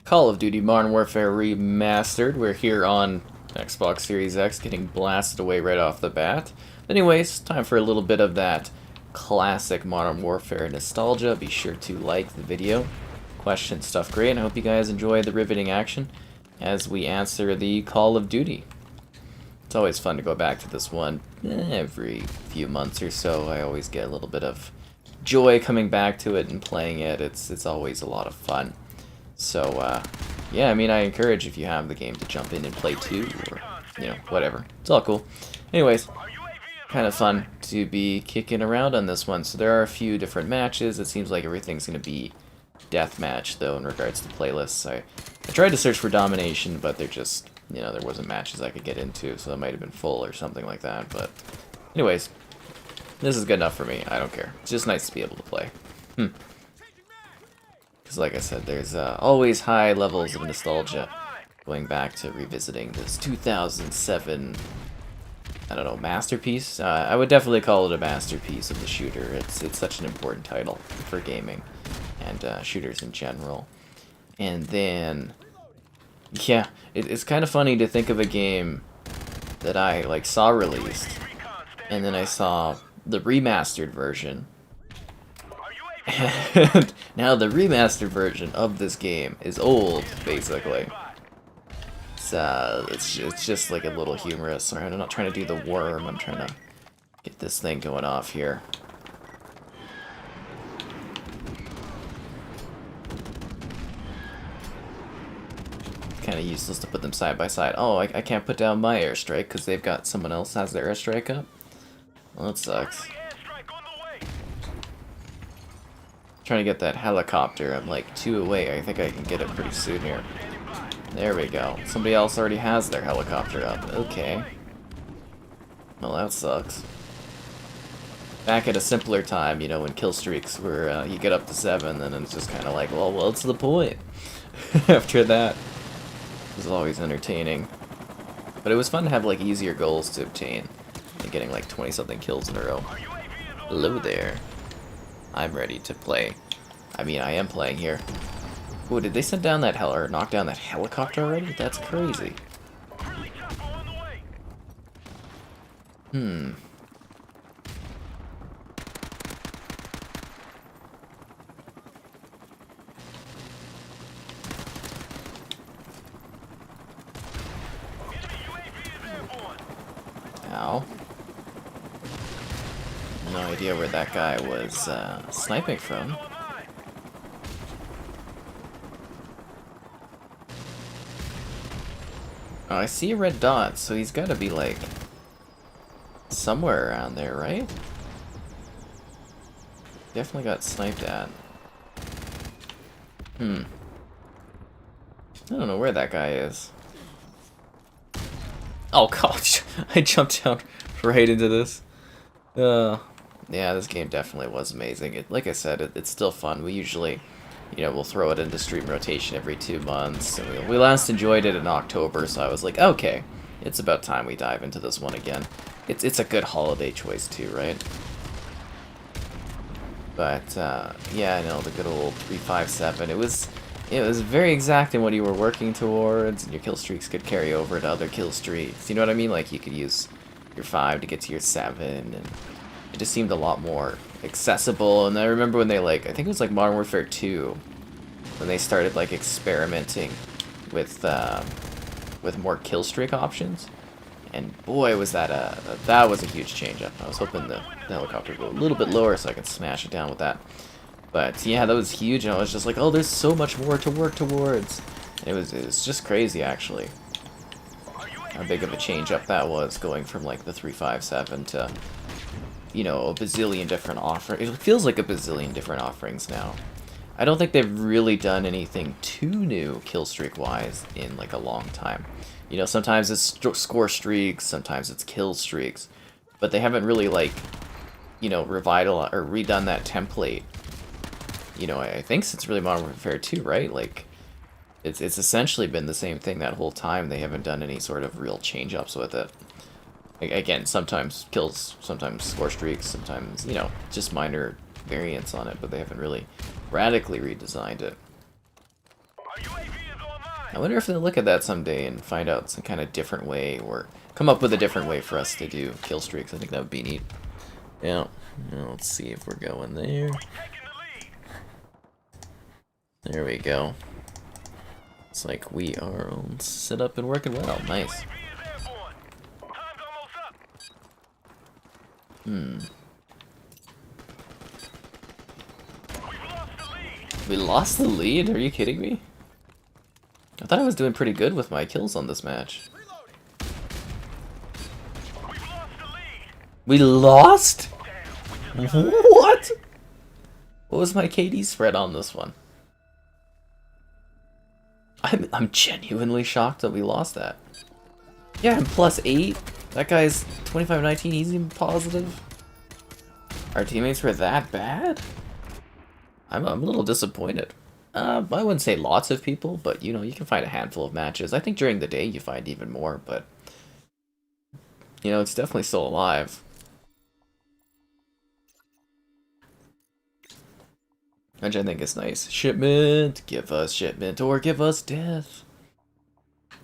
Call of Duty Modern Warfare Remastered. We're here on Xbox Series X, getting blasted away right off the bat. Anyways, time for a little bit of that classic Modern Warfare nostalgia. Be sure to like the video. Question stuff great, and I hope you guys enjoy the riveting action as we answer the Call of Duty. It's always fun to go back to this one every few months or so. I always get a little bit of joy coming back to it and playing it. It's always a lot of fun. So, yeah, I mean, I encourage if you have the game to jump in and play too, or, you know, whatever. It's all cool. Anyways, kind of fun to be kicking around on this one. So there are a few different matches. It seems like everything's going to be deathmatch, though, in regards to playlists. I tried to search for domination, but there just, you know, there wasn't matches I could get into, so it might have been full or something like that. But anyways, this is good enough for me. I don't care. It's just nice to be able to play. Because like I said, there's always high levels of nostalgia going back to revisiting this 2007, I don't know, masterpiece? I would definitely call it a masterpiece of the shooter. It's such an important title for gaming and shooters in general. And then, yeah, it's kind of funny to think of a game that I like saw released, and then I saw the remastered version. And now the remastered version of this game is old, basically. It's just like a little humorous. Sorry, I'm not trying to do the worm. I'm trying to get this thing going off here. Kind of useless to put them side by side. Oh, I can't put down my airstrike because they've got someone else has their airstrike up. Well, that sucks. Trying to get that helicopter. I'm like 2 away. I think I can get it pretty soon here. There we go. Somebody else already has their helicopter up. Okay. Well, that sucks. Back at a simpler time, you know, when killstreaks were, you get up to 7, and it's just kind of like, well, what's the point? After that. It was always entertaining. But it was fun to have, like, easier goals to obtain than getting, like, 20-something kills in a row. Hello there. I'm ready to play. I mean, I am playing here. Ooh, did they send down that or knock down that helicopter already? That's crazy. Ow. No idea where that guy was sniping from. Oh, I see a red dot, so he's got to be like somewhere around there, right? Definitely got sniped at. I don't know where that guy is. Oh gosh, I jumped down right into this. Yeah, this game definitely was amazing. Like I said, it's still fun. We usually, you know, we'll throw it into stream rotation every 2 months. And we last enjoyed it in October, so I was like, okay, it's about time we dive into this one again. It's a good holiday choice too, right? But yeah, I know, the good old 357. It was very exact in what you were working towards, and your kill streaks could carry over to other kill streaks. You know what I mean? Like you could use your 5 to get to your 7, and it just seemed a lot more accessible. And I remember when they, like, I think it was like Modern Warfare 2, when they started like experimenting with more kill streak options, and boy was that was a huge change up. I was hoping the helicopter would go a little bit lower so I could smash it down with that. But yeah, that was huge, and I was just like, oh, there's so much more to work towards. It was just crazy, actually, how big of a change up that was, going from like the 357 to, you know, a bazillion different offerings. It feels like a bazillion different offerings now. I don't think they've really done anything too new killstreak wise in like a long time. You know, sometimes it's score streaks, sometimes it's kill streaks, but they haven't really, like, you know, revitalized or redone that template. You know, I think since really Modern Warfare 2, right? Like, it's essentially been the same thing that whole time. They haven't done any sort of real change-ups with it. Again, sometimes kills, sometimes score streaks, sometimes, you know, just minor variants on it, but they haven't really radically redesigned it. I wonder if they'll look at that someday and find out some kind of different way, or come up with a different way for us to do kill streaks. I think that would be neat. Yeah, let's see if we're going there. There we go. It's like we are all set up and working well. Nice. We lost the lead? Are you kidding me? I thought I was doing pretty good with my kills on this match. We lost? What? What was my KD spread on this one? I'm genuinely shocked that we lost that. Yeah, I'm +8. That guy's 25-19. He's even positive. Our teammates were that bad? I'm a little disappointed. I wouldn't say lots of people, but you know, you can find a handful of matches. I think during the day you find even more, but you know, it's definitely still alive. Which I think is nice. Shipment! Give us shipment or give us death.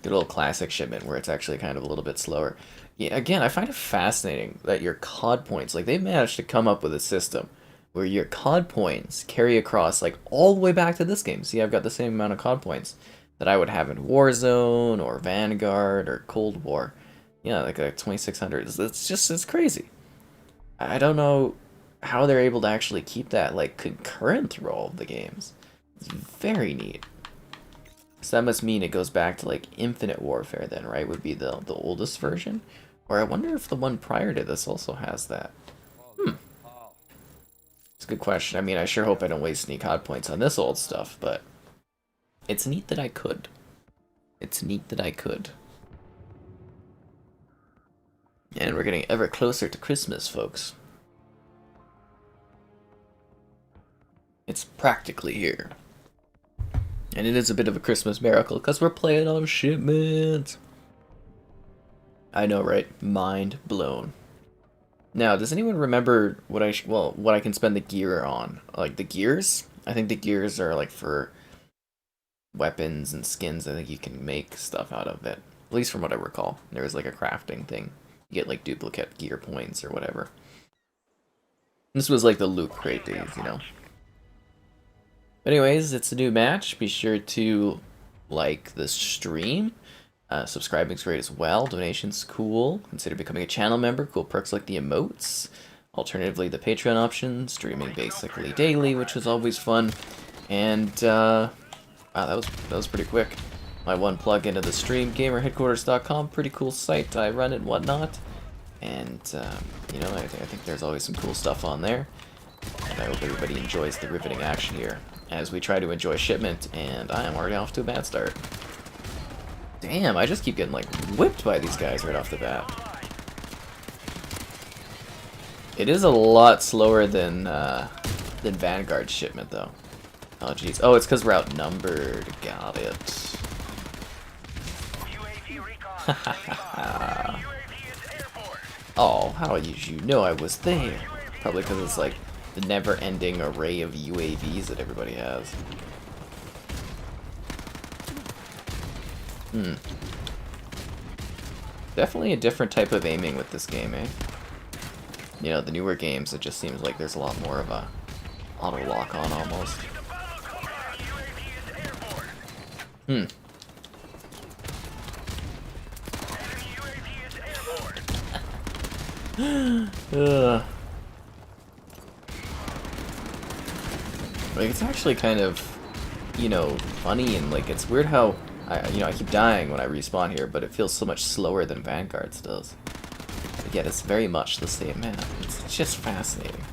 Good old classic shipment where it's actually kind of a little bit slower. Yeah, again, I find it fascinating that your COD points, like they've managed to come up with a system where your COD points carry across like all the way back to this game. See, I've got the same amount of COD points that I would have in Warzone or Vanguard or Cold War. Yeah, like 2600. It's crazy. I don't know how they're able to actually keep that like concurrent through all of the games. It's very neat. So that must mean it goes back to like Infinite Warfare then, right? Would be the oldest version? Or I wonder if the one prior to this also has that. It's a good question. I mean, I sure hope I don't waste any COD points on this old stuff, but it's neat that I could. It's neat that I could. And we're getting ever closer to Christmas, folks. It's practically here. And it is a bit of a Christmas miracle, because we're playing on shipment. I know, right? Mind blown. Now, does anyone remember what I can spend the gear on? Like the gears? I think the gears are like for weapons and skins. I think you can make stuff out of it. At least from what I recall. There was like a crafting thing. You get like duplicate gear points or whatever. This was like the loot crate days, you know. Anyways, it's a new match. Be sure to like the stream. Subscribing's great as well. Donations cool. Consider becoming a channel member. Cool perks like the emotes. Alternatively, the Patreon option. Streaming basically daily, which is always fun. And wow, that was pretty quick. My one plug into the stream, gamerheadquarters.com. Pretty cool site. I run it and whatnot. And you know, I think there's always some cool stuff on there. And I hope everybody enjoys the riveting action here as we try to enjoy shipment. And I am already off to a bad start. Damn, I just keep getting like whipped by these guys right off the bat. It is a lot slower than Vanguard's shipment though. Oh jeez. Oh, it's because we're outnumbered. Got it. Oh, how did you know I was there? Probably because it's like the never-ending array of UAVs that everybody has. Definitely a different type of aiming with this game, eh? You know, the newer games, it just seems like there's a lot more of a auto lock on almost. Like, it's actually kind of, you know, funny, and like it's weird how I keep dying when I respawn here, but it feels so much slower than Vanguard's does. But yet it's very much the same map. It's just fascinating.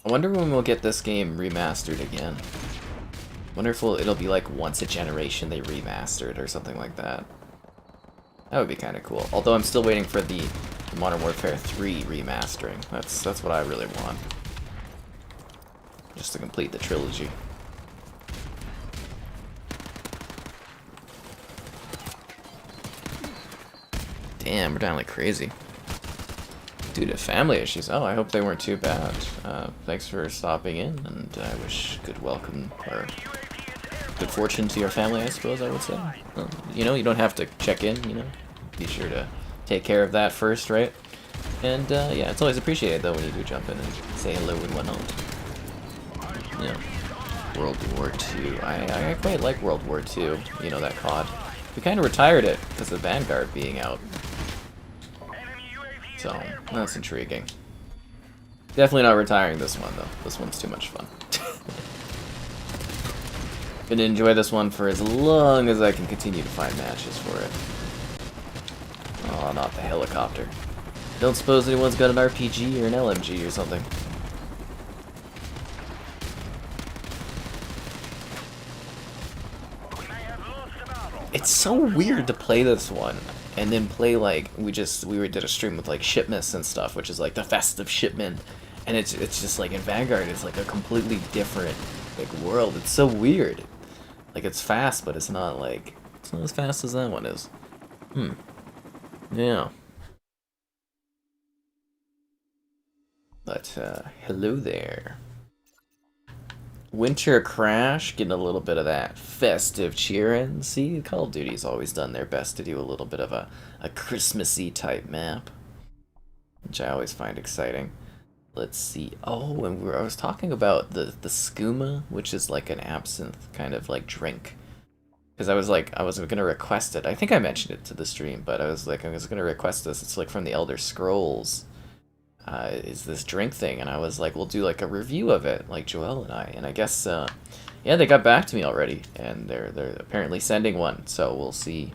I wonder when we'll get this game remastered again. Wonder if it'll be like once a generation they remastered or something like that. That would be kind of cool. Although I'm still waiting for the Modern Warfare 3 remastering. That's what I really want. Just to complete the trilogy. Damn, we're down like crazy. Due to family issues. Oh, I hope they weren't too bad. Thanks for stopping in, and I wish good welcome or good fortune to your family, I suppose I would say. Well, you know, you don't have to check in, you know. Be sure to take care of that first, right? And yeah, it's always appreciated though when you do jump in and say hello and whatnot. Yeah. World War II. I quite like World War II, you know, that COD. We kind of retired it because of Vanguard being out. So, that's intriguing. Definitely not retiring this one, though. This one's too much fun. Gonna enjoy this one for as long as I can continue to find matches for it. Oh, not the helicopter. Don't suppose anyone's got an RPG or an LMG or something. It's so weird to play this one and then play like we did a stream with like Shipmas and stuff, which is like the festive shipment, and it's just like in Vanguard it's like a completely different like world. It's so weird. Like it's fast, but it's not as fast as that one is. Yeah. But hello there. Winter Crash, getting a little bit of that festive cheering. See, Call of Duty's always done their best to do a little bit of a Christmassy type map, which I always find exciting. Let's see. Oh, and I was talking about the skooma, which is like an absinthe kind of like drink. Because I was gonna request it. I think I mentioned it to the stream, but I was gonna request this. It's like from the Elder Scrolls. Is this drink thing, and I was like, we'll do like a review of it, like Joel and I guess yeah, they got back to me already, and they're apparently sending one, so we'll see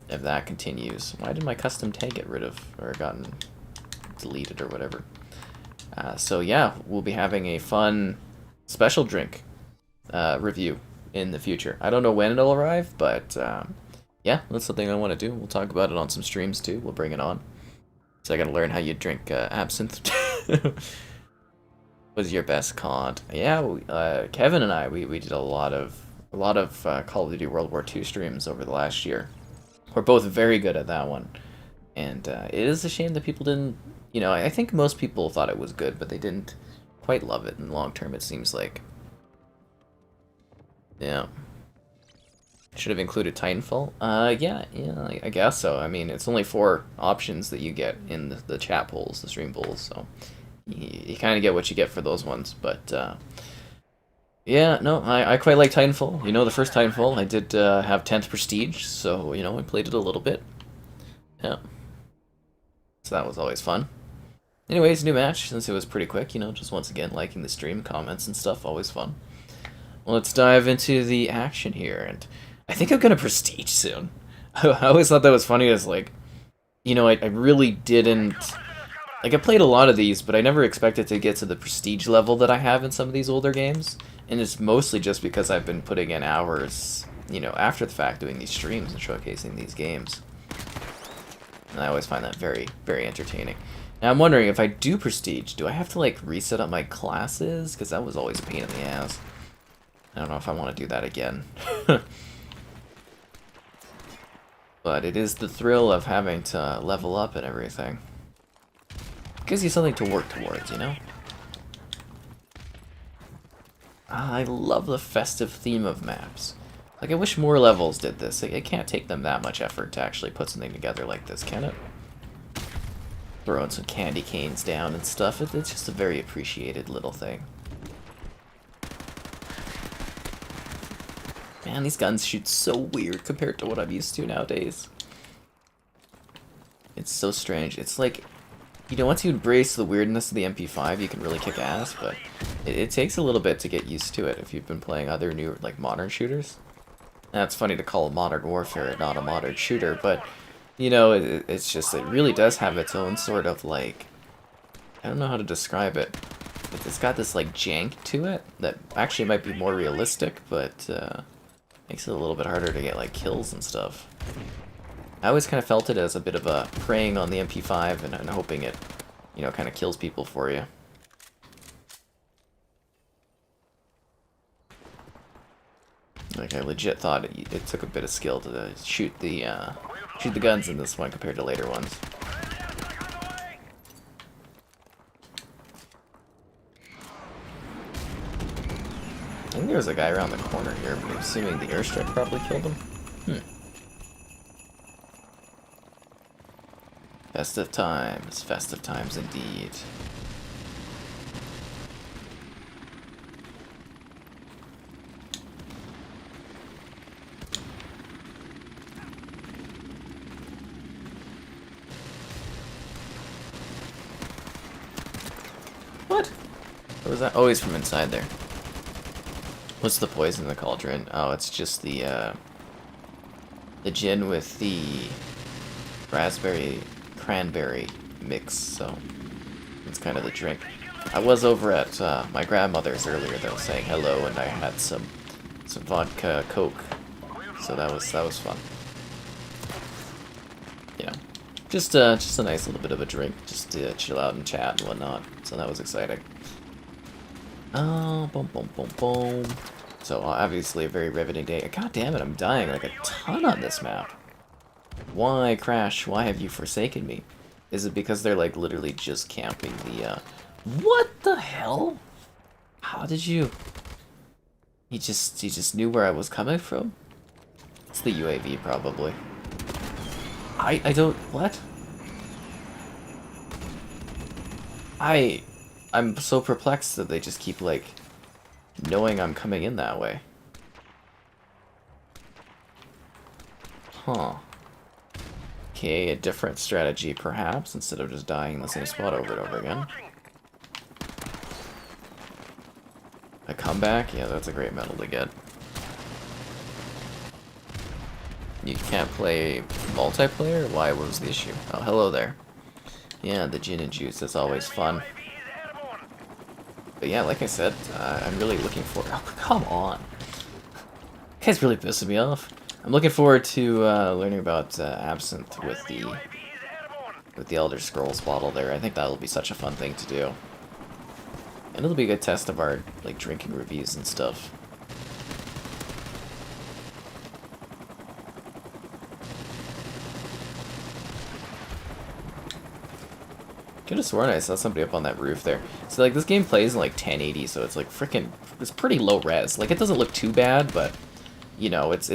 if that continues. Why did my custom tag get rid of or gotten deleted or whatever? So yeah, we'll be having a fun special drink review in the future. I don't know when it'll arrive, but yeah, that's something I want to do. We'll talk about it on some streams too. We'll bring it on. So I gotta learn how you drink absinthe. Was your best COD? Yeah, Kevin and I, we did a lot of Call of Duty World War II streams over the last year. We're both very good at that one, and it is a shame that people didn't. You know, I think most people thought it was good, but they didn't quite love it in the long term. It seems like. Yeah. Should have included Titanfall. Yeah, I guess so. I mean, it's only 4 options that you get in the chat polls, the stream polls, so you kind of get what you get for those ones. But yeah, no, I quite like Titanfall. You know, the first Titanfall, I did have 10th prestige, so you know, I played it a little bit. Yeah, so that was always fun. Anyways, new match since it was pretty quick. You know, just once again liking the stream, comments and stuff, always fun. Well, let's dive into the action here and. I think I'm gonna prestige soon. I always thought that was funny as like, you know, I really didn't, like I played a lot of these, but I never expected to get to the prestige level that I have in some of these older games. And it's mostly just because I've been putting in hours, you know, after the fact doing these streams and showcasing these games. And I always find that very, very entertaining. Now I'm wondering if I do prestige, do I have to like reset up my classes? Because that was always a pain in the ass. I don't know if I want to do that again. But it is the thrill of having to level up and everything. It gives you something to work towards, you know? I love the festive theme of maps. Like, I wish more levels did this. It can't take them that much effort to actually put something together like this, can it? Throwing some candy canes down and stuff. It's just a very appreciated little thing. Man, these guns shoot so weird compared to what I'm used to nowadays. It's so strange. It's like, you know, once you embrace the weirdness of the MP5, you can really kick ass, but it takes a little bit to get used to it if you've been playing other new, like, modern shooters. That's funny to call Modern Warfare not a modern shooter, but, you know, it's just, it really does have its own sort of, like, I don't know how to describe it. It's got this, like, jank to it that actually might be more realistic, but, makes it a little bit harder to get like kills and stuff. I always kind of felt it as a bit of a preying on the MP5 and hoping it, you know, kind of kills people for you. Like I legit thought it took a bit of skill to shoot the guns in this one compared to later ones. think there was a guy around the corner here, but I'm assuming the airstrike probably killed him. Festive times indeed. What? What was that? Oh, he's from inside there. What's the poison in the cauldron? Oh, it's just the gin with the raspberry cranberry mix, so it's kind of the drink. I was over at my grandmother's earlier though, saying hello, and I had some vodka Coke, so that was fun. You know, just a nice little bit of a drink, just to chill out and chat and whatnot. So that was exciting. Oh, boom, boom, boom, boom. So obviously a very riveting day. God damn it, I'm dying like a ton on this map. Why, Crash? Why have you forsaken me? Is it because they're like literally just camping the What the hell? How did you? He just knew where I was coming from? It's the UAV probably. I don't what? I'm so perplexed that they just keep like knowing I'm coming in that way. Huh. Okay, a different strategy perhaps, instead of just dying in the same spot over and over again. A comeback? Yeah, that's a great medal to get. You can't play multiplayer? Why, what was the issue? Oh, hello there. Yeah, the gin and juice, that's always fun. But yeah, like I said, I'm really looking forward... Oh, come on! You guys really pissing me off. I'm looking forward to learning about Absinthe with the Elder Scrolls bottle there. I think that'll be such a fun thing to do. And it'll be a good test of our like drinking reviews and stuff. Could have sworn I saw somebody up on that roof there. So like this game plays in like 1080, so it's like freaking, it's pretty low res. Like it doesn't look too bad, but you know, it's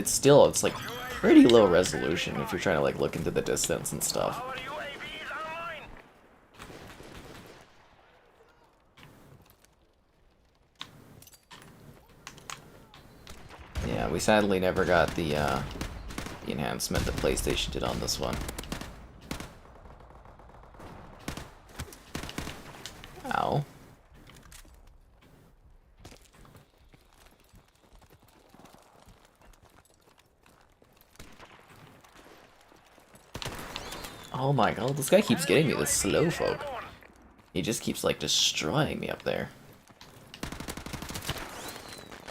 like pretty low resolution if you're trying to like look into the distance and stuff. Yeah, we sadly never got the enhancement that PlayStation did on this one. Ow. Oh my god, this guy keeps getting me, this slow folk. He just keeps like destroying me up there.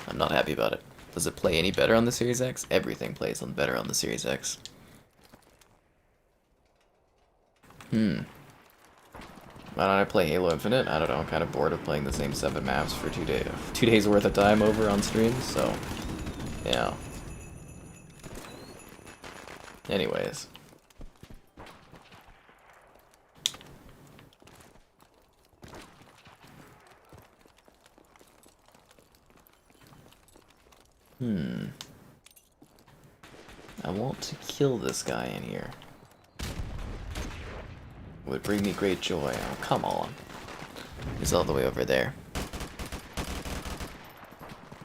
I'm not happy about it. Does it play any better on the Series X? Everything plays better on the Series X. Why don't I play Halo Infinite? I don't know, I'm kind of bored of playing the same 7 maps for 2 days worth of time over on stream, so yeah. Anyways. I want to kill this guy in here. It would bring me great joy. Oh, come on. He's all the way over there.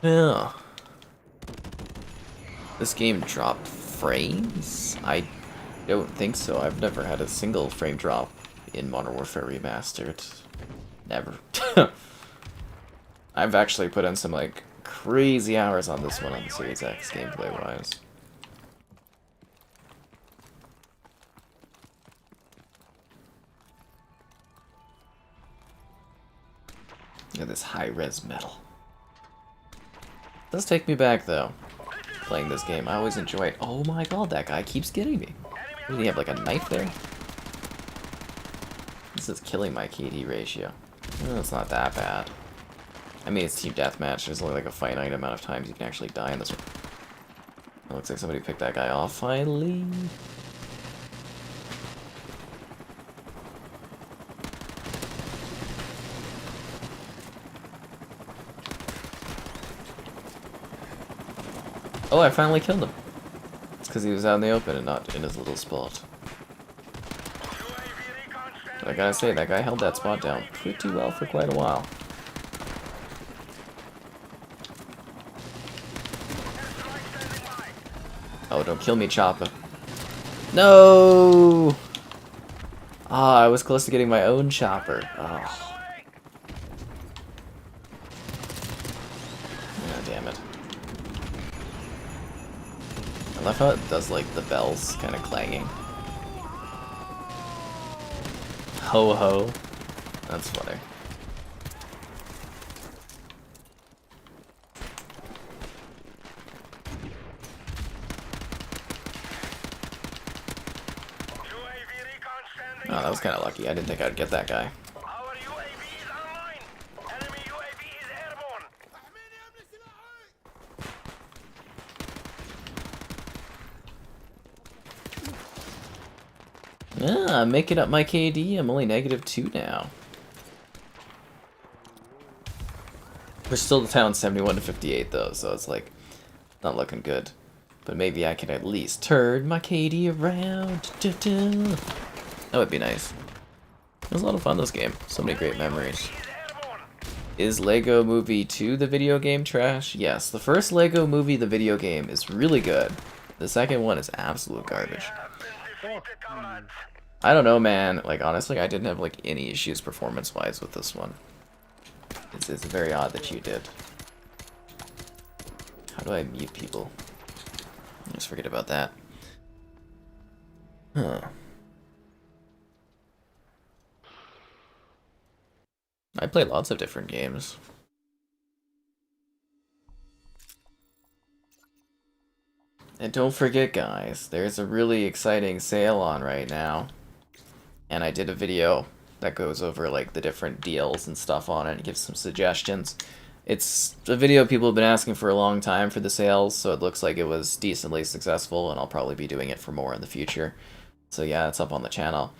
Yeah. This game dropped frames? I don't think so. I've never had a single frame drop in Modern Warfare Remastered. Never. I've actually put in some, like, crazy hours on this one on the Series X, gameplay-wise. Look at this high-res metal. Does take me back, though, playing this game. I always enjoy it. Oh my god, that guy keeps getting me. Does he have, like, a knife there? This is killing my KD ratio. Well, it's not that bad. I mean, it's team deathmatch. There's only, like, a finite amount of times you can actually die in this one. It looks like somebody picked that guy off, finally. Oh, I finally killed him. It's because he was out in the open and not in his little spot. But I gotta say, that guy held that spot down pretty well for quite a while. Oh, don't kill me, Chopper. No! Ah, I was close to getting my own chopper. Oh. Oh, damn it. I love how it does, like, the bells kind of clanging. Ho ho. That's funny. Oh, that was kind of lucky. I didn't think I'd get that guy. Yeah, I'm making up my KD. I'm only -2 now. We're still down 71 to 58 though, so it's like not looking good. But maybe I can at least turn my KD around. That would be nice. It was a lot of fun, this game. So many great memories. Is Lego Movie 2 the video game trash? Yes, the first Lego Movie, the video game, is really good. The second one is absolute garbage. I don't know, man. Like, honestly, I didn't have, like, any issues performance-wise with this one. It's very odd that you did. How do I mute people? Just forget about that. Huh. I play lots of different games. And don't forget, guys, there's a really exciting sale on right now. And I did a video that goes over like the different deals and stuff on it and gives some suggestions. It's a video people have been asking for a long time for the sales, so it looks like it was decently successful, and I'll probably be doing it for more in the future. So yeah, it's up on the channel.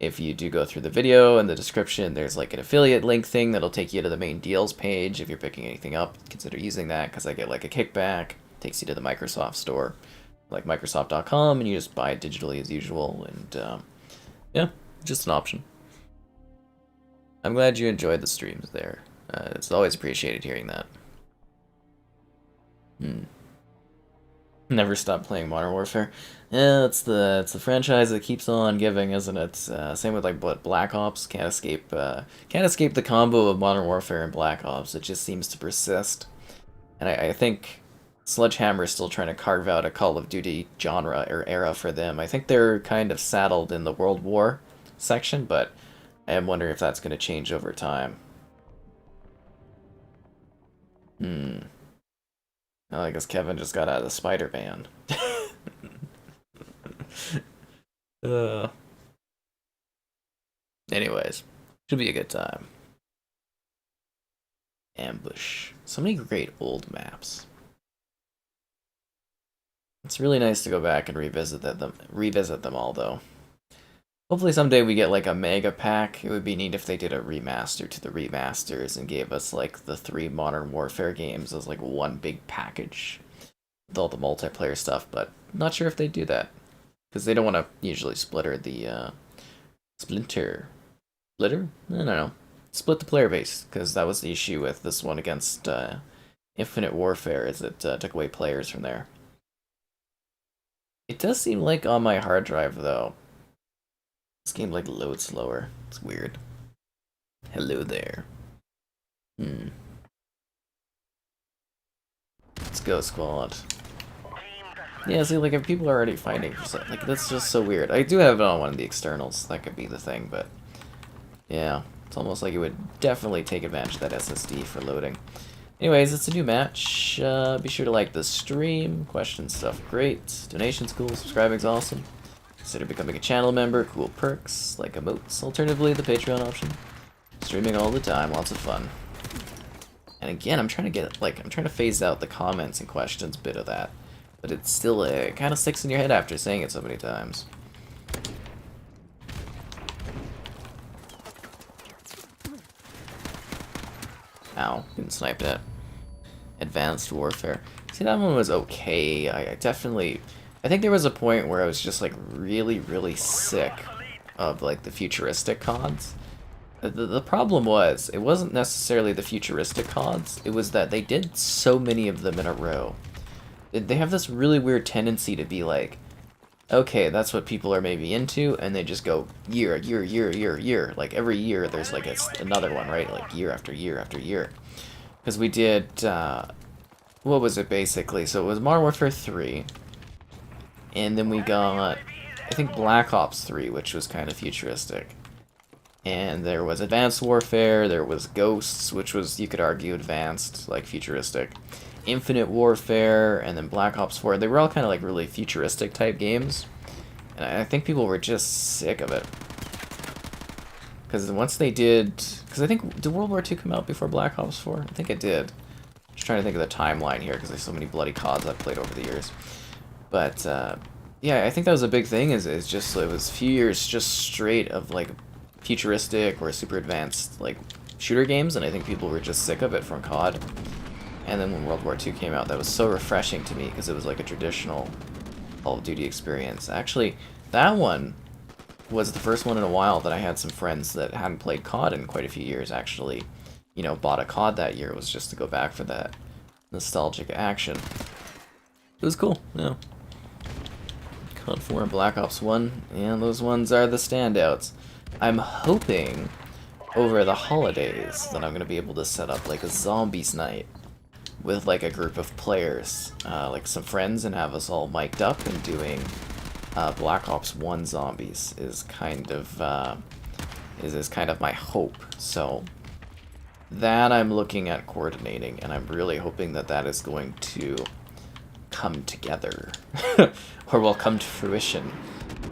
If you do go through the video in the description, there's like an affiliate link thing that'll take you to the main deals page. If you're picking anything up, consider using that because I get like a kickback. Takes you to the Microsoft store, like Microsoft.com, and you just buy it digitally as usual. And yeah, just an option. I'm glad you enjoyed the streams there. It's always appreciated hearing that. Never stop playing Modern Warfare. Yeah, it's the franchise that keeps on giving, isn't it? Same with like Black Ops. Can't escape the combo of Modern Warfare and Black Ops. It just seems to persist, and I think Sledgehammer is still trying to carve out a Call of Duty genre or era for them. I think they're kind of saddled in the World War section, but I am wondering if that's going to change over time. Oh, I guess Kevin just got out of the Spider-Man. Anyways, should be a good time. Ambush. So many great old maps. It's really nice to go back and revisit them all, though. Hopefully someday we get like a mega pack. It would be neat if they did a remaster to the remasters and gave us like the 3 Modern Warfare games as like one big package with all the multiplayer stuff, but not sure if they do that because they don't want to usually split the split the player base, because that was the issue with this one against Infinite Warfare, is it took away players from there. It does seem like on my hard drive though, this game like loads slower. It's weird. Hello there. Let's go, squad. Yeah, see, like, if people are already fighting for something, like, that's just so weird. I do have it on one of the externals. That could be the thing, but yeah, it's almost like it would definitely take advantage of that SSD for loading. Anyways, it's a new match. Be sure to like the stream. Question stuff, great. Donations, cool. Subscribing's awesome. Consider becoming a channel member. Cool perks, like emotes. Alternatively, the Patreon option. Streaming all the time, lots of fun. And again, I'm trying to phase out the comments and questions bit of that. But it's still, it kind of sticks in your head after saying it so many times. Ow, getting sniped at. Advanced Warfare. See, that one was okay. I definitely... I think there was a point where I was just, like, really, really sick of, like, the futuristic CODs. The problem was, it wasn't necessarily the futuristic CODs, it was that they did so many of them in a row. They have this really weird tendency to be like, okay, that's what people are maybe into, and they just go year. Like, every year there's, like, another one, right? Like, year after year after year. Because we did, what was it, basically? So it was Modern Warfare 3, and then we got, I think, Black Ops 3, which was kind of futuristic. And there was Advanced Warfare, there was Ghosts, which was, you could argue, advanced, like, futuristic. Infinite Warfare, and then Black Ops 4. They were all kind of, like, really futuristic type games. And I think people were just sick of it. Because once they did... Because I think... Did World War II come out before Black Ops 4? I think it did. Just trying to think of the timeline here, because there's so many bloody CODs I've played over the years. But, yeah, I think that was a big thing, is just, it was a few years just straight of, like, futuristic or super advanced, like, shooter games, and I think people were just sick of it from COD. And then when World War II came out, that was so refreshing to me, because it was like a traditional Call of Duty experience. Actually, that one was the first one in a while that I had some friends that hadn't played COD in quite a few years actually, you know, bought a COD that year. It was just to go back for that nostalgic action. It was cool, yeah. COD 4 and Black Ops 1, and those ones are the standouts. I'm hoping over the holidays that I'm going to be able to set up like a zombies night with like a group of players, like some friends, and have us all mic'd up and doing Black Ops 1 zombies is kind of my hope. So that I'm looking at coordinating, and I'm really hoping that that is going to come together or will come to fruition.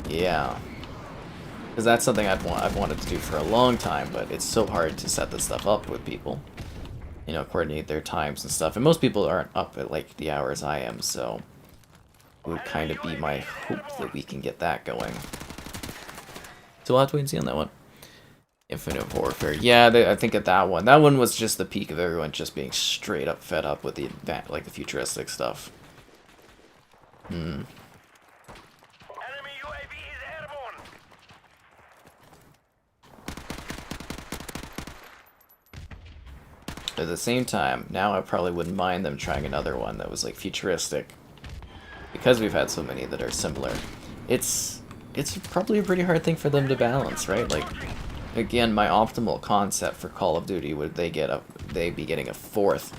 Yeah. Because that's something I've wanted to do for a long time, but it's so hard to set this stuff up with people. You know, coordinate their times and stuff. And most people aren't up at, like, the hours I am, so it would kind of be my hope that we can get that going. So we'll have to wait and see on that one. Infinite Warfare. Yeah, I think at that one was just the peak of everyone just being straight up fed up with the, like, the futuristic stuff. At the same time, now I probably wouldn't mind them trying another one that was like futuristic, because we've had so many that are similar. It's probably a pretty hard thing for them to balance, right? Like, again, my optimal concept for Call of Duty would they'd be getting a fourth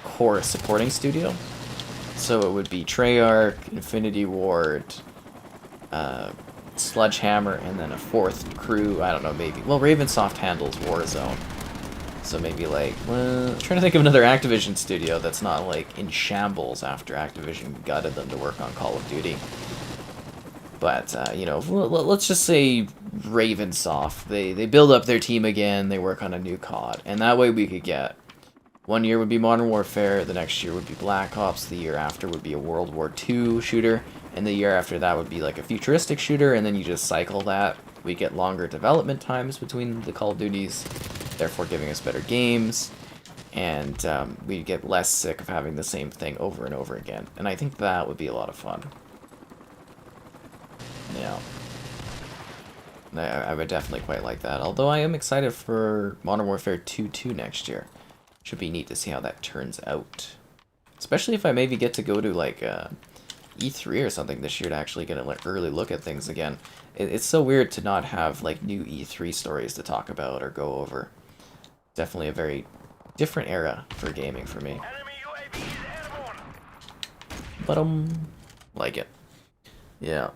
core supporting studio. So it would be Treyarch, Infinity Ward, Sledgehammer, and then a fourth crew. I don't know, maybe. Well, Ravensoft handles Warzone. So maybe, like, I'm trying to think of another Activision studio that's not, like, in shambles after Activision gutted them to work on Call of Duty. But, you know, let's just say Ravensoft. They build up their team again, they work on a new COD. And that way we could get, one year would be Modern Warfare, the next year would be Black Ops, the year after would be a World War II shooter, and the year after that would be, like, a futuristic shooter, and then you just cycle that. We get longer development times between the Call of Duties, therefore giving us better games, and we get less sick of having the same thing over and over again. And I think that would be a lot of fun. Yeah. I would definitely quite like that, although I am excited for Modern Warfare 2 next year. Should be neat to see how that turns out. Especially if I maybe get to go to, like, E3 or something this year to actually get an early look at things again. It's so weird to not have, like, new E3 stories to talk about or go over. Definitely a very different era for gaming for me. But, like it. Yeah.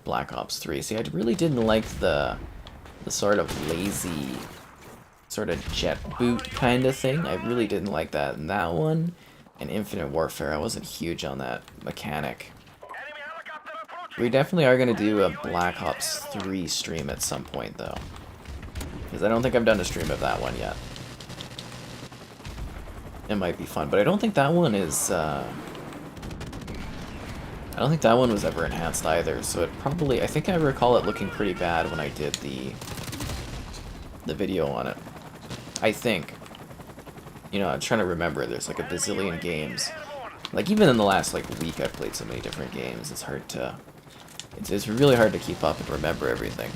Black Ops 3. See, I really didn't like the sort of lazy, sort of jet boot kind of thing. I really didn't like that in that one. And Infinite Warfare, I wasn't huge on that mechanic. We definitely are going to do a Black Ops 3 stream at some point, though. Because I don't think I've done a stream of that one yet. It might be fun, but I don't think that one is, I don't think that one was ever enhanced either, so it probably, I think I recall it looking pretty bad when I did the video on it. I think. You know, I'm trying to remember. There's like a bazillion games. Like even in the last like week, I've played so many different games. It's hard to. It's really hard to keep up and remember everything.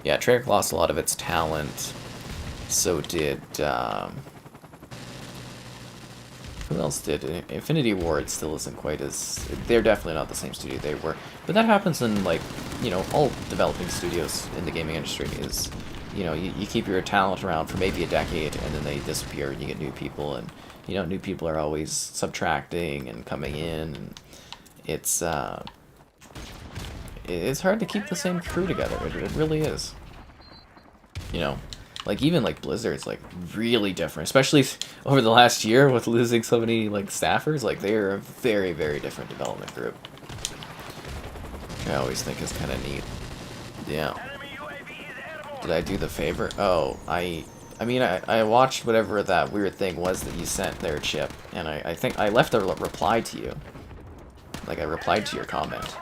Yeah, Treyarch lost a lot of its talent. So did. Who else did? Infinity Ward still isn't quite as... They're definitely not the same studio they were. But that happens in, like, you know, all developing studios in the gaming industry is, you know, you keep your talent around for maybe a decade and then they disappear and you get new people. And, you know, new people are always subtracting and coming in. And it's hard to keep the same crew together. It really is. You know? Like, even, like, Blizzard's, like, really different. Especially over the last year with losing so many, like, staffers. Like, they're a very, very different development group. Which I always think is kind of neat. Yeah. Did I do the favor? Oh, I mean, I watched whatever that weird thing was that you sent there, Chip. And I think I left a reply to you. Like, I replied to your comment.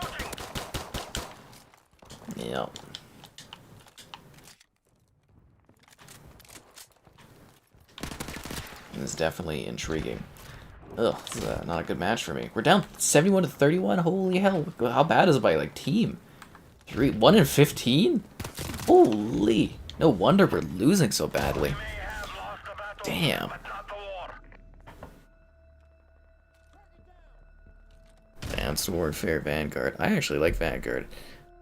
Yeah. It's definitely intriguing. Ugh, this is not a good match for me. We're down 71 to 31. Holy hell! How bad is it by like team? 1 in 15? Holy! No wonder we're losing so badly. Damn. Advanced Warfare Vanguard. I actually like Vanguard.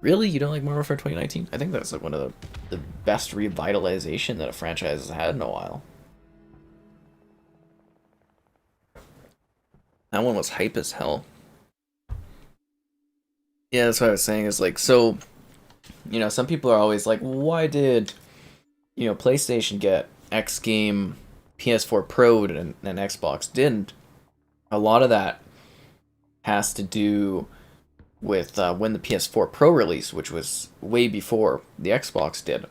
Really? You don't like Modern Warfare 2019? I think that's like one of the best revitalization that a franchise has had in a while. That one was hype as hell. Yeah, that's what I was saying is like, so, you know, some people are always like, why did, you know, PlayStation get X game, PS4 Pro, and Xbox didn't? A lot of that has to do with when the PS4 Pro released, which was way before the Xbox did.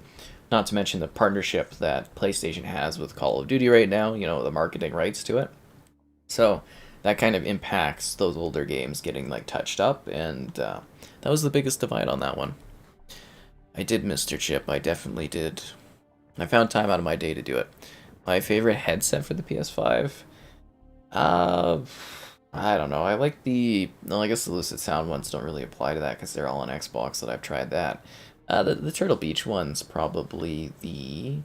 Not to mention the partnership that PlayStation has with Call of Duty right now, you know, the marketing rights to it. So that kind of impacts those older games getting like touched up, and that was the biggest divide on that one. I did, Mr. Chip. I definitely did. I found time out of my day to do it. My favorite headset for the PS5? I don't know. I like the... Well, I guess the Lucid Sound ones don't really apply to that because they're all on Xbox that I've tried that. The Turtle Beach one's probably the...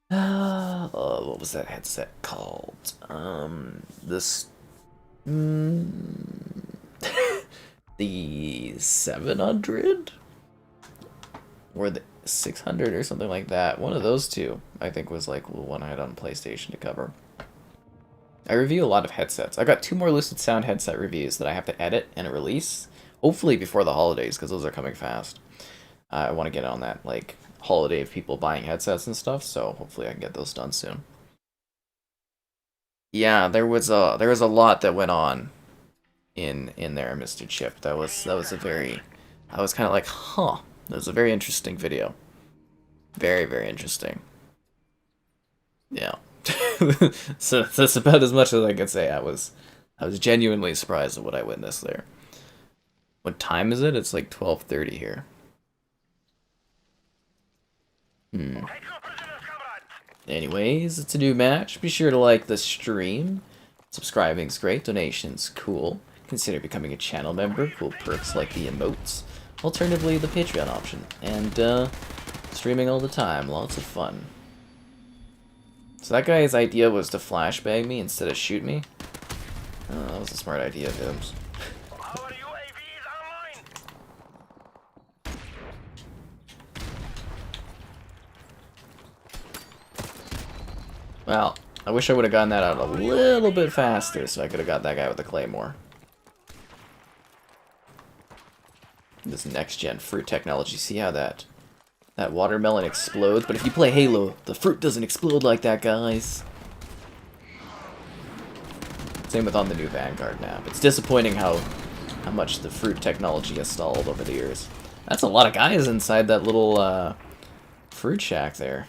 what was that headset called? This... the 700? Or the 600 or something like that. One of those two, I think, was like the one I had on PlayStation to cover. I review a lot of headsets. I got 2 more Lucid Sound headset reviews that I have to edit and release, hopefully before the holidays, because those are coming fast. I want to get on that like holiday of people buying headsets and stuff, so hopefully I can get those done soon. Yeah, there was a lot that went on in there, Mr. Chip. That was a very... I was kind of like, huh. That was a very interesting video. Very, very interesting. Yeah. So that's about as much as I can say. I was genuinely surprised at what I witnessed there. What time is it? It's like 12:30 here. Anyways, it's a new match. Be sure to like the stream. Subscribing's great. Donations, cool. Consider becoming a channel member. Cool perks like the emotes. Alternatively, the Patreon option. And, streaming all the time. Lots of fun. So that guy's idea was to flashbang me instead of shoot me? Oh, that was a smart idea, Dims. Well, I wish I would have gotten that out a little bit faster so I could have got that guy with the claymore. This next-gen fruit technology, see how that watermelon explodes? But if you play Halo, the fruit doesn't explode like that, guys. Same with on the new Vanguard map. It's disappointing how much the fruit technology has stalled over the years. That's a lot of guys inside that little fruit shack there.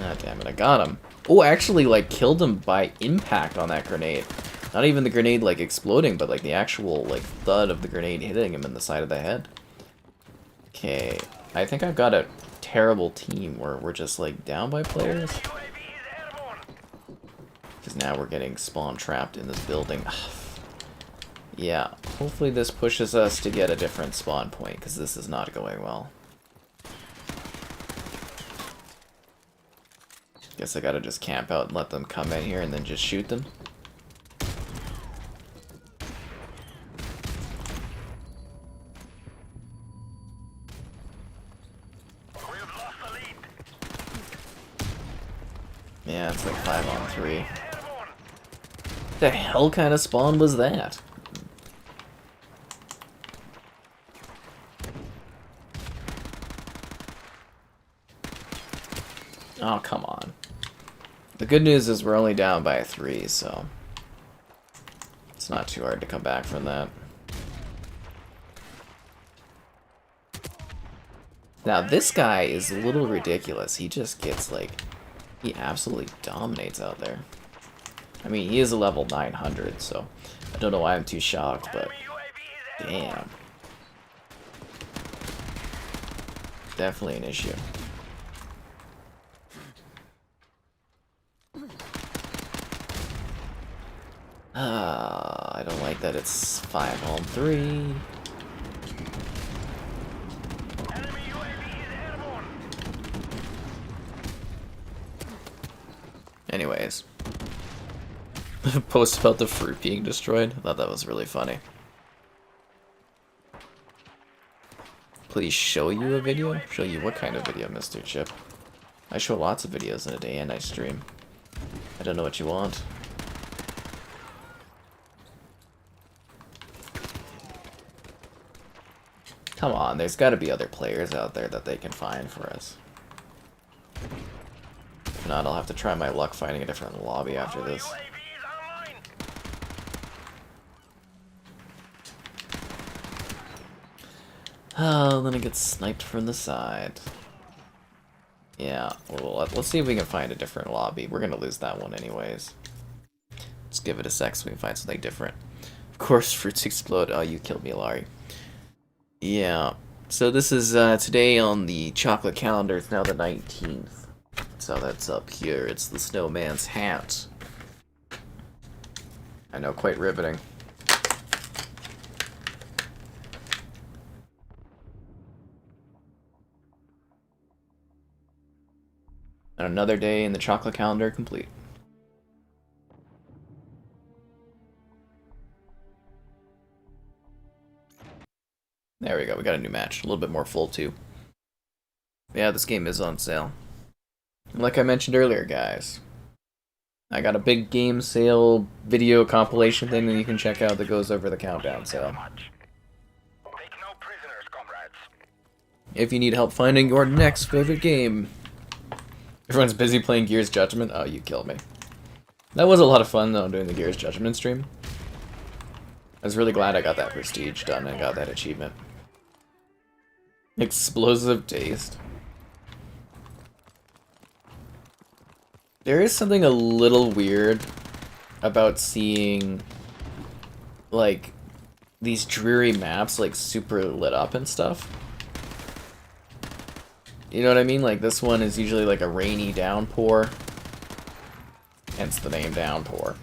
Ah, damn it, I got him. Oh, I actually, like, killed him by impact on that grenade. Not even the grenade, like, exploding, but, like, the actual, like, thud of the grenade hitting him in the side of the head. Okay, I think I've got a terrible team where we're just like down by players. Because now we're getting spawn trapped in this building. Yeah, hopefully this pushes us to get a different spawn point, because this is not going well. Guess I gotta just camp out and let them come in here and then just shoot them. Yeah, it's like 5-on-3. The hell kind of spawn was that? Oh, come on. The good news is we're only down by 3, so it's not too hard to come back from that. Now, this guy is a little ridiculous. He just gets, like, he absolutely dominates out there. I mean, he is a level 900, so I don't know why I'm too shocked, but damn. Definitely an issue. I don't like that it's 5-on-3. Anyways. Post about the fruit being destroyed. I thought that was really funny. Please show you a video? Show you what kind of video, Mr. Chip? I show lots of videos in a day and I stream. I don't know what you want. Come on, there's gotta be other players out there that they can find for us. If not, I'll have to try my luck finding a different lobby after this. Oh, then it gets sniped from the side. Yeah, well, let's see if we can find a different lobby. We're gonna lose that one anyways. Let's give it a sec so we can find something different. Of course, fruits explode. Oh, you killed me, Larry. Yeah, so this is today on the chocolate calendar. It's now the 19th. So that's up here. It's the snowman's hat. I know, quite riveting. And another day in the chocolate calendar complete. There we go, we got a new match. A little bit more full too. Yeah, this game is on sale. And like I mentioned earlier, guys, I got a big game sale video compilation thing that you can check out that goes over the countdown sale. If you need help finding your next favorite game. Everyone's busy playing Gears Judgment. Oh, you killed me. That was a lot of fun, though, doing the Gears Judgment stream. I was really glad I got that prestige done and got that achievement. Explosive taste. There is something a little weird about seeing, like, these dreary maps, like, super lit up and stuff. You know what I mean? Like, this one is usually like a rainy downpour. Hence the name Downpour.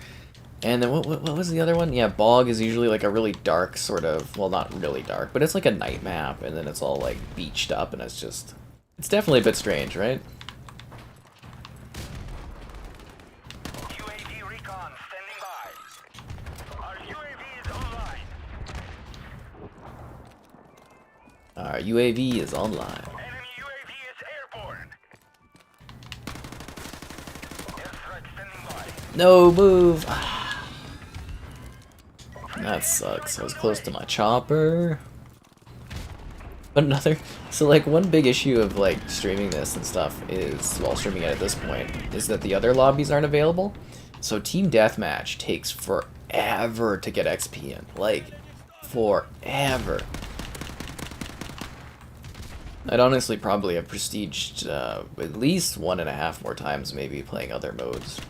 And then what was the other one? Yeah, Bog is usually like a really dark sort of, well, not really dark, but it's like a night map, and then it's all like beached up, and it's just, it's definitely a bit strange, right? UAV recon standing by. Our UAV is online. Our UAV is online. Enemy UAV is airborne. Airstrike standing by. No, move! That sucks. I was close to my chopper. But another, so like one big issue of like streaming this and stuff is, well, streaming it at this point, is that the other lobbies aren't available. So Team Deathmatch takes forever to get XP in. Like, forever. I'd honestly probably have prestiged at least 1.5 more times maybe playing other modes.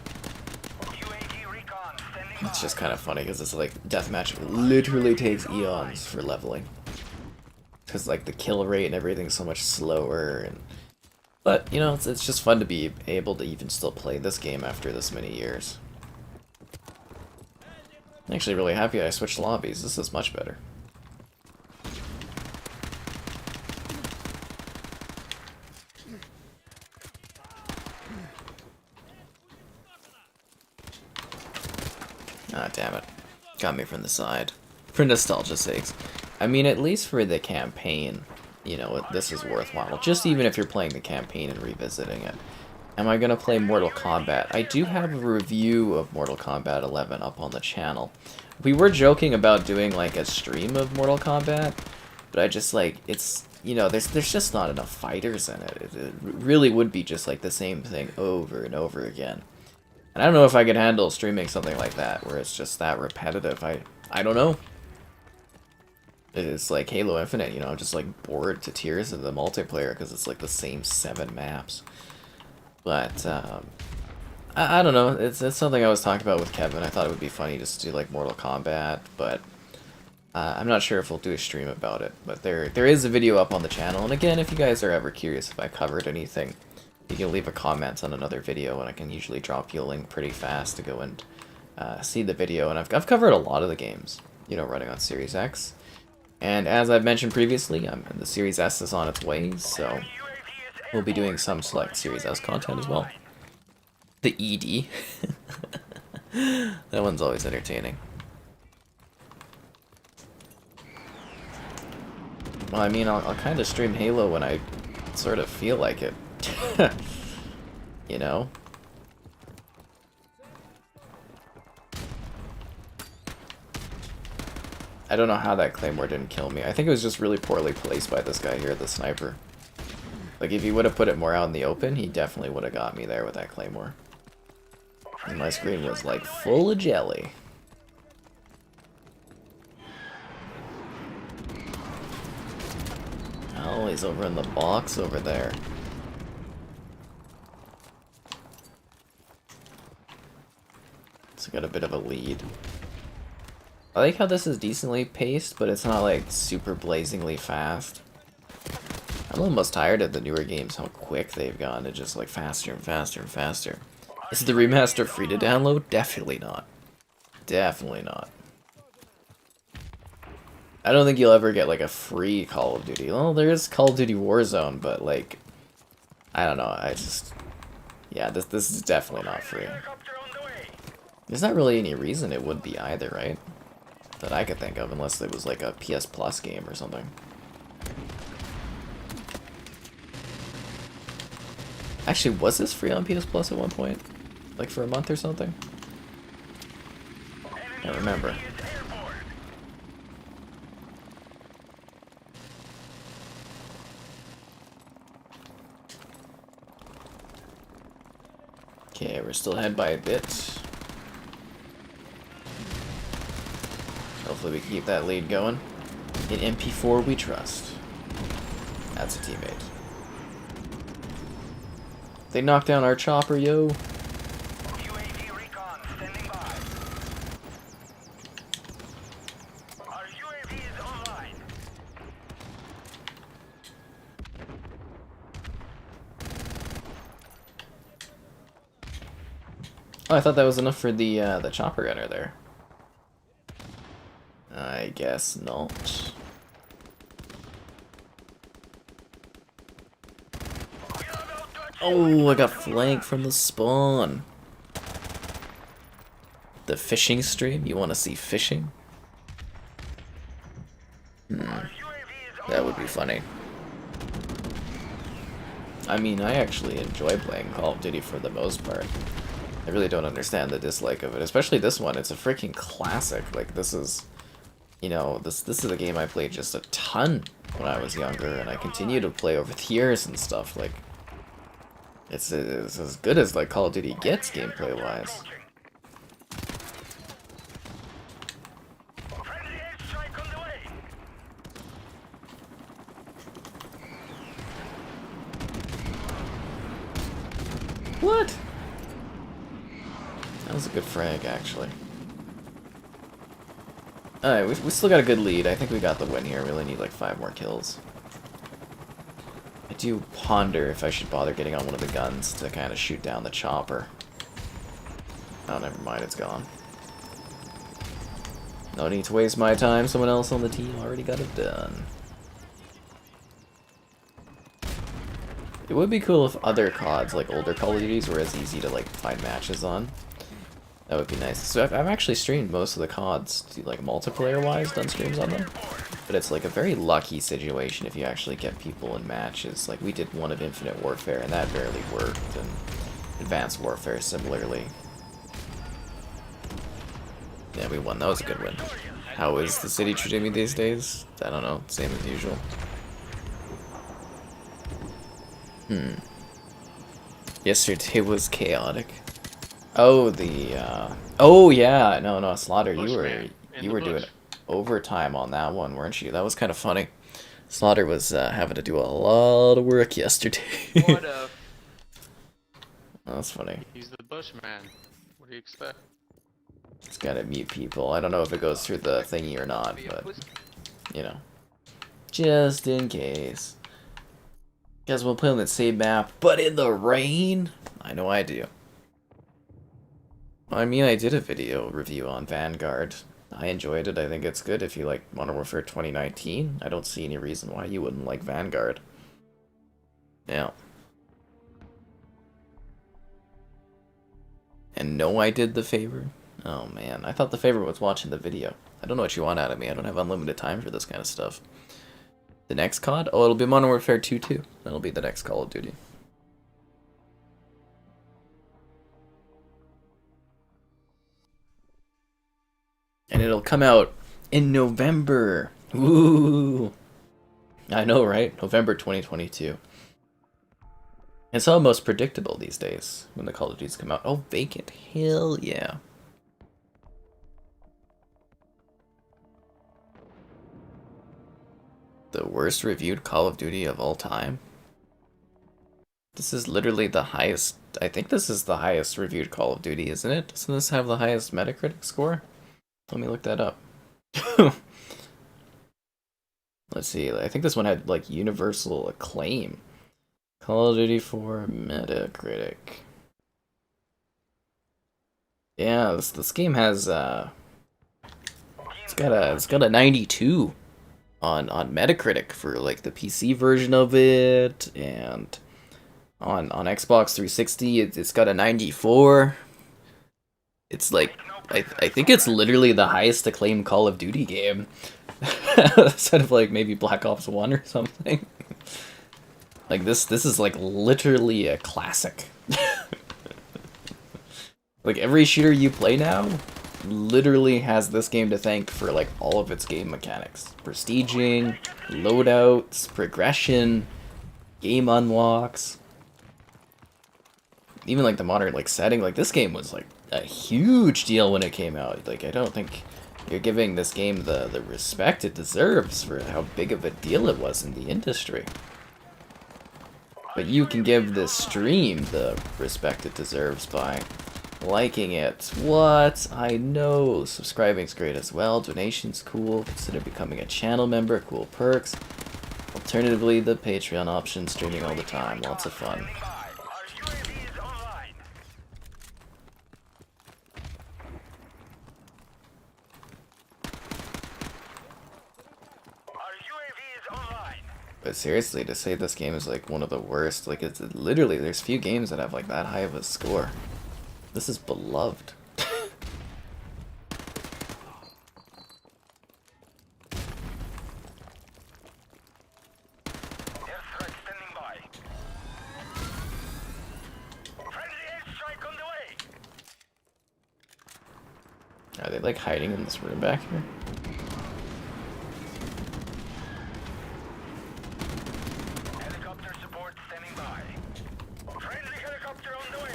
UAV recon standing by. It's just kind of funny because it's like Deathmatch literally takes eons for leveling. Because like the kill rate and everything's so much slower, and But, you know, it's just fun to be able to even still play this game after this many years. I'm actually really happy I switched lobbies. This is much better. Ah, damn it. Got me from the side. For nostalgia's sakes. I mean, at least for the campaign, you know, this is worthwhile. Just even if you're playing the campaign and revisiting it. Am I going to play Mortal Kombat? I do have a review of Mortal Kombat 11 up on the channel. We were joking about doing, like, a stream of Mortal Kombat, but I just, like, it's, you know, there's just not enough fighters in it. It really would be just, like, the same thing over and over again. And I don't know if I could handle streaming something like that, where it's just that repetitive. I don't know. It's like Halo Infinite, you know, I'm just, like, bored to tears of the multiplayer, because it's, like, the same 7 maps. But, I don't know, it's something I was talking about with Kevin. I thought it would be funny just to do, like, Mortal Kombat, but I'm not sure if we'll do a stream about it. But there is a video up on the channel, and again, if you guys are ever curious if I covered anything, you can leave a comment on another video, and I can usually drop you a link pretty fast to go and see the video. And I've covered a lot of the games, you know, running on Series X. And as I've mentioned previously, the Series S is on its way, so we'll be doing some select Series S content as well. The ED. That one's always entertaining. Well, I mean, I'll kind of stream Halo when I sort of feel like it. You know? I don't know how that Claymore didn't kill me. I think it was just really poorly placed by this guy here, the sniper. Like, if he would have put it more out in the open, he definitely would have got me there with that Claymore. And my screen was, like, full of jelly. Oh, he's over in the box over there. So got a bit of a lead. I like how this is decently paced, but it's not, like, super blazingly fast. I'm almost tired of the newer games, how quick they've gone to just, like, faster and faster and faster. Is the remaster free to download? Definitely not. Definitely not. I don't think you'll ever get, like, a free Call of Duty. Well, there is Call of Duty Warzone, but, like, I don't know, I just... Yeah, this is definitely not free. There's not really any reason it would be either, right? That I could think of, unless it was, like, a PS Plus game or something. Actually, was this free on PS Plus at one point? Like for a month or something? I don't remember. Okay, we're still ahead by a bit. Hopefully we can keep that lead going. In MP4 we trust. That's a teammate. They knocked down our chopper, yo. UAV recon standing by. Our UAV is online. Oh, I thought that was enough for the chopper gunner there. I guess not. Oh, I got flanked from the spawn. The fishing stream? You want to see fishing? That would be funny. I mean, I actually enjoy playing Call of Duty for the most part. I really don't understand the dislike of it, especially this one. It's a freaking classic. Like, this is, you know, this is a game I played just a ton when I was younger, and I continue to play over the years and stuff. Like, it's as good as, like, Call of Duty gets gameplay-wise. What? That was a good frag, actually. Alright, we still got a good lead. I think we got the win here. We only need like 5 more kills. I do ponder if I should bother getting on one of the guns to kind of shoot down the chopper. Oh, never mind, it's gone. No need to waste my time, someone else on the team already got it done. It would be cool if other CODs, like older Call of Duties, were as easy to like find matches on. That would be nice. So I've actually streamed most of the CODs, like multiplayer-wise, done streams on them. But it's like a very lucky situation if you actually get people in matches. Like we did one of Infinite Warfare, and that barely worked, and Advanced Warfare similarly. Yeah, we won. That was a good win. How is the city treating me these days? I don't know. Same as usual. Yesterday was chaotic. Oh, oh yeah, no, Slaughter, you were doing overtime on that one, weren't you? That was kind of funny. Slaughter was having to do a lot of work yesterday. What up? That's funny. He's the bushman. What do you expect? Just gotta mute people. I don't know if it goes through the thingy or not, but you know, just in case. You guys will play on that same map, but in the rain? I know I do. I mean, I did a video review on Vanguard. I enjoyed it. I think it's good if you like Modern Warfare 2019. I don't see any reason why you wouldn't like Vanguard. Yeah. And no, I did the favor? Oh man, I thought the favor was watching the video. I don't know what you want out of me. I don't have unlimited time for this kind of stuff. The next COD? Oh, it'll be Modern Warfare 2 too. That'll be the next Call of Duty. And it'll come out in November. Ooh. I know, right? November 2022. It's almost predictable these days when the Call of Duties come out. Oh, Vacant. Hell yeah. The worst reviewed Call of Duty of all time? This is literally the highest... I think this is the highest reviewed Call of Duty, isn't it? Doesn't this have the highest Metacritic score? Let me look that up. Let's see, I think this one had, like, universal acclaim. Call of Duty 4 Metacritic. Yeah, this game has, it's got a 92 on Metacritic for, like, the PC version of it, and on Xbox 360, it's got a 94. It's like... I think it's literally the highest acclaimed Call of Duty game. Instead of like maybe Black Ops 1 or something. Like this is like literally a classic. Like every shooter you play now literally has this game to thank for like all of its game mechanics. Prestiging, loadouts, progression, game unlocks. Even like the modern like setting, like this game was like a huge deal when it came out. Like I don't think you're giving this game the respect it deserves for how big of a deal it was in the industry. But you can give this stream the respect it deserves by liking it. What? I know. Subscribing's great as well. Donation's cool. Consider becoming a channel member. Cool perks. Alternatively, the Patreon option, streaming all the time. Lots of fun. But seriously, to say this game is like one of the worst, like it's literally, there's few games that have like that high of a score. This is beloved. Are they like hiding in this room back here? Helicopter support standing by. Friendly helicopter on the way.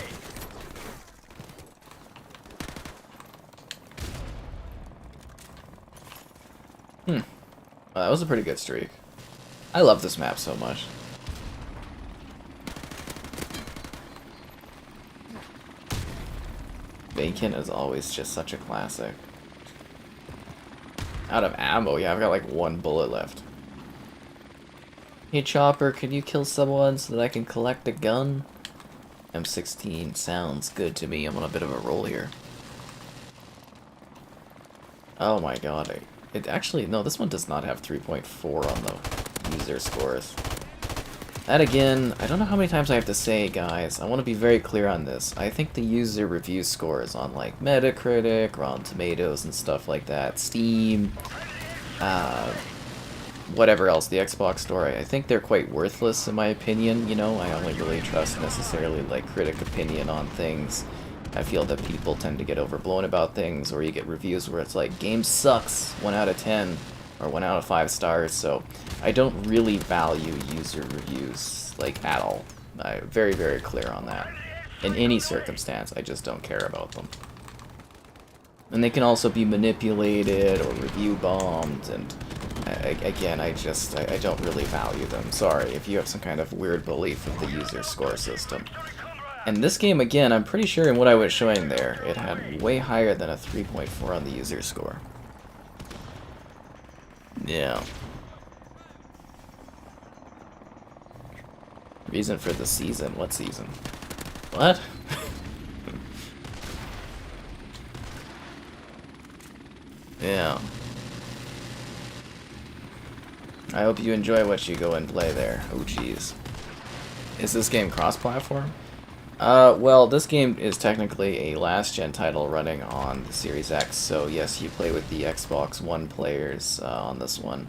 Well, that was a pretty good streak. I love this map so much. Vacant is always just such a classic. Out of ammo, yeah, I've got like one bullet left. Hey Chopper, can you kill someone so that I can collect a gun? M16 sounds good to me. I'm on a bit of a roll here. Oh my god. It actually, no, this one does not have 3.4 on the user scores. That again, I don't know how many times I have to say, guys. I want to be very clear on this. I think the user review scores on like Metacritic, Rotten Tomatoes, and stuff like that, Steam, whatever else, the Xbox Store, I think they're quite worthless in my opinion. You know, I only really trust necessarily like critic opinion on things. I feel that people tend to get overblown about things, or you get reviews where it's like, game sucks, 1 out of 10, or 1 out of 5 stars, so I don't really value user reviews, like, at all. I'm very, very clear on that. In any circumstance, I just don't care about them. And they can also be manipulated or review bombed, and again, I don't really value them. Sorry if you have some kind of weird belief of the user score system. And this game, again, I'm pretty sure in what I was showing there, it had way higher than a 3.4 on the user score. Yeah. Reason for the season. What season? What? Yeah. I hope you enjoy what you go and play there. Oh, jeez. Is this game cross-platform? Well, this game is technically a last-gen title running on the Series X, so yes, you play with the Xbox One players on this one.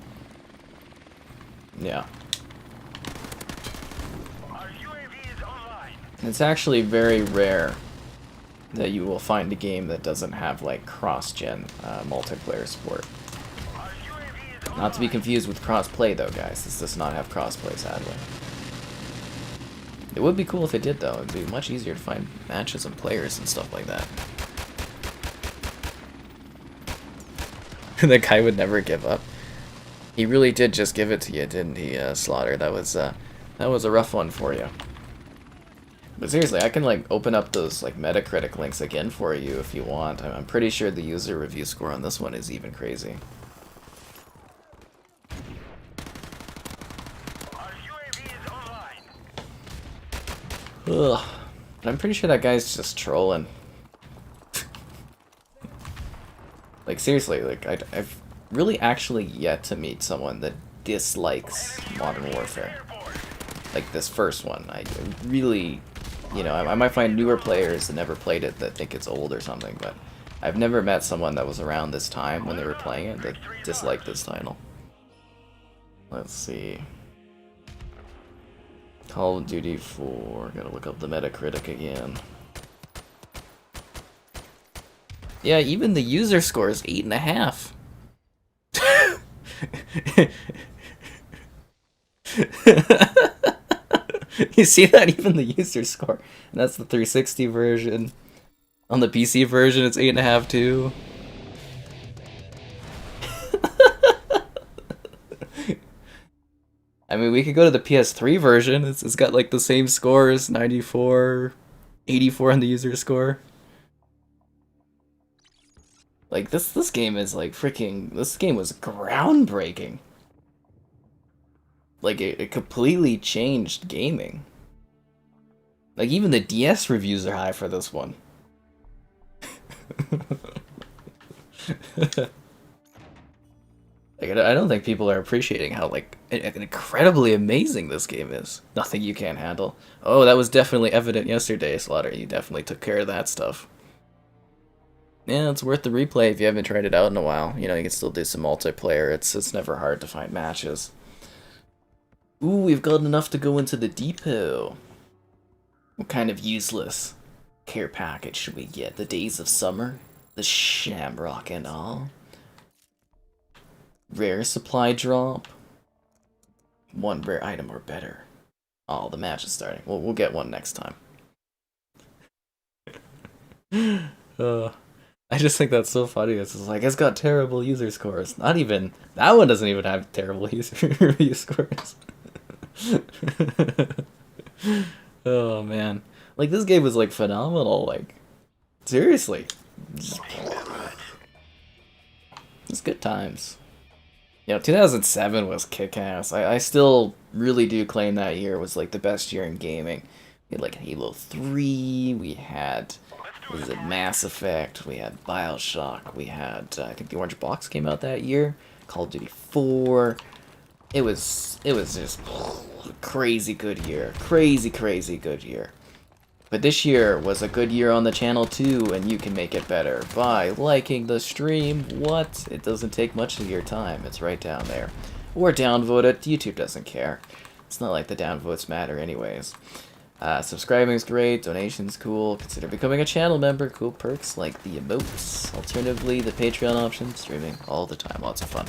Yeah. Our UAV is online. It's actually very rare that you will find a game that doesn't have, like, cross-gen multiplayer support. Our UAV is online. Not to be confused with cross-play, though, guys. This does not have cross-play, sadly. It would be cool if it did, though. It'd be much easier to find matches and players and stuff like that. The guy would never give up. He really did just give it to you, didn't he, Slaughter? That was a rough one for you. But seriously, I can, like, open up those, like, Metacritic links again for you if you want. I'm pretty sure the user review score on this one is even crazy. Ugh. I'm pretty sure that guy's just trolling. Like, seriously, like, I've really actually yet to meet someone that dislikes Modern Warfare. Like this first one. I really, you know, I might find newer players that never played it that think it's old or something, but I've never met someone that was around this time when they were playing it that disliked this title. Let's see. Call of Duty 4. Gotta look up the Metacritic again. Yeah, even the user score is 8.5. You see that? Even the user score. And that's the 360 version. On the PC version, it's 8.5 too. I mean, we could go to the PS3 version. It's got like the same scores, 94, 84 on the user score. Like this game is like freaking. This game was groundbreaking. Like it completely changed gaming. Like even the DS reviews are high for this one. Like, I don't think people are appreciating how, like, incredibly amazing this game is. Nothing you can't handle. Oh, that was definitely evident yesterday, Slaughter. You definitely took care of that stuff. Yeah, it's worth the replay if you haven't tried it out in a while. You know, you can still do some multiplayer. It's never hard to find matches. Ooh, we've got enough to go into the depot. What kind of useless care package should we get? The Days of Summer? The Shamrock and all? Rare supply drop. One rare item or better. Oh, the match is starting. We'll get one next time. I just think that's so funny. It's just like, it's got terrible user scores. Not even that one doesn't even have terrible user review scores. Oh man, like this game was like phenomenal. Like seriously, it's good times. You know, 2007 was kick-ass. I still really do claim that year was like the best year in gaming. We had like Halo 3, we had, what was it, Mass Effect, we had Bioshock, we had, I think the Orange Box came out that year, Call of Duty 4. It was just a crazy good year. Crazy, crazy good year. But this year was a good year on the channel too, and you can make it better by liking the stream. What? It doesn't take much of your time. It's right down there. Or downvote it. YouTube doesn't care. It's not like the downvotes matter anyways. Subscribing's great, donation's cool, consider becoming a channel member, cool perks like the emotes. Alternatively, the Patreon option, streaming all the time, lots of fun.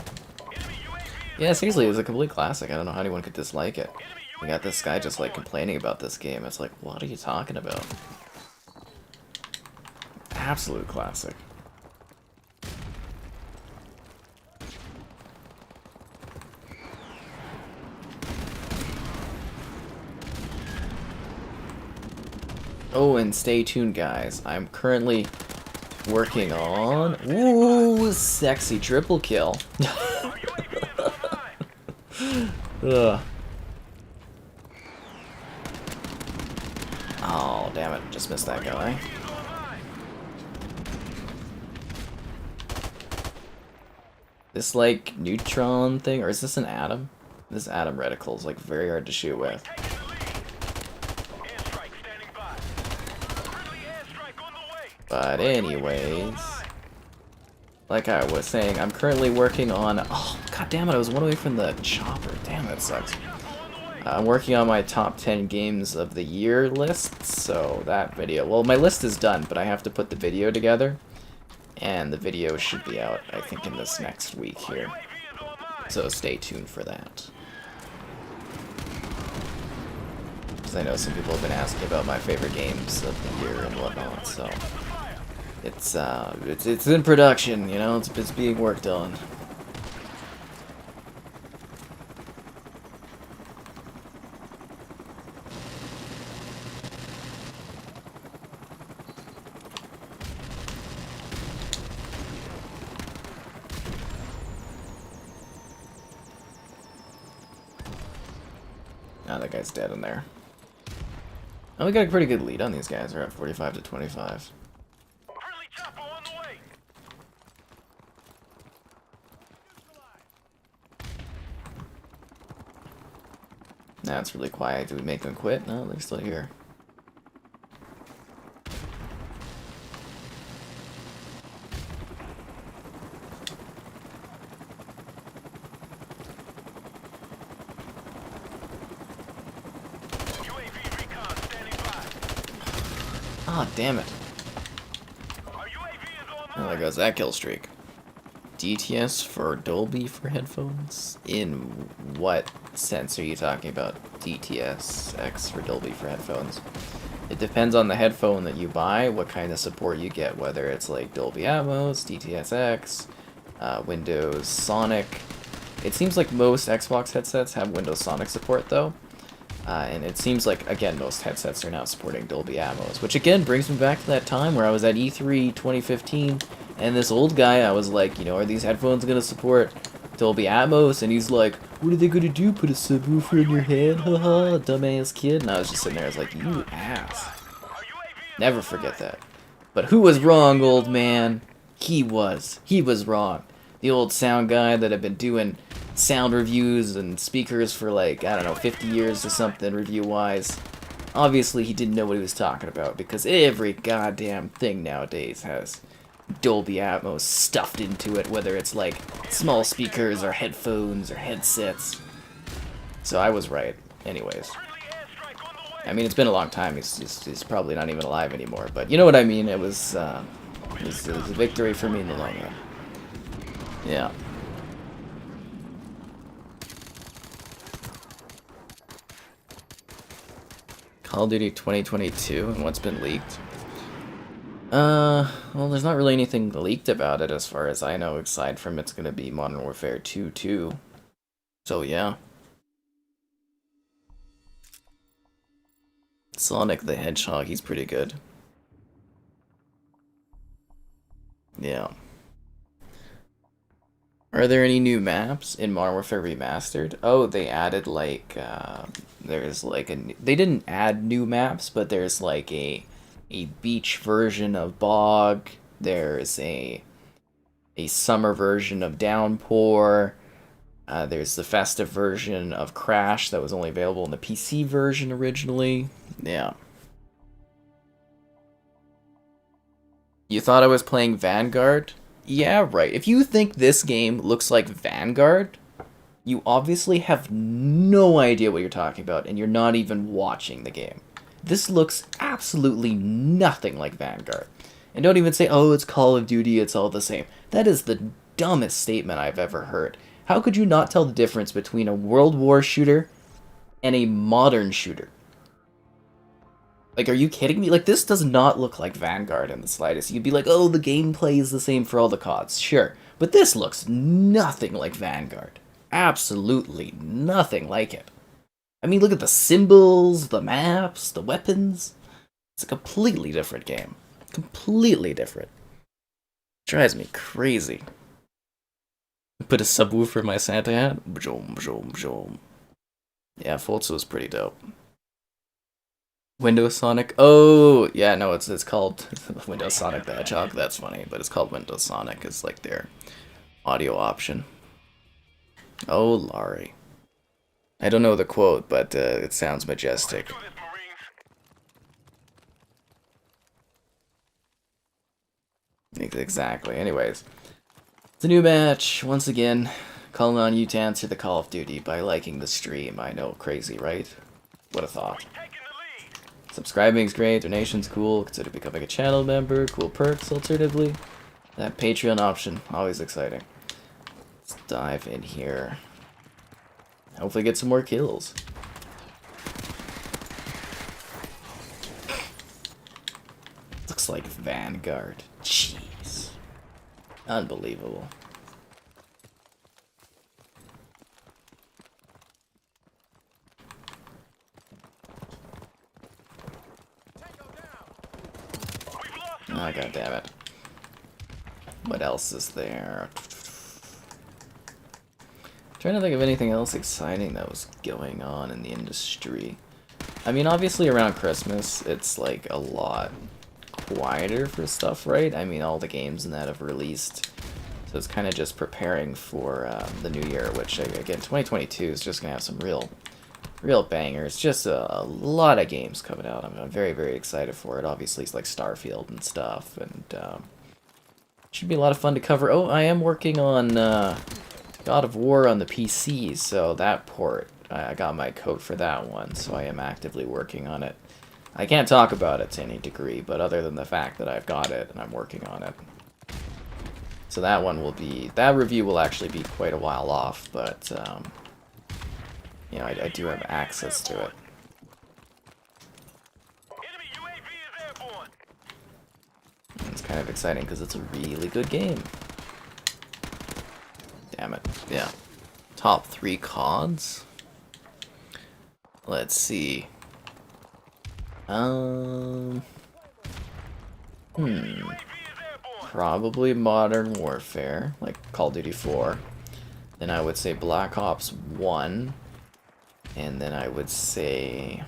Yeah, seriously, it was a complete classic. I don't know how anyone could dislike it. We got this guy just like complaining about this game. It's like, what are you talking about? Absolute classic. Oh, and stay tuned, guys. I'm currently working on... Ooh, sexy triple kill. Ugh. Oh, damn it. Just missed that guy. This, like, neutron thing, or is this an atom? This atom reticle is, like, very hard to shoot with. But anyways, like I was saying, I'm currently working on... Oh, god damn it, I was one away from the chopper. Damn, that sucks. I'm working on my top 10 games of the year list, so that video... Well, my list is done, but I have to put the video together. And the video should be out, I think, in this next week here. So stay tuned for that. Because I know some people have been asking about my favorite games of the year and whatnot, so... It's in production, you know, it's being worked on. Ah, that guy's dead in there. Oh, we got a pretty good lead on these guys. We're at 45 to 25. Now it's really quiet. Do we make them quit? No, they're still here. Ah, damn it. Oh, there goes that kill streak. DTS for Dolby for headphones? In what sense are you talking about? DTS X for Dolby for headphones? It depends on the headphone that you buy, what kind of support you get, whether it's like Dolby Atmos, DTS X, Windows Sonic. It seems like most Xbox headsets have Windows Sonic support though. And it seems like, again, most headsets are now supporting Dolby Atmos, which again brings me back to that time where I was at E3 2015, and this old guy, I was like, you know, are these headphones going to support Dolby Atmos? And he's like, what are they going to do, put a subwoofer in your head? Haha, dumbass kid. And I was just sitting there, I was like, you ass. Never forget that. But who was wrong, old man? He was. He was wrong. The old sound guy that had been doing sound reviews and speakers for like, I don't know, 50 years or something review-wise. Obviously, he didn't know what he was talking about, because every goddamn thing nowadays has Dolby Atmos stuffed into it, whether it's like small speakers or headphones or headsets. So I was right. Anyways. I mean, it's been a long time. He's probably not even alive anymore, but you know what I mean? It was a victory for me in the long run. Yeah. Call of Duty 2022 and what's been leaked. Well, there's not really anything leaked about it as far as I know, aside from it's gonna be Modern Warfare 2 too. So yeah. Sonic the Hedgehog, he's pretty good. Yeah. Are there any new maps in Modern Warfare Remastered? Oh, they added like there's like they didn't add new maps, but there's like a beach version of Bog. There's a summer version of Downpour. There's the festive version of Crash that was only available in the PC version originally. Yeah. You thought I was playing Vanguard? Yeah, right. If you think this game looks like Vanguard, you obviously have no idea what you're talking about, and you're not even watching the game. This looks absolutely nothing like Vanguard. And don't even say, oh, it's Call of Duty, it's all the same. That is the dumbest statement I've ever heard. How could you not tell the difference between a World War shooter and a modern shooter? Like, are you kidding me? Like, this does not look like Vanguard in the slightest. You'd be like, oh, the gameplay is the same for all the CODs. Sure. But this looks nothing like Vanguard. Absolutely nothing like it. I mean, look at the symbols, the maps, the weapons. It's a completely different game. Completely different. Drives me crazy. Put a subwoofer in my Santa hat. Bjoom, bjoom, bjoom. Yeah, Forza was pretty dope. Windows Sonic. Oh, yeah, no, it's called Windows Sonic the Hedgehog. That's funny, but it's called Windows Sonic. It's like their audio option. Oh, Laurie. I don't know the quote, but it sounds majestic. Exactly. Anyways, it's a new match. Once again, calling on you to answer the Call of Duty by liking the stream. I know, crazy, right? What a thought. Subscribing's great, donation's cool, consider becoming a channel member, cool perks alternatively. That Patreon option, always exciting. Let's dive in here. Hopefully get some more kills. Looks like Vanguard. Jeez. Unbelievable. Oh, god damn it. What else is there? Trying to think of anything else exciting that was going on in the industry. I mean, obviously around Christmas, it's like a lot quieter for stuff, right? I mean, all the games in that have released. So it's kind of just preparing for the new year, which, again, 2022 is just going to have some real bangers. Just a lot of games coming out. I'm very, very excited for it. Obviously, it's like Starfield and stuff, and should be a lot of fun to cover. Oh, I am working on God of War on the PC, so that port, I got my code for that one, so I am actively working on it. I can't talk about it to any degree, but other than the fact that I've got it and I'm working on it. So that one will be, that review will actually be quite a while off, but you know, I do have access to it. And it's kind of exciting because it's a really good game. Damn it. Yeah. Top 3 CODs? Let's see. Probably Modern Warfare, like Call of Duty 4. Then I would say Black Ops 1. And then I would say...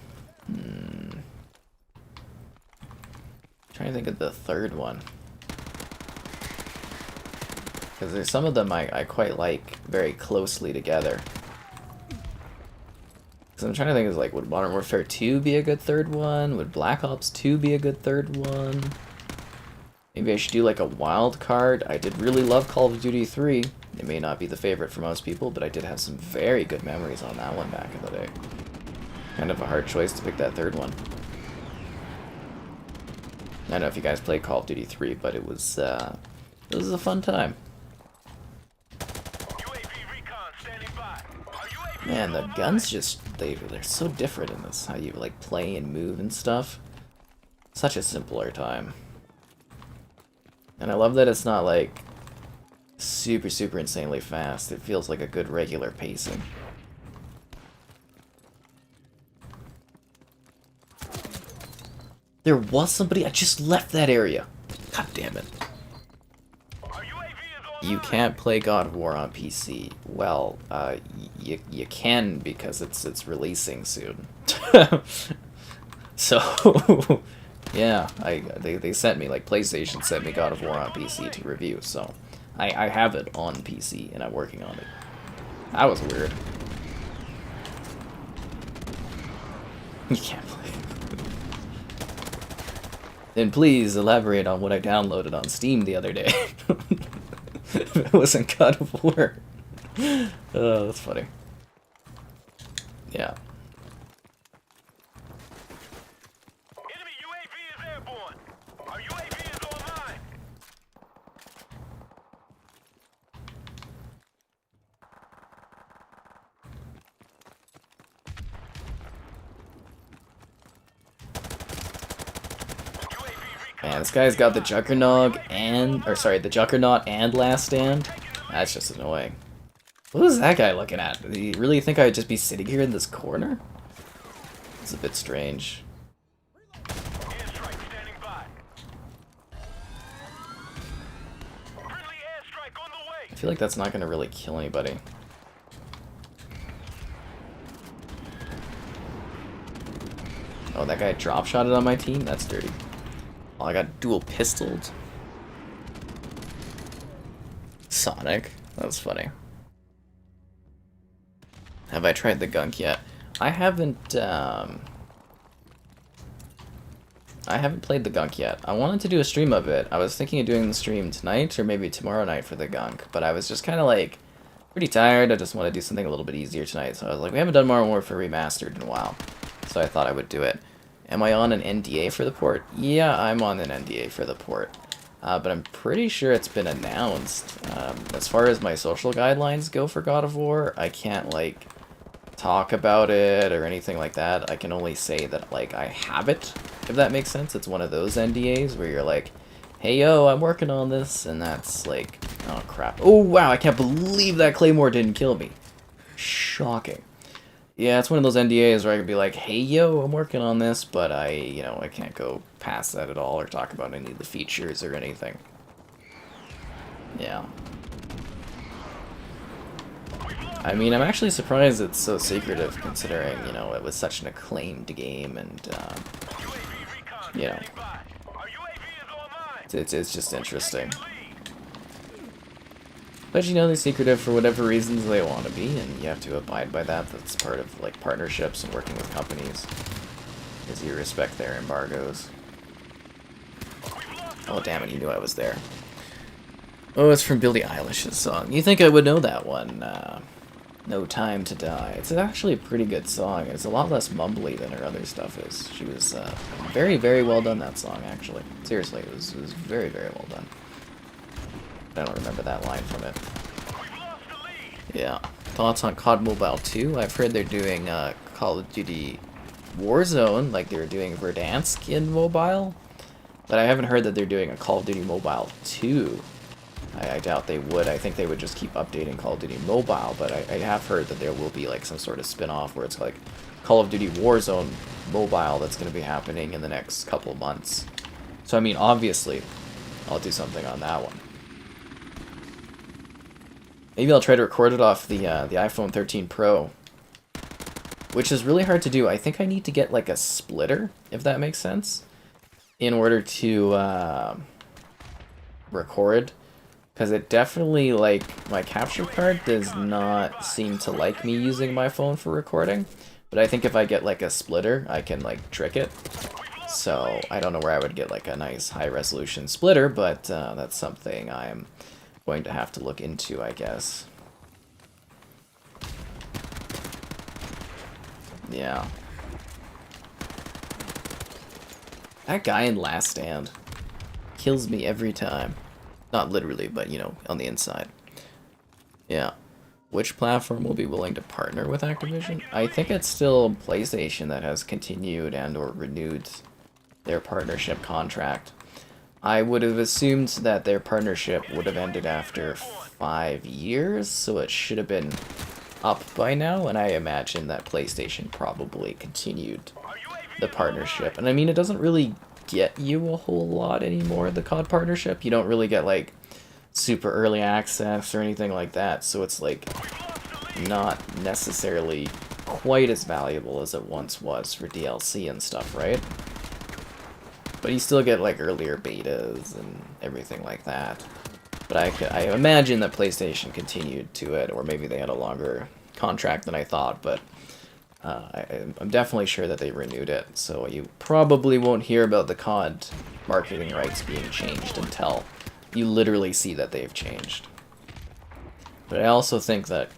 trying to think of the third one. Because there's some of them I quite like very closely together. Because I'm trying to think of, like, would Modern Warfare 2 be a good third one? Would Black Ops 2 be a good third one? Maybe I should do like a wild card. I did really love Call of Duty 3. It may not be the favorite for most people, but I did have some very good memories on that one back in the day. Kind of a hard choice to pick that third one. I don't know if you guys played Call of Duty 3, but it was a fun time. Man, the guns just, they're so different in this, how you like play and move and stuff. Such a simpler time. And I love that it's not like super, super insanely fast. It feels like a good regular pacing. There was somebody, I just left that area. God damn it. You can't play God of War on PC. Well, you can because it's releasing soon. So, yeah, they sent me, like, PlayStation sent me God of War on PC to review, so I have it on PC and I'm working on it. That was weird. You can't play. Then please elaborate on what I downloaded on Steam the other day. It wasn't God of War. Oh, that's funny. Yeah. Enemy UAV is airborne. Our UAV is online. Man, this guy's got the Juggernaut and, the Juggernaut and Last Stand. That's just annoying. What is that guy looking at? Do you really think I'd just be sitting here in this corner? It's a bit strange. Airstrike standing by. Friendly airstrike on the I way. feel like that's not going to really kill anybody. Oh, that guy drop-shotted on my team? That's dirty. Oh, I got dual pistoled. Sonic. That was funny. Have I tried the gunk yet? I haven't played the gunk yet. I wanted to do a stream of it. I was thinking of doing the stream tonight or maybe tomorrow night for the gunk, but I was just kind of like pretty tired. I just want to do something a little bit easier tonight. So I was like, we haven't done Modern Warfare Remastered in a while. So I thought I would do it. Am I on an NDA for the port? Yeah, I'm on an NDA for the port. But I'm pretty sure it's been announced. As far as my social guidelines go for God of War, I can't, like, talk about it or anything like that. I can only say that, like, I have it, if that makes sense. It's one of those NDAs where you're like, hey, yo, I'm working on this, and that's like, oh, crap. Oh, wow, I can't believe that Claymore didn't kill me. Shocking. Yeah, it's one of those NDAs where I can be like, hey, yo, I'm working on this, but I can't go past that at all or talk about any of the features or anything. Yeah. I mean, I'm actually surprised it's so secretive considering, it was such an acclaimed game and, it's just interesting. But they're secretive for whatever reasons they want to be, and you have to abide by that. That's part of, like, partnerships and working with companies, is you respect their embargoes. Oh, damn it, you knew I was there. Oh, it's from Billie Eilish's song. You think I would know that one, No Time to Die. It's actually a pretty good song. It's a lot less mumbly than her other stuff is. She was, very, very well done, that song, actually. Seriously, it was very, very well done. I don't remember that line from it. Yeah. Thoughts on COD Mobile 2? I've heard they're doing Call of Duty Warzone, like they were doing Verdansk in mobile. But I haven't heard that they're doing a Call of Duty Mobile 2. I doubt they would. I think they would just keep updating Call of Duty Mobile, but I have heard that there will be like some sort of spin-off where it's like Call of Duty Warzone Mobile that's going to be happening in the next couple of months. So, I mean, obviously, I'll do something on that one. Maybe I'll try to record it off the iPhone 13 Pro, which is really hard to do. I think I need to get like a splitter, if that makes sense, in order to record, because it definitely, like, my capture card does not seem to like me using my phone for recording, but I think if I get like a splitter, I can like trick it. So I don't know where I would get like a nice high resolution splitter, but that's something I'm going to have to look into, I guess. Yeah. That guy in Last Stand kills me every time. Not literally, but, on the inside. Yeah. Which platform will be willing to partner with Activision? I think it's still PlayStation that has continued and or renewed their partnership contract. I would have assumed that their partnership would have ended after 5 years, so it should have been up by now, and I imagine that PlayStation probably continued the partnership. And I mean, it doesn't really get you a whole lot anymore, the COD partnership. You don't really get, like, super early access or anything like that, so it's like not necessarily quite as valuable as it once was for DLC and stuff, right? But you still get like earlier betas and everything like that. But I imagine that PlayStation continued to it, or maybe they had a longer contract than I thought, but I'm definitely sure that they renewed it, so you probably won't hear about the COD marketing rights being changed until you literally see that they've changed. But I also think that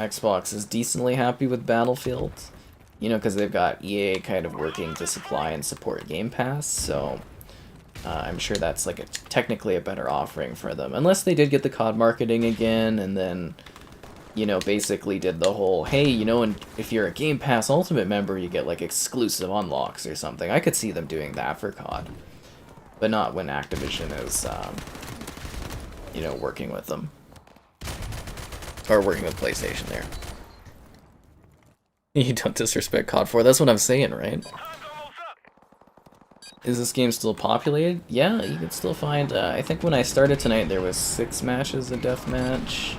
Xbox is decently happy with Battlefield, you know, because they've got EA kind of working to supply and support Game Pass, so I'm sure that's like technically a better offering for them. Unless they did get the COD marketing again, and then, you know, basically did the whole, hey, you know, and if you're a Game Pass Ultimate member, you get like exclusive unlocks or something. I could see them doing that for COD, but not when Activision is, you know, working with them. Or working with PlayStation there. You don't disrespect COD 4, that's what I'm saying, right? Is this game still populated? Yeah, you can still find, I think when I started tonight there was 6 matches of deathmatch.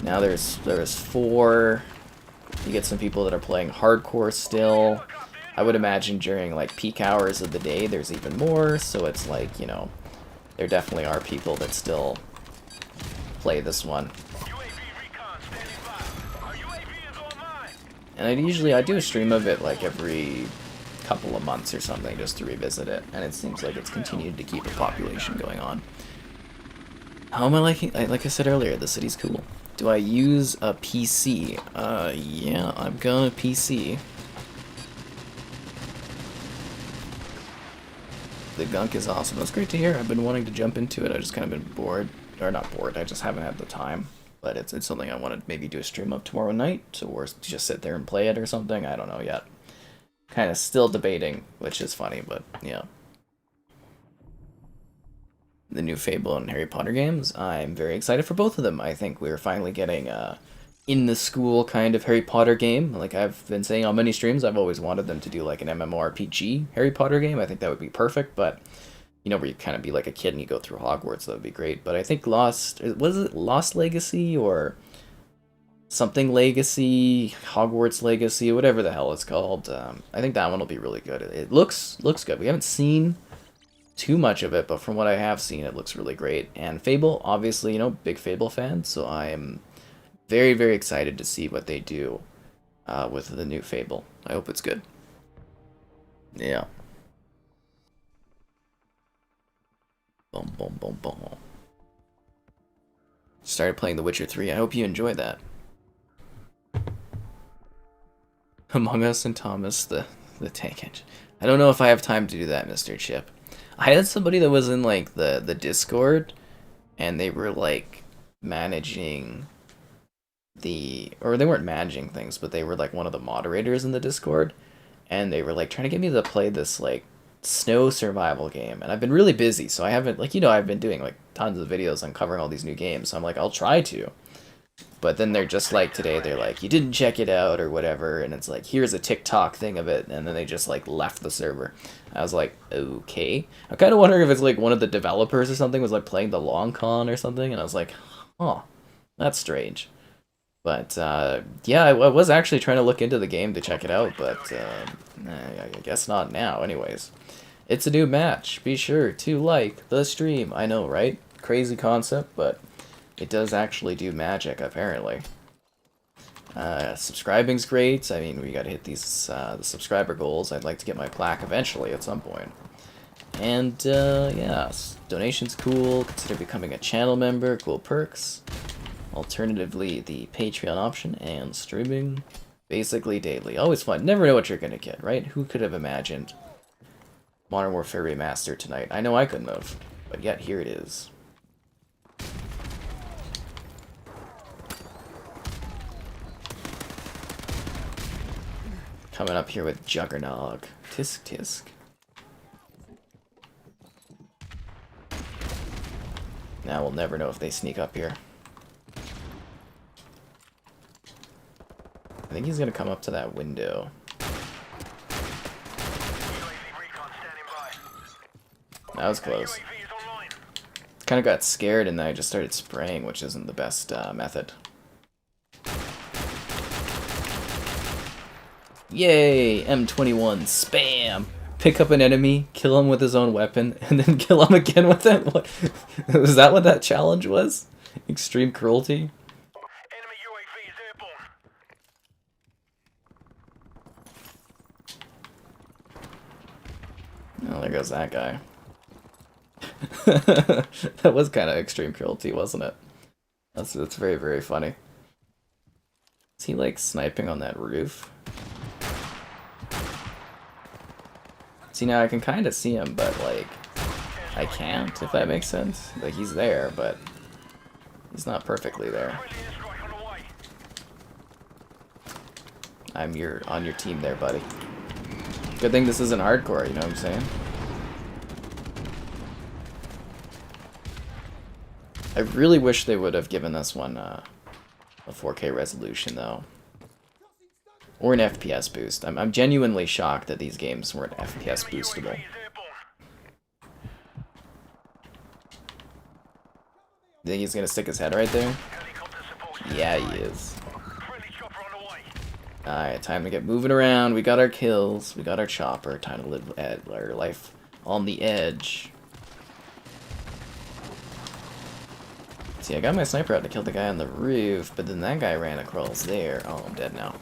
Now there's 4. You get some people that are playing hardcore still. I would imagine during like peak hours of the day there's even more, so it's like, you know, there definitely are people that still play this one. And I do a stream of it like every couple of months or something just to revisit it, and it seems like it's continued to keep a population going on. How am I liking? Like I said earlier, the city's cool. Do I use a PC? Yeah, I've got a PC. The gunk is awesome. That's great to hear. I've been wanting to jump into it. I've just kind of been bored. Or not bored, I just haven't had the time. But it's something I want to maybe do a stream of tomorrow night, or just sit there and play it or something. I don't know yet. Kind of still debating, which is funny, but yeah. The new Fable and Harry Potter games, I'm very excited for both of them. I think we're finally getting in the school kind of Harry Potter game. Like I've been saying on many streams, I've always wanted them to do like an MMORPG Harry Potter game. I think that would be perfect, but you know, where you kind of be like a kid and you go through Hogwarts, that would be great. But I think Lost Legacy or something Legacy, Hogwarts Legacy, whatever the hell it's called. I think that one will be really good. It looks good. We haven't seen too much of it, but from what I have seen, it looks really great. And Fable, obviously, you know, big Fable fan, so I am very, very excited to see what they do with the new Fable. I hope it's good. Yeah. Boom, boom, boom, boom. Started playing The Witcher 3. I hope you enjoy that. Among Us and Thomas, the tank engine. I don't know if I have time to do that, Mr. Chip. I had somebody that was in like the Discord, and they were like managing or they weren't managing things, but they were like one of the moderators in the Discord, and they were like trying to get me to play this like snow survival game, and I've been really busy, so I haven't, like, you know, I've been doing like tons of videos on covering all these new games, so I'm like, I'll try to. But then they're just like, today, they're like, you didn't check it out or whatever, and it's like, here's a TikTok thing of it, and then they just like left the server. I was like, okay. I'm kind of wondering if it's like one of the developers or something was like playing the long con or something, and I was like, huh, that's strange. But yeah, I was actually trying to look into the game to check it out, but I guess not now. Anyways, it's a new match. Be sure to like the stream. I know, right? Crazy concept, but it does actually do magic, apparently. Subscribing's great. I mean, we gotta hit these the subscriber goals. I'd like to get my plaque eventually at some point. And yeah, donation's cool. Consider becoming a channel member. Cool perks. Alternatively, the Patreon option and streaming basically daily. Always fun. Never know what you're gonna get, right? Who could have imagined Modern Warfare Remastered tonight? I know I couldn't have, but yet here it is. Coming up here with Juggernog. Tisk tisk. Now we'll never know if they sneak up here. I think he's gonna come up to that window. That was close. Kind of got scared and then I just started spraying, which isn't the best method. Yay! M21, spam! Pick up an enemy, kill him with his own weapon, and then kill him again with it? What? Was that what that challenge was? Extreme cruelty? Enemy UAV is airborne. Oh, there goes that guy. That was kind of extreme cruelty, wasn't it? That's very, very funny. Is he, like, sniping on that roof? See, now I can kind of see him, but, like, I can't, if that makes sense. Like, he's there, but he's not perfectly there. Friendly airstrike on the way. I'm on your team there, buddy. Good thing this isn't hardcore, you know what I'm saying? I really wish they would have given this one a 4K resolution, though. Or an FPS boost. I'm genuinely shocked that these games weren't FPS boostable. UAV is airborne. Think he's gonna stick his head right there? Helicopter support. Yeah, he is. Friendly chopper on the way. Alright, time to get moving around. We got our kills. We got our chopper. Time to live our life on the edge. See, I got my sniper out to kill the guy on the roof, but then that guy ran across there. Oh, I'm dead now.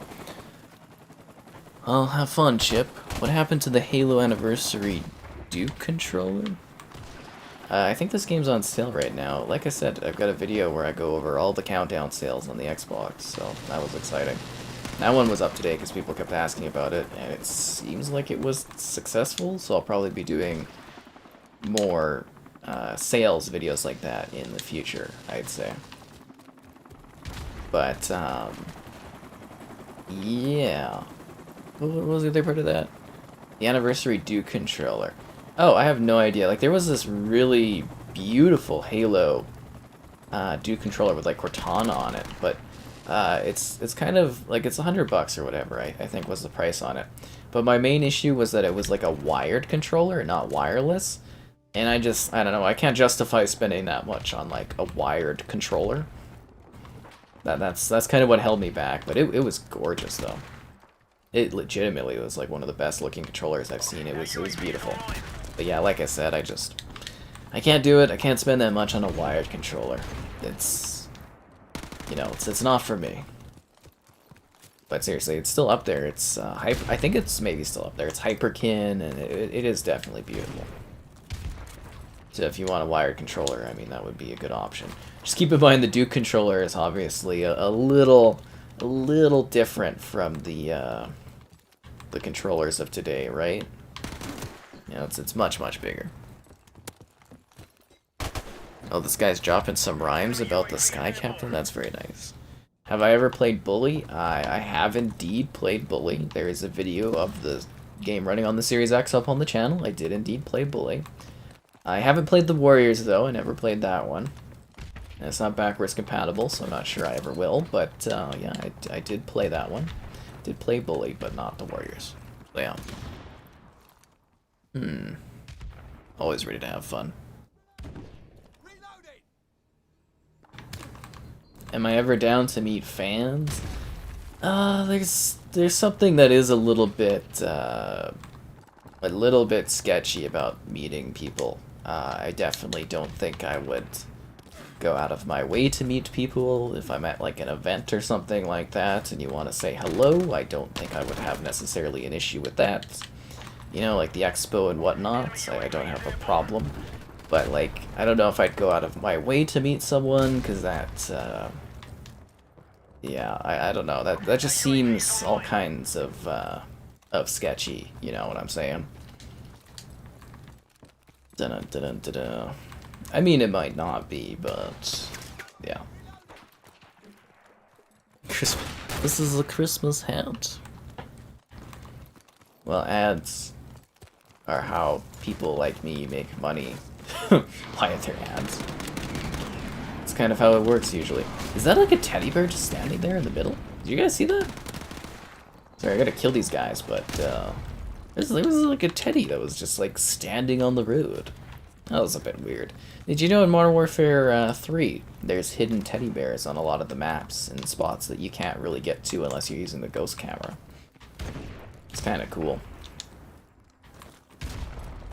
Well, have fun, Chip. What happened to the Halo Anniversary Duke controller? I think this game's on sale right now. Like I said, I've got a video where I go over all the countdown sales on the Xbox, so that was exciting. That one was up to date because people kept asking about it, and it seems like it was successful, so I'll probably be doing more sales videos like that in the future, I'd say. But, yeah. What was the other part of that? The Anniversary Duke controller. Oh, I have no idea. Like, there was this really beautiful Halo Duke controller with, like, Cortana on it, but it's kind of, like, it's $100 or whatever, I think was the price on it. But my main issue was that it was, like, a wired controller, not wireless. And I don't know, I can't justify spending that much on, like, a wired controller. That's kind of what held me back, but it was gorgeous, though. It legitimately was, like, one of the best looking controllers I've seen. It was beautiful. But yeah, like I said, I can't do it. I can't spend that much on a wired controller. It's, you know, it's not for me. But seriously, it's still up there. It's, I think it's maybe still up there. It's Hyperkin, and it is definitely beautiful. So if you want a wired controller, I mean, that would be a good option. Just keep in mind the Duke controller is obviously a little different from the controllers of today, right? You know, it's much bigger. Oh, this guy's dropping some rhymes about the Sky Captain. That's very nice. Have I ever played Bully? I have indeed played Bully. There is a video of the game running on the Series X up on the channel. I did indeed play Bully. I haven't played the Warriors, though. I never played that one. And it's not backwards compatible, so I'm not sure I ever will. But, yeah, I did play that one. Did play Bully, but not the Warriors. So, yeah. Always ready to have fun. Am I ever down to meet fans? There's something that is a little bit sketchy about meeting people. I definitely don't think I would go out of my way to meet people if I'm at like an event or something like that and you want to say hello. I don't think I would have necessarily an issue with that. You know, like the expo and whatnot, I don't have a problem. But like, I don't know if I'd go out of my way to meet someone, because that, yeah, I don't know. That just seems all kinds of sketchy. You know what I'm saying? Dun-dun-dun-dun-dun. I mean, it might not be, but yeah. This is a Christmas hat. Well, ads are how people like me make money via their ads. It's kind of how it works usually. Is that like a teddy bear just standing there in the middle? Did you guys see that? Sorry, I gotta kill these guys, but there was like a teddy that was just like standing on the road. That was a bit weird. Did you know in Modern Warfare 3, there's hidden teddy bears on a lot of the maps and spots that you can't really get to unless you're using the ghost camera? It's kind of cool.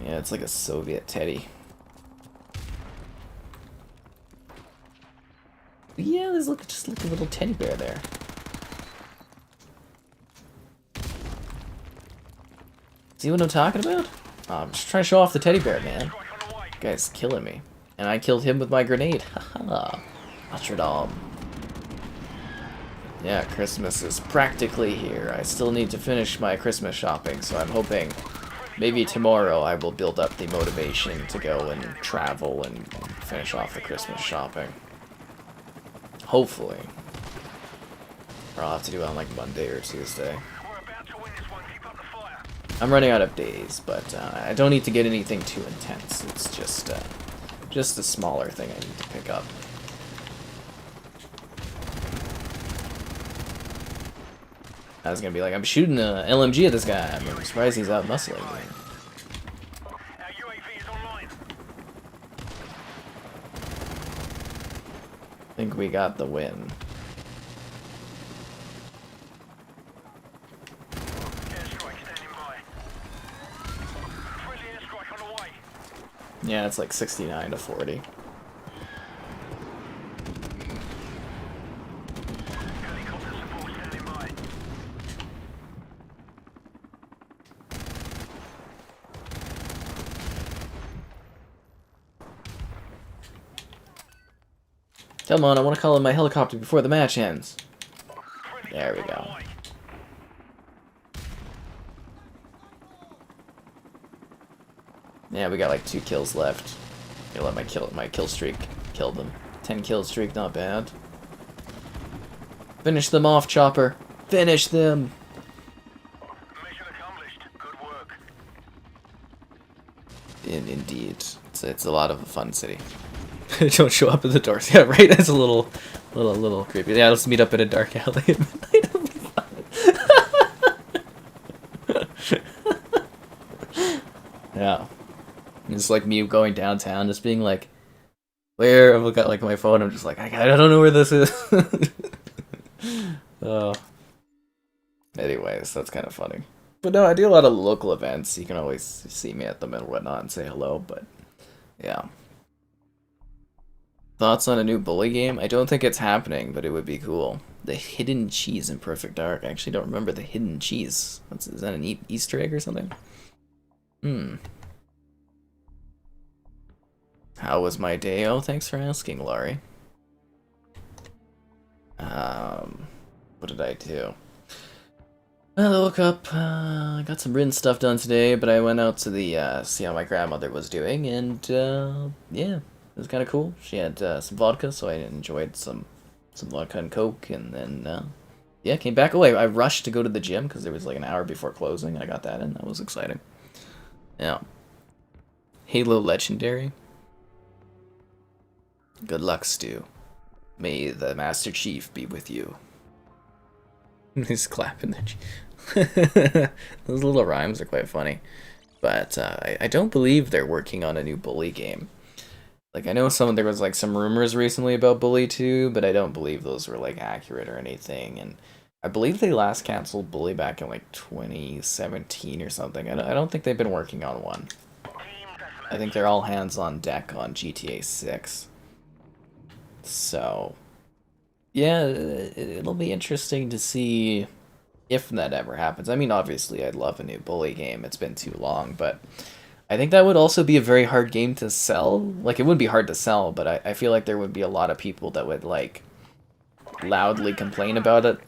Yeah, it's like a Soviet teddy. Yeah, there's just like a little teddy bear there. See what I'm talking about? Oh, I'm just trying to show off the teddy bear, man. Guy's killing me. And I killed him with my grenade. Haha. Ultradom. Yeah, Christmas is practically here. I still need to finish my Christmas shopping, so I'm hoping maybe tomorrow I will build up the motivation to go and travel and finish off the Christmas shopping. Hopefully. Or I'll have to do it on like Monday or Tuesday. I'm running out of days, but I don't need to get anything too intense. It's just a smaller thing I need to pick up. I was gonna be like, I'm shooting a LMG at this guy. I'm surprised he's out muscling me. I think we got the win. Yeah, it's like 69 to 40. Come on, I want to call in my helicopter before the match ends. There we go. Yeah, we got like 2 kills left. Gonna let my kill streak kill them. 10 kill streak, not bad. Finish them off, Chopper. Finish them. Mission accomplished. Good work. Indeed, it's a lot of a fun city. Don't show up at the doors. Yeah, right. That's a little creepy. Yeah, let's meet up in a dark alley at midnight. It'll be fun. Yeah. It's like me going downtown, just being like, where? I've got like my phone. I'm just like, I don't know where this is. Oh. Anyways, that's kind of funny. But no, I do a lot of local events. You can always see me at them and whatnot and say hello. But yeah. Thoughts on a new bully game? I don't think it's happening, but it would be cool. The hidden cheese in Perfect Dark. I actually don't remember the hidden cheese. Is that an Easter egg or something? How was my day? Oh, thanks for asking, Laurie. What did I do? Well, I woke up, got some written stuff done today, but I went out to the, see how my grandmother was doing, and, yeah, it was kind of cool. She had, some vodka, so I enjoyed some vodka and Coke, and then, yeah, came back. Oh, I rushed to go to the gym, because there was like an hour before closing, and I got that in. That was exciting. Yeah. Halo Legendary. Good luck, Stu. May the Master Chief be with you. He's clapping there. Those little rhymes are quite funny. But I don't believe they're working on a new Bully game. Like, I know there was like some rumors recently about Bully 2, but I don't believe those were like accurate or anything. And I believe they last canceled Bully back in like 2017 or something. I don't think they've been working on one. I think they're all hands on deck on GTA 6. So, yeah, it'll be interesting to see if that ever happens. I mean, obviously, I'd love a new Bully game. It's been too long, but I think that would also be a very hard game to sell. Like, it wouldn't be hard to sell, but I feel like there would be a lot of people that would, like, loudly complain about it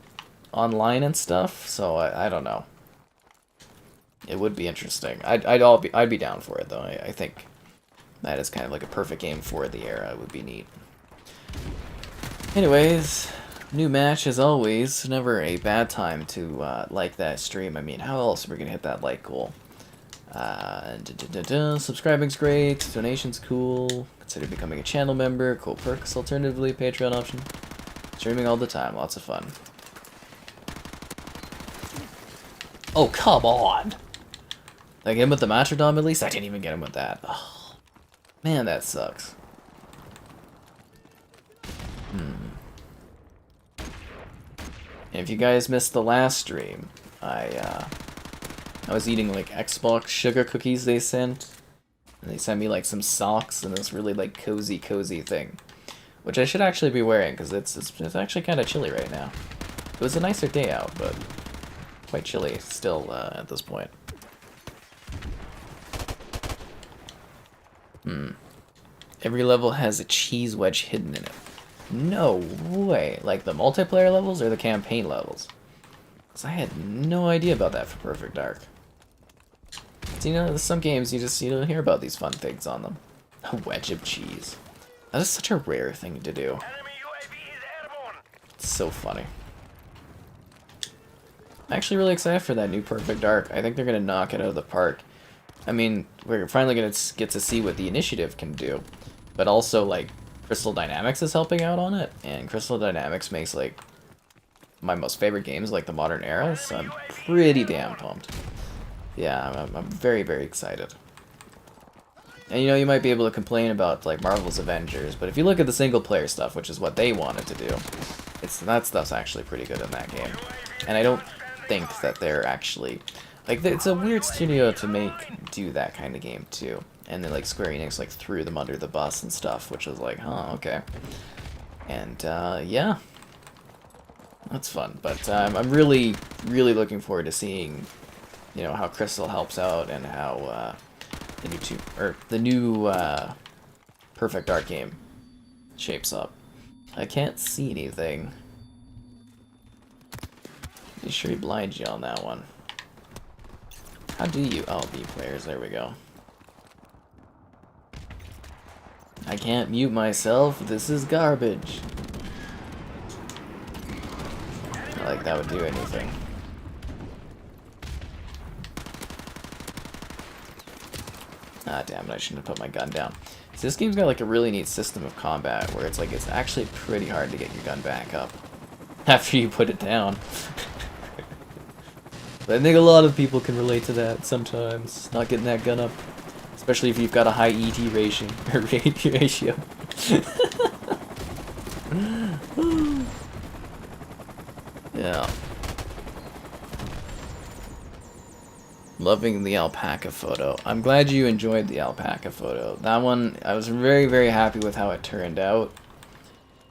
online and stuff. So, I don't know. It would be interesting. I'd be down for it, though. I think that is kind of like a perfect game for the era. It would be neat. Anyways, new match as always. Never a bad time to like that stream. I mean, how else are we gonna hit that like goal? Subscribing's great. Donation's cool. Consider becoming a channel member. Cool perks. Alternatively, Patreon option. Streaming all the time. Lots of fun. Oh, come on! Did I get him with the Matrodom at least? I didn't even get him with that. Oh. Man, that sucks. And if you guys missed the last stream, I was eating like Xbox sugar cookies they sent. And they sent me like some socks and this really like cozy thing. Which I should actually be wearing because it's actually kind of chilly right now. It was a nicer day out, but quite chilly still at this point. Every level has a cheese wedge hidden in it. No way. Like the multiplayer levels or the campaign levels? Because I had no idea about that for Perfect Dark. So, you know, there's some games you don't hear about these fun things on them. A wedge of cheese. That is such a rare thing to do. Enemy UAV is airborne. It's so funny. I'm actually really excited for that new Perfect Dark. I think they're going to knock it out of the park. I mean, we're finally going to get to see what the initiative can do. But also, like, Crystal Dynamics is helping out on it. And Crystal Dynamics makes, like, my most favorite games, like the modern era. So I'm pretty damn pumped. Yeah, I'm very, very excited. And you know, you might be able to complain about, like, Marvel's Avengers. But if you look at the single-player stuff, which is what they wanted to do, that stuff's actually pretty good in that game. And I don't think that they're actually... Like, it's a weird studio to do that kind of game, too. And then, like, Square Enix, like, threw them under the bus and stuff, which was like, huh, okay. And, yeah. That's fun. But I'm really, really looking forward to seeing, you know, how Crystal helps out and how, the new Perfect Dark game shapes up. I can't see anything. Be sure he blinds you on that one. How do you... Oh, B players, there we go. I can't mute myself, this is garbage. Not like that would do anything. Ah, damn it, I shouldn't have put my gun down. So this game's got like a really neat system of combat where it's like it's actually pretty hard to get your gun back up after you put it down. But I think a lot of people can relate to that sometimes, not getting that gun up. Especially if you've got a high ET ratio. Yeah. Loving the alpaca photo. I'm glad you enjoyed the alpaca photo. That one, I was very, very happy with how it turned out.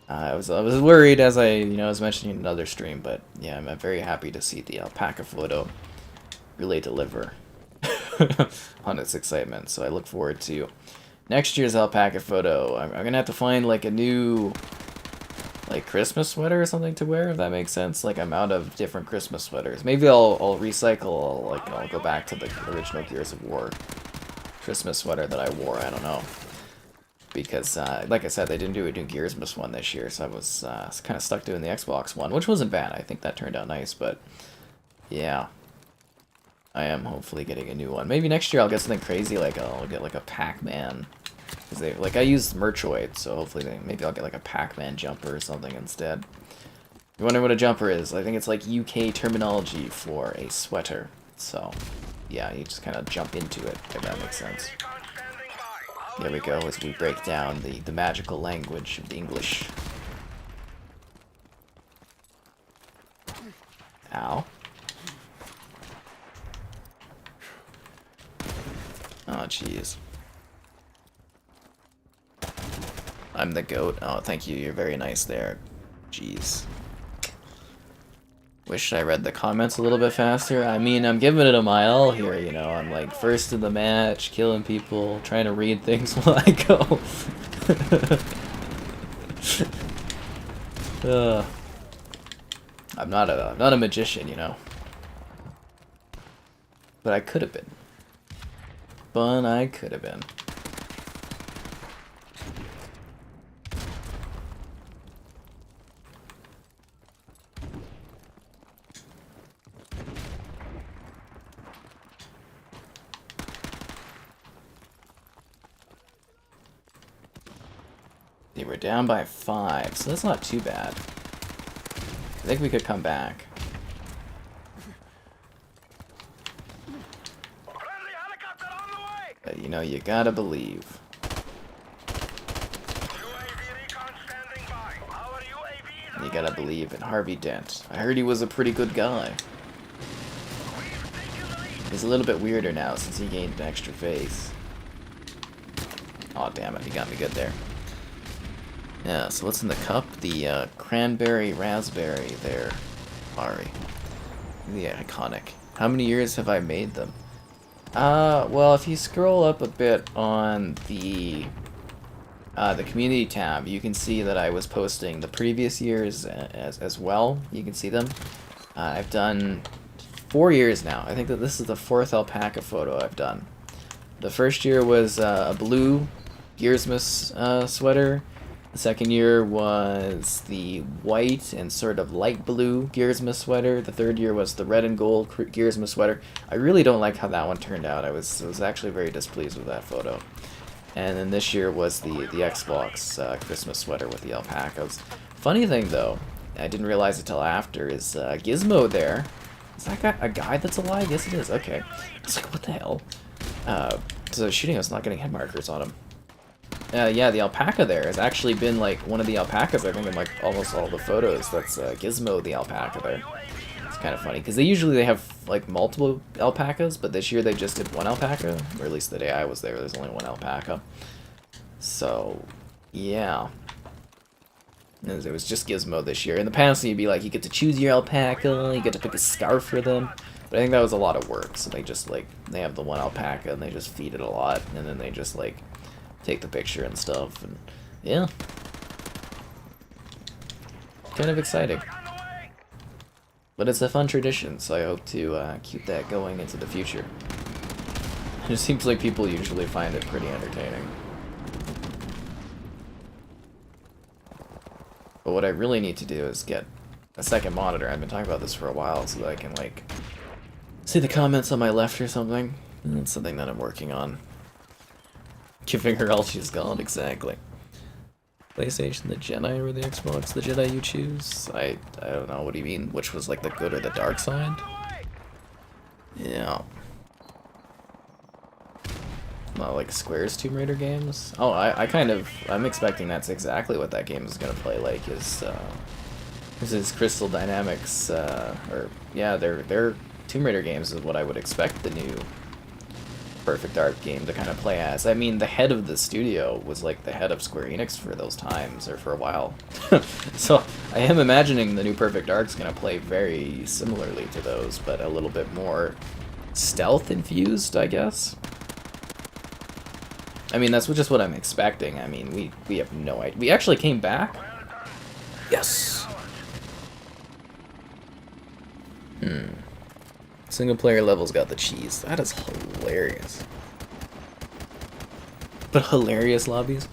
I was worried, as I was mentioning in another stream, but yeah, I'm very happy to see the alpaca photo really deliver on its excitement. So I look forward to next year's alpaca photo. I'm gonna have to find like a new like Christmas sweater or something to wear, if that makes sense. Like I'm out of different Christmas sweaters. Maybe I'll recycle. I'll go back to the original Gears of War Christmas sweater that I wore. I don't know. Because, like I said, they didn't do a new Gearsmas one this year, so I was kind of stuck doing the Xbox one, which wasn't bad. I think that turned out nice, but yeah. I am hopefully getting a new one. Maybe next year I'll get something crazy, like I'll get like a Pac-Man. Because like I use Merchoid, so hopefully maybe I'll get like a Pac-Man jumper or something instead. You wonder what a jumper is? I think it's like UK terminology for a sweater. So, yeah, you just kind of jump into it, if that makes sense. There we go, as we break down the magical language of the English. Ow. Oh, jeez. I'm the goat. Oh, thank you, you're very nice there. Jeez. Wish I read the comments a little bit faster. I mean, I'm giving it a my all here, you know. I'm like first in the match, killing people, trying to read things while I go. I'm not a magician, you know. But I could have been. But I could have been. See, we're down by 5, so that's not too bad. I think we could come back. But you know, you gotta believe. gotta believe in Harvey Dent. I heard he was a pretty good guy. He's a little bit weirder now since he gained an extra face. Aw, damn it, he got me good there. Yeah, so what's in the cup? The cranberry raspberry there, Ari. The iconic. How many years have I made them? Well, if you scroll up a bit on the community tab, you can see that I was posting the previous years as well. You can see them. I've done 4 years now. I think that this is the 4th alpaca photo I've done. The first year was a blue Gearsmith sweater. The second year was the white and sort of light blue Gearsmith sweater. The third year was the red and gold Gearsmith sweater. I really don't like how that one turned out. I was actually very displeased with that photo. And then this year was the Xbox Christmas sweater with the alpacas. Funny thing though, I didn't realize it till after, is Gizmo there. Is that guy a guy that's alive? Yes it is, okay. It's like, what the hell? So shooting us, not getting head markers on him. Yeah, the alpaca there has actually been like one of the alpacas, I think, in like almost all the photos. That's Gizmo the alpaca there. It's kind of funny, because they have like multiple alpacas, but this year they just did one alpaca, or at least the day I was there's only one alpaca. So, yeah. It was just Gizmo this year. In the past, you'd be like, you get to choose your alpaca, you get to pick a scarf for them. But I think that was a lot of work, so they just like, they have the one alpaca and they just feed it a lot, and then they just like take the picture and stuff, and yeah. Kind of exciting. But it's a fun tradition, so I hope to keep that going into the future. It just seems like people usually find it pretty entertaining. But what I really need to do is get a second monitor. I've been talking about this for a while, so that I can like see the comments on my left or something. And it's something that I'm working on. Giving her all she's got, exactly. PlayStation, the Jedi, or the Xbox, the Jedi you choose? I don't know, what do you mean? Which was like the good or the dark side? Yeah. Not like Square's Tomb Raider games? Oh, I'm expecting that's exactly what that game is gonna play like, is Crystal Dynamics, or, yeah, their Tomb Raider games is what I would expect the new Perfect Dark game to kind of play as. I mean, the head of the studio was like the head of Square Enix for those times, or for a while. So I am imagining the new Perfect Dark's gonna play very similarly to those, but a little bit more stealth infused, I guess. I mean, that's just what I'm expecting. I mean, we have no idea. We actually came back? Yes! Single player levels got the cheese. That is hilarious. But hilarious lobbies.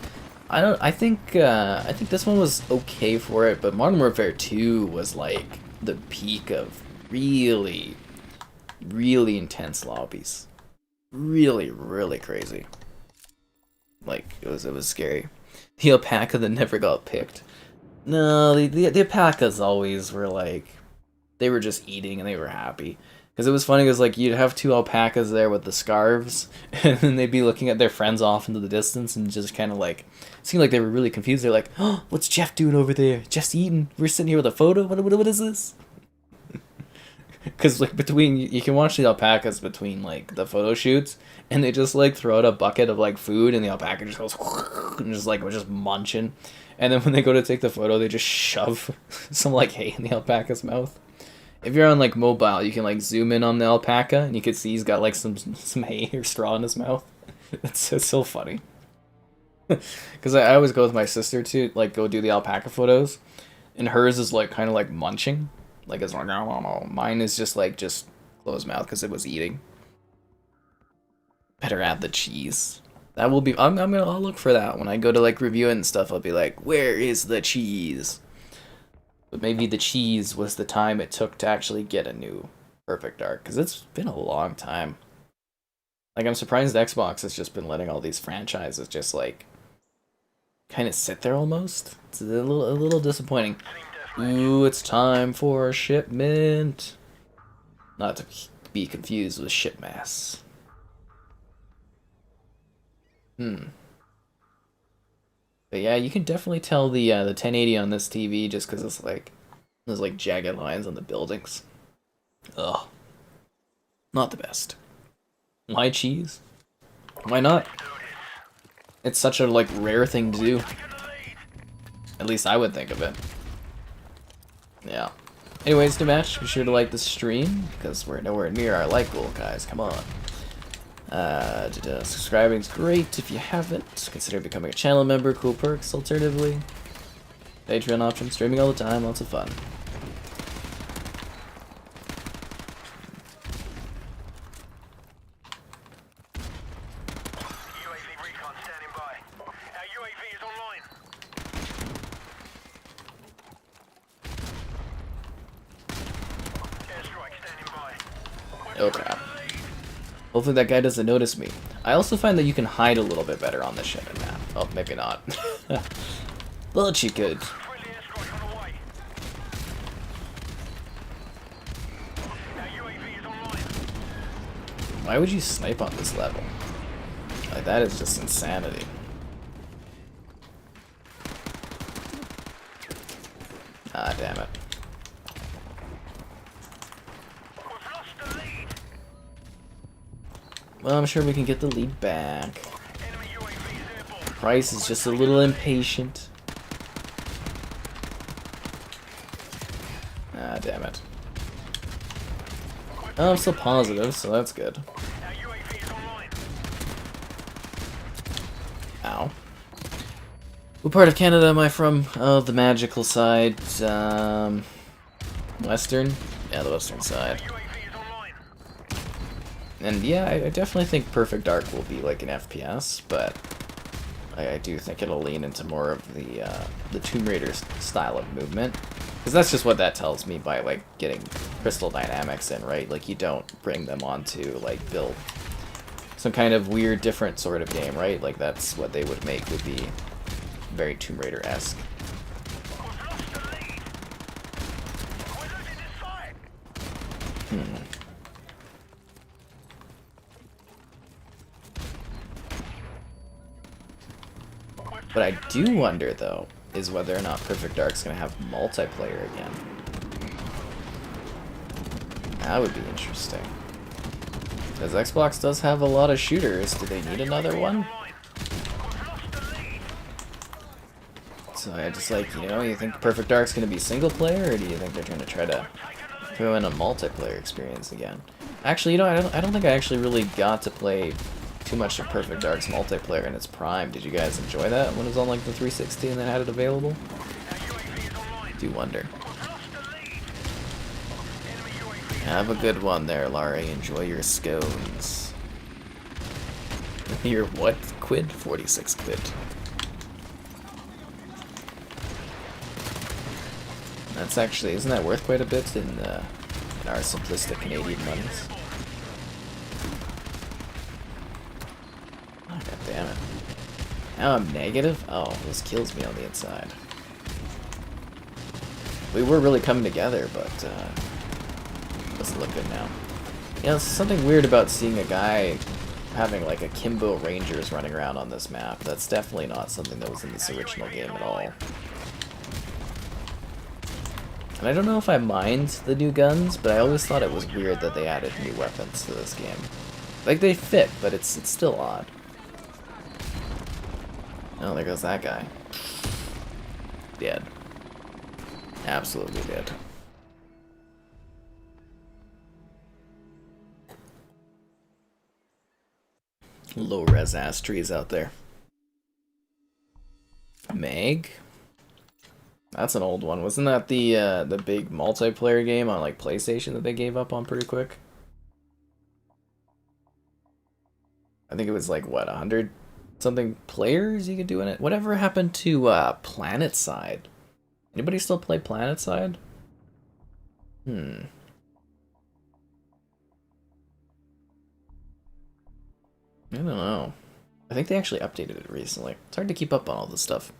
I think this one was okay for it, but Modern Warfare 2 was like the peak of really, really intense lobbies. Really, really crazy. Like, it was scary. The alpaca that never got picked. No, the alpacas always were like, they were just eating and they were happy. Because it was funny, because like you'd have two alpacas there with the scarves, and then they'd be looking at their friends off into the distance and just kind of like, it seemed like they were really confused. They're like, oh, what's Jeff doing over there? Jeff's eating. We're sitting here with a photo? What is this? Because like you can watch the alpacas between like the photo shoots, and they just like throw out a bucket of like food, and the alpaca just goes and just munching. And then when they go to take the photo, they just shove some like hay in the alpaca's mouth. If you're on like mobile, you can like zoom in on the alpaca, and you can see he's got like some hay or straw in his mouth. It's so funny. Because I always go with my sister to like go do the alpaca photos, and hers is like kind of like munching, like it's like no. Mine is just closed mouth because it was eating. Better add the cheese. That will be. I'll look for that when I go to like review it and stuff. I'll be like, where is the cheese? But maybe the cheese was the time it took to actually get a new Perfect Dark, because it's been a long time. Like, I'm surprised Xbox has just been letting all these franchises just, like, kind of sit there almost. It's a little disappointing. Ooh, it's time for shipment. Not to be confused with shipmass. But yeah, you can definitely tell the 1080 on this TV just because it's like there's like jagged lines on the buildings. Ugh, not the best. Why cheese? Why not? It's such a like rare thing to do. At least I would think of it. Yeah. Anyways, new match. Be sure to like the stream because we're nowhere near our like goal, guys. Come on. Subscribing's great if you haven't. Consider becoming a channel member. Cool perks. Alternatively, Patreon option. Streaming all the time. Lots of fun. UAV recon standing by. Our UAV is online. Airstrike standing by. Oh crap. Hopefully that guy doesn't notice me. I also find that you can hide a little bit better on this shit map. Oh, maybe not. But you could. Friendly airstrike on the way. Our UAV is online. Why would you snipe on this level? Like, that is just insanity. Ah, damn it. We've lost the lead. Well, I'm sure we can get the lead back. Enemy UAV is airborne. Price is just a little impatient. Ah, damn it. Oh, I'm still positive, so that's good. Our UAV is online. Ow. What part of Canada am I from? Oh, the magical side. Western? Yeah, the western side. UAV is online. And yeah, I definitely think Perfect Dark will be like an FPS, but I do think it'll lean into more of the Tomb Raider style of movement. Because that's just what that tells me by like getting crystal dynamics in, right? Like you don't bring them onto like build some kind of weird different sort of game, right? Like that's what they would make, would be very Tomb Raider-esque. We've lost the lead. We're losing this fight. What I do wonder, though, is whether or not Perfect Dark's going to have multiplayer again. That would be interesting. Because Xbox does have a lot of shooters. Do they need another one? So I just like, you think Perfect Dark's going to be single player, or do you think they're going to try to throw in a multiplayer experience again? Actually, I don't think I actually really got to play too much of Perfect Dark's multiplayer in its prime. Did you guys enjoy that when it was on like the 360 and they had it available? I do wonder. Have a good one there, Laurie. Enjoy your scones. Your what? Quid? 46 quid. That's actually, isn't that worth quite a bit in our simplistic Canadian monies? Oh, God damn it. Now I'm negative? Oh, this kills me on the inside. We were really coming together, but doesn't look good now. There's something weird about seeing a guy having like akimbo rangers running around on this map. That's definitely not something that was in this original game at all. And I don't know if I mind the new guns, but I always thought it was weird that they added new weapons to this game. Like, they fit, but it's still odd. Oh, there goes that guy. Dead. Absolutely dead. Low-res ass trees out there. Meg? That's an old one. Wasn't that the big multiplayer game on like PlayStation that they gave up on pretty quick? I think it was like what, 100 something players you could do in it. Whatever happened to PlanetSide? Anybody still play PlanetSide? I don't know. I think they actually updated it recently. It's hard to keep up on all this stuff.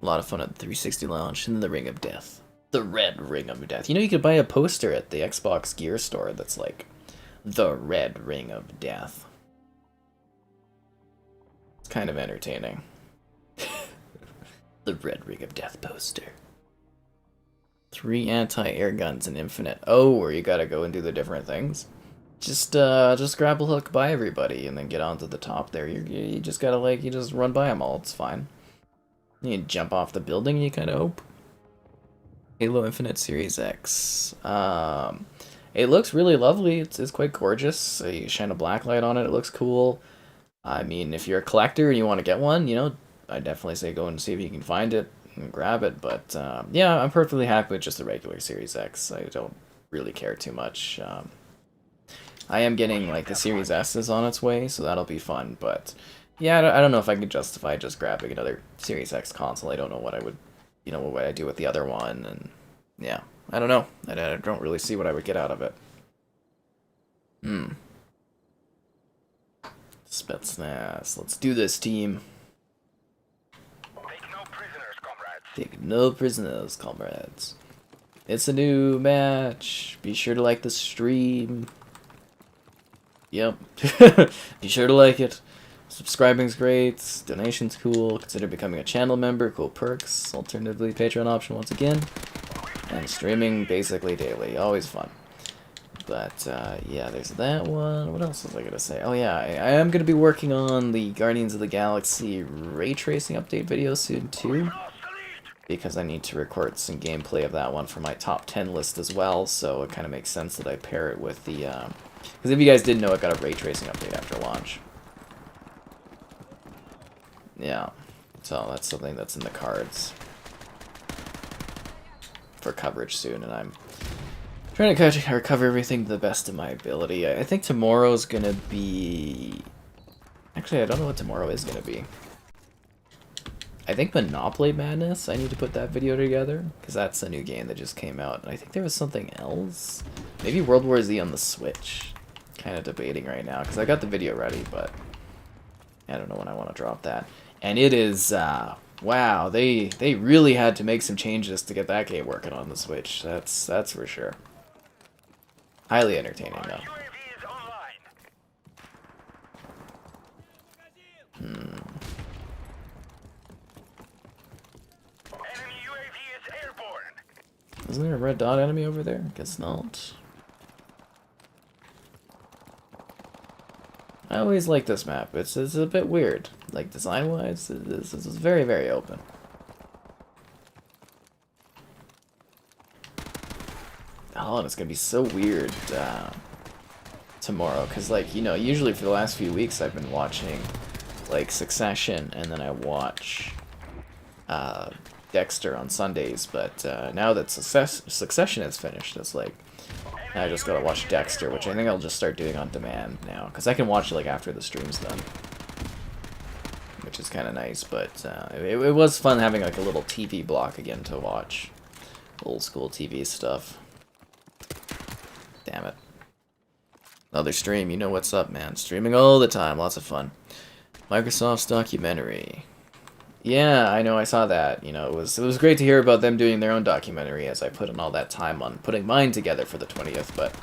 A lot of fun at the 360 launch and the Ring of Death. The Red Ring of Death. You could buy a poster at the Xbox Gear Store that's like, the Red Ring of Death. It's kind of entertaining. The Red Ring of Death poster. 3 anti-air guns and infinite. Oh, where you gotta go and do the different things. Just grapple hook by everybody and then get onto the top there. You just gotta, like, you just run by them all. It's fine. You jump off the building, you kind of hope. Halo Infinite Series X. It looks really lovely. It's quite gorgeous. You shine a black light on it. It looks cool. I mean, if you're a collector and you want to get one, you know, I definitely say go and see if you can find it and grab it. But yeah, I'm perfectly happy with just the regular Series X. I don't really care too much. I am getting like the Series S is on its way, so that'll be fun. But yeah, I don't know if I could justify just grabbing another Series X console. I don't know what I would, you know, what would I do with the other one, and yeah, I don't know. I don't really see what I would get out of it. Spetsnaz, let's do this, team. Take no prisoners, comrades. Take no prisoners, comrades. It's a new match. Be sure to like the stream. Yep. Be sure to like it. Subscribing's great. Donation's cool. Consider becoming a channel member. Cool perks. Alternatively, Patreon option once again. And streaming basically daily. Always fun. But, yeah, there's that one. What else was I going to say? Oh, yeah, I am going to be working on the Guardians of the Galaxy ray tracing update video soon, too. Because I need to record some gameplay of that one for my top 10 list as well, so it kind of makes sense that I pair it with the, because if you guys didn't know, it got a ray tracing update after launch. Yeah, so that's something that's in the cards for coverage soon, and I'm trying to cover everything to the best of my ability. I think tomorrow's gonna be... Actually, I don't know what tomorrow is gonna be. I think Monopoly Madness, I need to put that video together, because that's a new game that just came out. And I think there was something else. Maybe World War Z on the Switch. Kind of debating right now, because I got the video ready, but I don't know when I want to drop that. And it is, wow, they really had to make some changes to get that game working on the Switch. That's for sure. Highly entertaining, though. UAV is online. Enemy UAV is airborne. Isn't there a red dot enemy over there? Guess not. I always like this map. It's a bit weird. Like, design-wise, this is very, very open. Oh, and it's gonna be so weird tomorrow, because, like, you know, usually for the last few weeks I've been watching, like, Succession, and then I watch Dexter on Sundays, but now that Succession is finished, it's like, I just gotta watch Dexter, which I think I'll just start doing on demand now, because I can watch it, like, after the stream's done. Which is kind of nice, but it was fun having, like, a little TV block again to watch. Old school TV stuff. Damn it. Another stream, you know what's up, man. Streaming all the time, lots of fun. Microsoft's documentary. Yeah, I know, I saw that. You know, it was great to hear about them doing their own documentary as I put in all that time on putting mine together for the 20th, but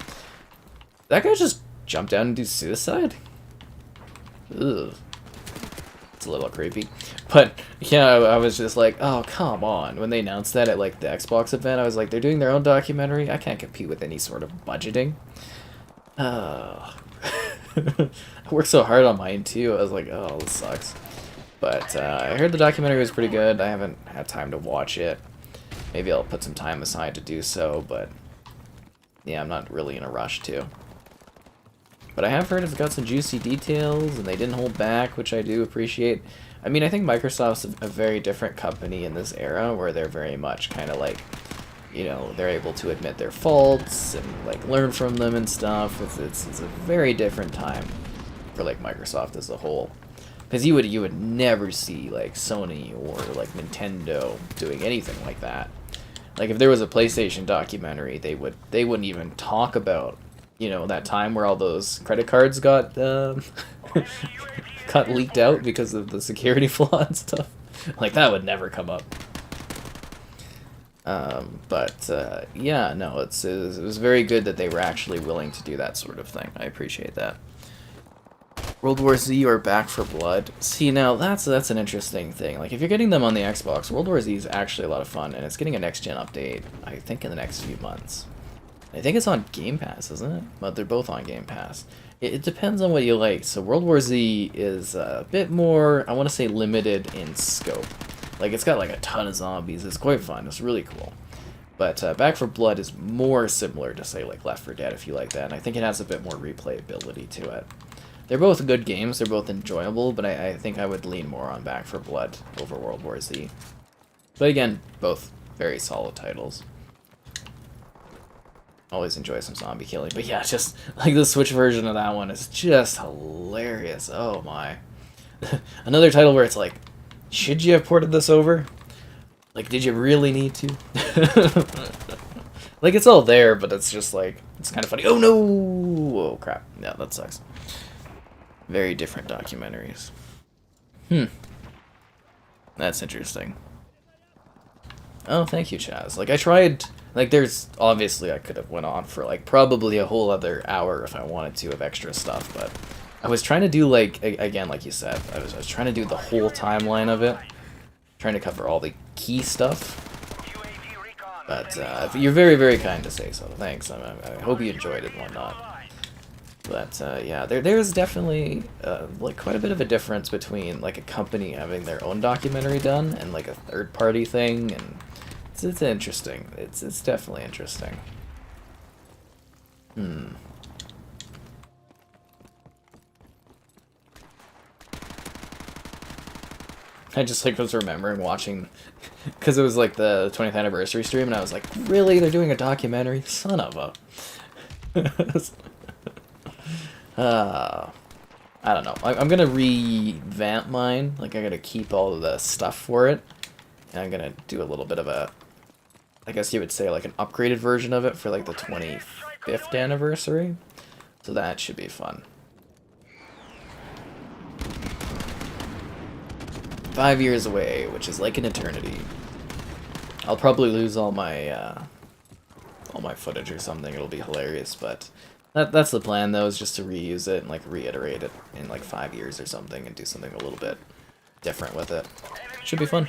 that guy just jumped down and do suicide? Ugh. It's a little creepy. But, yeah, I was just like, oh, come on. When they announced that at, like, the Xbox event, I was like, they're doing their own documentary? I can't compete with any sort of budgeting. I worked so hard on mine, too. I was like, oh, this sucks. But I heard the documentary was pretty good. I haven't had time to watch it. Maybe I'll put some time aside to do so, but yeah, I'm not really in a rush to. But I have heard it's got some juicy details, and they didn't hold back, which I do appreciate. I mean, I think Microsoft's a very different company in this era, where they're very much kind of like, you know, they're able to admit their faults and like learn from them and stuff. It's a very different time for like Microsoft as a whole. Because you would never see, like, Sony or, like, Nintendo doing anything like that. Like, if there was a PlayStation documentary, they wouldn't even talk about, you know, that time where all those credit cards got, got leaked out because of the security flaw and stuff. Like, that would never come up. Yeah, no, it was very good that they were actually willing to do that sort of thing. I appreciate that. World War Z or Back for Blood. See, now that's an interesting thing. Like, if you're getting them on the Xbox, World War Z is actually a lot of fun, and it's getting a next-gen update, I think, in the next few months. I think it's on Game Pass, isn't it? But they're both on Game Pass. It depends on what you like. So World War Z is a bit more, I want to say, limited in scope. Like, it's got like a ton of zombies. It's quite fun. It's really cool. But Back for Blood is more similar to, say, like Left 4 Dead, if you like that. And I think it has a bit more replayability to it. They're both good games. They're both enjoyable, but I think I would lean more on Back for Blood over World War Z. But again, both very solid titles. Always enjoy some zombie killing. But yeah, just like the Switch version of that one is just hilarious. Oh my. Another title where it's like, should you have ported this over? Like, did you really need to? Like, it's all there, but it's just like, it's kind of funny. Oh no! Oh crap. Yeah, that sucks. Very different documentaries. That's interesting. Oh, thank you, Chaz. Like, I tried... Like, there's... Obviously, I could have went on for, like, probably a whole other hour if I wanted to of extra stuff, but... I was trying to do, like... Again, like you said, I was trying to do the whole timeline of it. Trying to cover all the key stuff. But, you're very, very kind to say so. Thanks. I hope you enjoyed it and whatnot. But, yeah, there's definitely, like, quite a bit of a difference between, like, a company having their own documentary done and, like, a third-party thing, and it's interesting. It's definitely interesting. I just, like, was remembering watching, because it was, like, the 20th anniversary stream, and I was like, really? They're doing a documentary? Son of a... I don't know. I'm gonna revamp mine. Like, I gotta keep all of the stuff for it. And I'm gonna do a little bit of a... I guess you would say, like, an upgraded version of it for, like, the 25th anniversary. So that should be fun. 5 years away, which is like an eternity. I'll probably lose all my footage or something. It'll be hilarious, but... That's the plan, though, is just to reuse it and, like, reiterate it in, like, 5 years or something and do something a little bit different with it. Should be fun.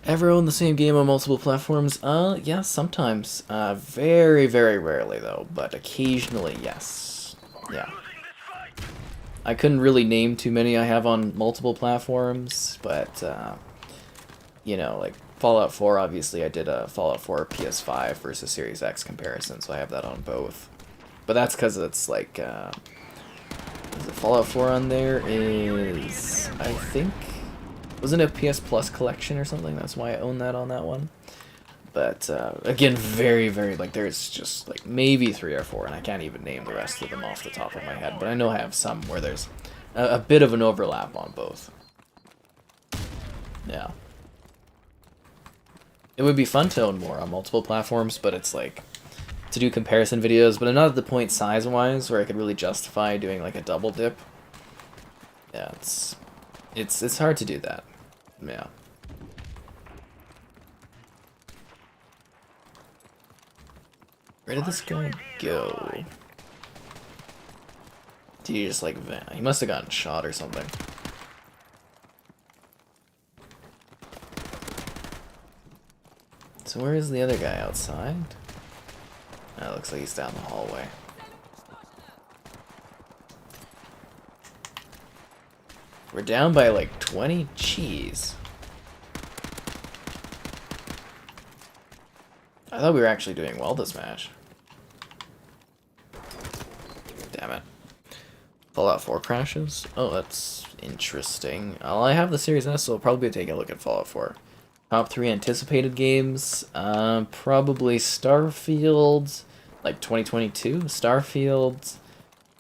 Ever own the same game on multiple platforms? Yeah, sometimes. Very, very rarely, though, but occasionally, yes. Yeah. I couldn't really name too many I have on multiple platforms, but, you know, like, Fallout 4, obviously, I did a Fallout 4 PS5 versus Series X comparison, so I have that on both. But that's because it's like, is it Fallout 4 on there is, I think, wasn't it a PS Plus collection or something? That's why I own that on that one. But, again, very, very, like, there's just, like, maybe 3 or 4, and I can't even name the rest of them off the top of my head. But I know I have some where there's a bit of an overlap on both. Yeah. It would be fun to own more on multiple platforms, but it's like... to do comparison videos, but I'm not at the point size-wise where I could really justify doing like a double dip. Yeah, it's hard to do that. Yeah. Where did this guy go? Did he just like he must have gotten shot or something. So where is the other guy outside? Oh, looks like he's down the hallway. We're down by like 20? Jeez. I thought we were actually doing well this match. Damn it. Fallout 4 crashes? Oh, that's interesting. Well, I have the Series S, so I'll probably take a look at Fallout 4. Top 3 anticipated games? Probably Starfield, like 2022. Starfield,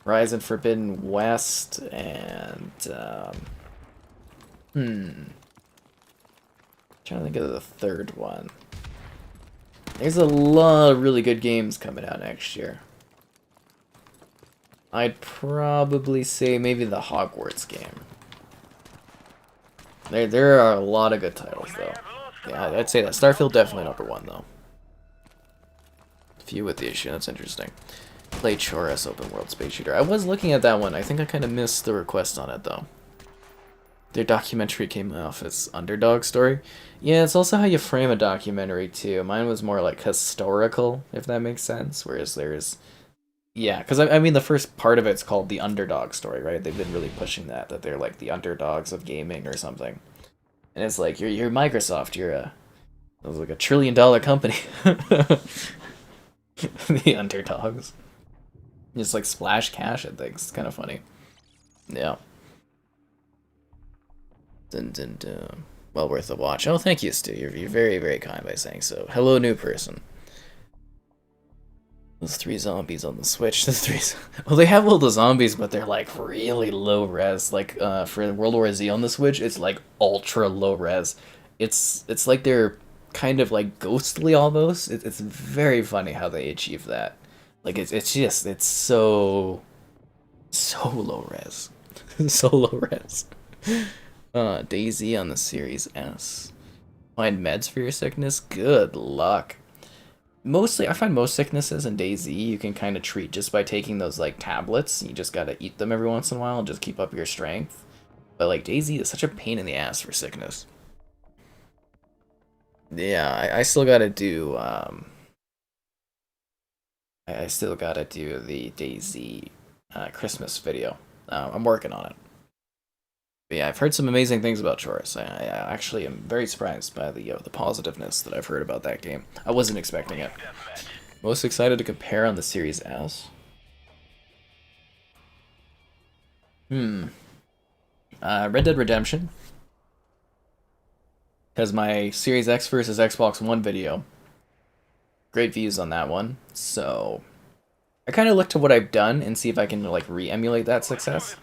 Horizon Forbidden West, and, trying to think of the third one. There's a lot of really good games coming out next year. I'd probably say maybe the Hogwarts game. There are a lot of good titles, though. Yeah, I'd say that. Starfield definitely #1, though. Few with the issue, that's interesting. Play Chorus open world space shooter. I was looking at that one. I think I kind of missed the request on it though. Their documentary came off as underdog story. Yeah, it's also how you frame a documentary too. Mine was more like historical, if that makes sense. Whereas there's, yeah, because I mean the first part of it's called the underdog story, right? They've been really pushing that they're like the underdogs of gaming or something. And it's like you're Microsoft, you're a it was like $1 trillion company. The underdogs. Just like splash cash at things. It's kind of funny. Yeah. Dun, dun, dun. Well worth a watch. Oh, thank you, Stu. You're very, very kind by saying so. Hello, new person. Those 3 zombies on the Switch. Those 3. Well, they have all the zombies, but they're like really low res. Like for World War Z on the Switch, it's like ultra low res. It's like they're kind of like ghostly almost. It's very funny how they achieve that. Like it's just it's so low res, so low res. Daisy on the Series S. Find meds for your sickness? Good luck. Mostly, I find most sicknesses in Daisy you can kind of treat just by taking those like tablets. You just gotta eat them every once in a while and just keep up your strength. But like Daisy is such a pain in the ass for sickness. Yeah, I still gotta do I still gotta do the Daisy Christmas video. I'm working on it. But yeah, I've heard some amazing things about Chorus. I actually am very surprised by the positiveness that I've heard about that game. I wasn't expecting it. Most excited to compare on the Series S? Red Dead Redemption. Because my Series X versus Xbox One video. Great views on that one. So I kind of look to what I've done and see if I can like re-emulate that success.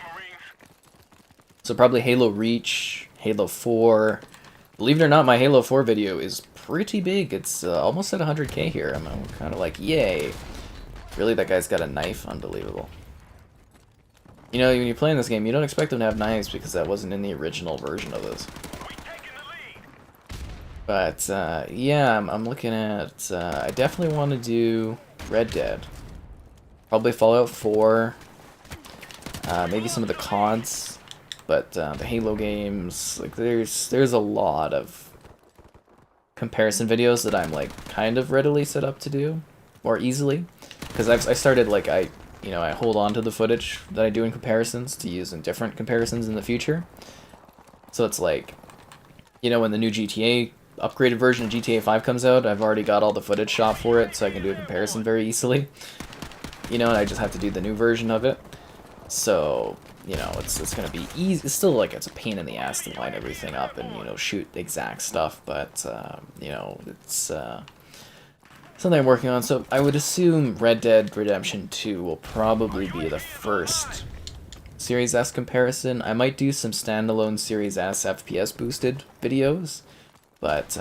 So probably Halo Reach, Halo 4. Believe it or not, my Halo 4 video is pretty big. It's almost at 100k here. I'm kind of like, yay. Really, that guy's got a knife? Unbelievable. You know, when you're playing this game, you don't expect them to have knives because that wasn't in the original version of this. But, yeah, I'm looking at... I definitely want to do Red Dead. Probably Fallout 4. Maybe some of the CODs. But the Halo games, like there's a lot of comparison videos that I'm like kind of readily set up to do more easily, because I started like I hold on to the footage that I do in comparisons to use in different comparisons in the future. So it's like, when the new GTA upgraded version of GTA 5 comes out, I've already got all the footage shot for it, so I can do a comparison very easily. And I just have to do the new version of it. So it's gonna be easy. It's still like it's a pain in the ass to line everything up and shoot exact stuff, but it's something I'm working on. So I would assume Red Dead Redemption 2 will probably be the first Series S comparison. I might do some standalone Series S FPS boosted videos, but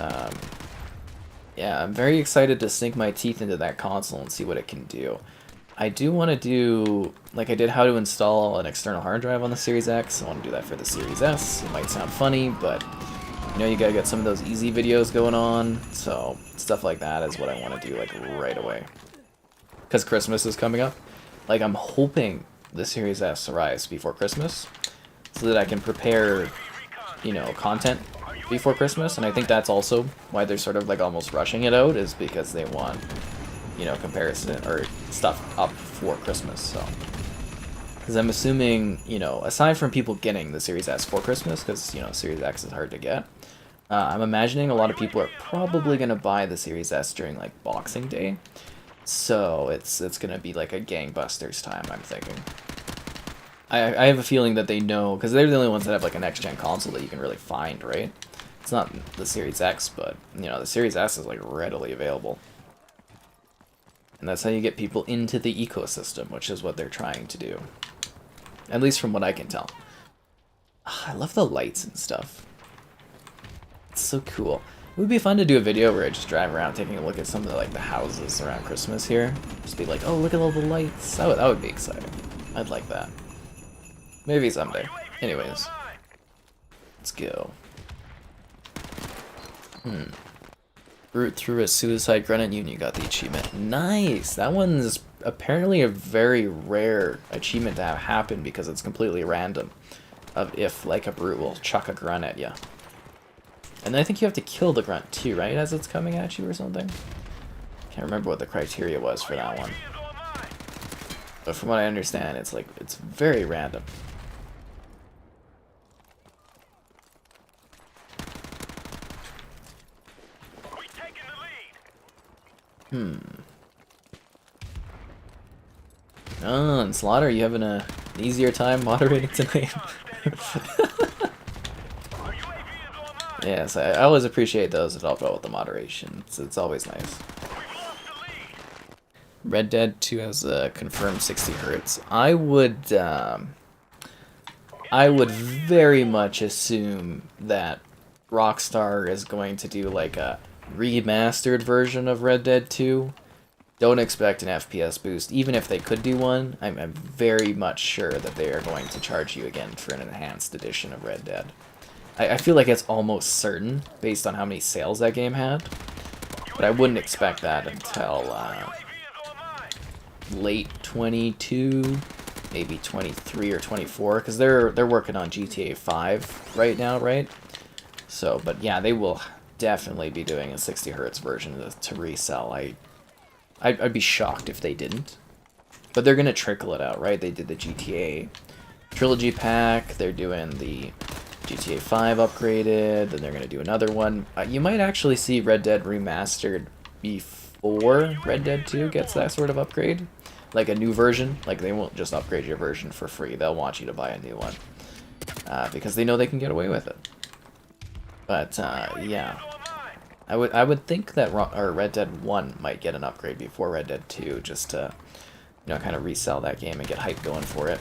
yeah, I'm very excited to sink my teeth into that console and see what it can do. I do want to do, like I did how to install an external hard drive on the Series X. I want to do that for the Series S. It might sound funny, but you gotta get some of those easy videos going on. So stuff like that is what I want to do like right away. Because Christmas is coming up. Like I'm hoping the Series S arrives before Christmas so that I can prepare, content before Christmas. And I think that's also why they're sort of like almost rushing it out, is because they want comparison or stuff up for Christmas. So, because I'm assuming, aside from people getting the Series S for Christmas, because Series X is hard to get, I'm imagining a lot of people are probably gonna buy the Series S during like Boxing Day. So it's gonna be like a gangbusters time, I'm thinking. I have a feeling that they know, because they're the only ones that have like a next gen console that you can really find, right? It's not the Series X, but the Series S is like readily available. And that's how you get people into the ecosystem, which is what they're trying to do. At least from what I can tell. I love the lights and stuff. It's so cool. It would be fun to do a video where I just drive around taking a look at some of the houses around Christmas here. Just be like, oh, look at all the lights. That would be exciting. I'd like that. Maybe someday. Anyways. Let's go. Root through a suicide grenade and you got the achievement. Nice! That one's apparently a very rare achievement to have happen because it's completely random. Of if like a brute will chuck a grunt at you. And then I think you have to kill the grunt too, right? As it's coming at you or something? Can't remember what the criteria was for that one. But from what I understand, it's like, it's very random. Oh, and Slaughter, you having an easier time moderating tonight? Yes, I always appreciate those that help out with the moderation. It's always nice. Red Dead 2 has confirmed 60 Hz. I would very much assume that Rockstar is going to do like a remastered version of Red Dead 2. Don't expect an FPS boost. Even if they could do one, I'm very much sure that they are going to charge you again for an enhanced edition of Red Dead. I feel like it's almost certain, based on how many sales that game had. But I wouldn't expect that until late 22, maybe 23 or 24, because they're working on GTA 5 right now, right? So, but yeah, they will definitely be doing a 60 Hz version to resell. I'd be shocked if they didn't. But they're gonna trickle it out, right? They did the GTA Trilogy pack, they're doing the GTA 5 upgraded, then they're gonna do another one. You might actually see Red Dead Remastered before Red Dead 2 gets that sort of upgrade. Like a new version. Like, they won't just upgrade your version for free, they'll want you to buy a new one. Because they know they can get away with it. But, yeah. I would think that Red Dead 1 might get an upgrade before Red Dead 2, just to, you know, kind of resell that game and get hype going for it.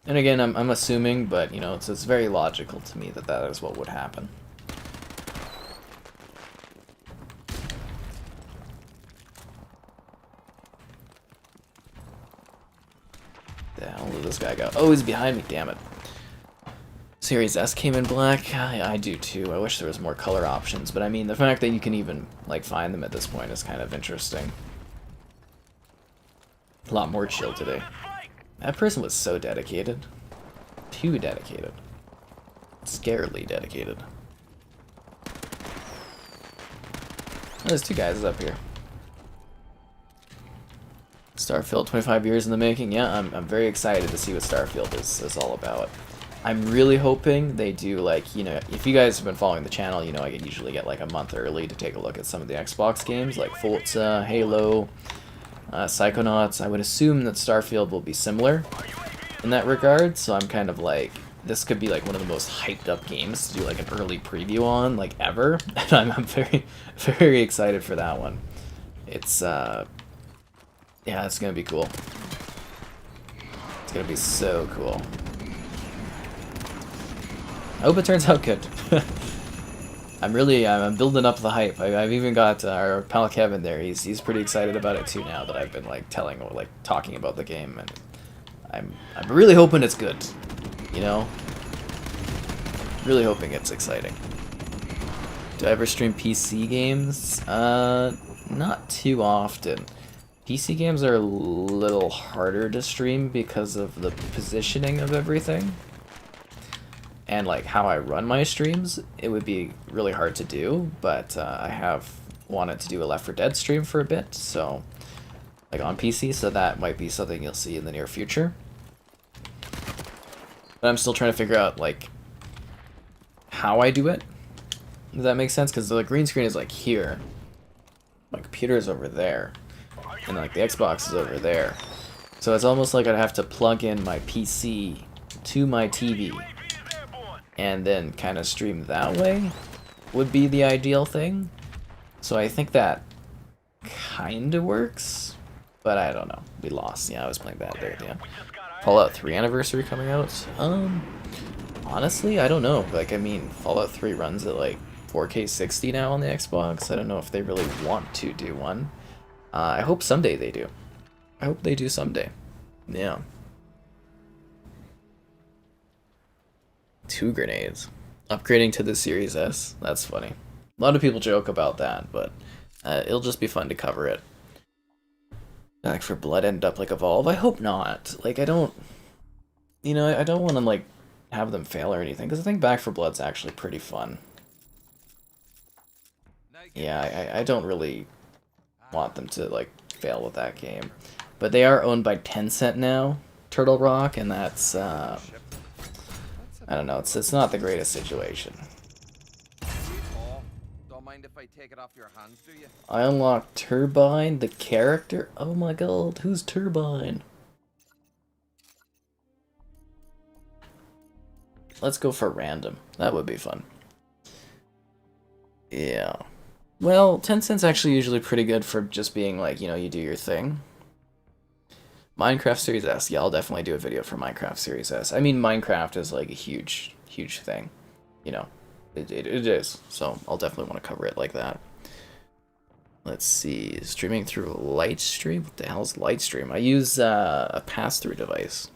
And again, I'm assuming, but, you know, it's very logical to me that that is what would happen. The hell did this guy go? Oh, he's behind me, damn it. Series S came in black. I do too. I wish there was more color options, but I mean, the fact that you can even like find them at this point is kind of interesting. A lot more chill today. That person was so dedicated. Too dedicated. Scarily dedicated. Oh, there's two guys up here. Starfield, 25 years in the making. Yeah, I'm very excited to see what Starfield is all about. I'm really hoping they do, like, you know, if you guys have been following the channel, you know I usually get like a month early to take a look at some of the Xbox games, like Forza, Halo, Psychonauts. I would assume that Starfield will be similar in that regard, so I'm kind of like, this could be like one of the most hyped up games to do like an early preview on, like, ever. And I'm very, very excited for that one. It's, yeah, it's gonna be cool. It's gonna be so cool. I hope it turns out good. I'm building up the hype. I've even got our pal Kevin there. He's pretty excited about it too now that I've been like talking about the game, and I'm really hoping it's good. You know, really hoping it's exciting. Do I ever stream PC games? Not too often. PC games are a little harder to stream because of the positioning of everything. And like how I run my streams, it would be really hard to do, but I have wanted to do a Left 4 Dead stream for a bit, so like on PC, so that might be something you'll see in the near future. But I'm still trying to figure out like how I do it. Does that make sense? Because the green screen is like here, my computer is over there, and like the Xbox is over there. So it's almost like I'd have to plug in my PC to my TV. And then kind of stream that way would be the ideal thing. So I think that kind of works, but I don't know. We lost. Yeah, I was playing bad there. Yeah. Fallout 3 Anniversary coming out. Honestly, I don't know. Like, I mean, Fallout 3 runs at like 4K 60 now on the Xbox. I don't know if they really want to do one. I hope someday they do. I hope they do someday. Yeah. 2 grenades. Upgrading to the Series S. That's funny. A lot of people joke about that, but it'll just be fun to cover it. Back for Blood end up like Evolve? I hope not. Like, I don't, I don't want to like have them fail or anything, because I think Back for Blood's actually pretty fun. Yeah, I don't really want them to like fail with that game. But they are owned by Tencent now, Turtle Rock, and that's I don't know, it's not the greatest situation. Don't mind if I take it off your hands, do you? I unlocked Turbine, the character. Oh my god, who's Turbine? Let's go for random. That would be fun. Yeah. Well, Tencent's actually usually pretty good for just being like, you do your thing. Minecraft Series S. Yeah, I'll definitely do a video for Minecraft Series S. I mean, Minecraft is like a huge, huge thing. It is. So I'll definitely want to cover it like that. Let's see. Streaming through Livestream? What the hell is Livestream? I use a pass-through device.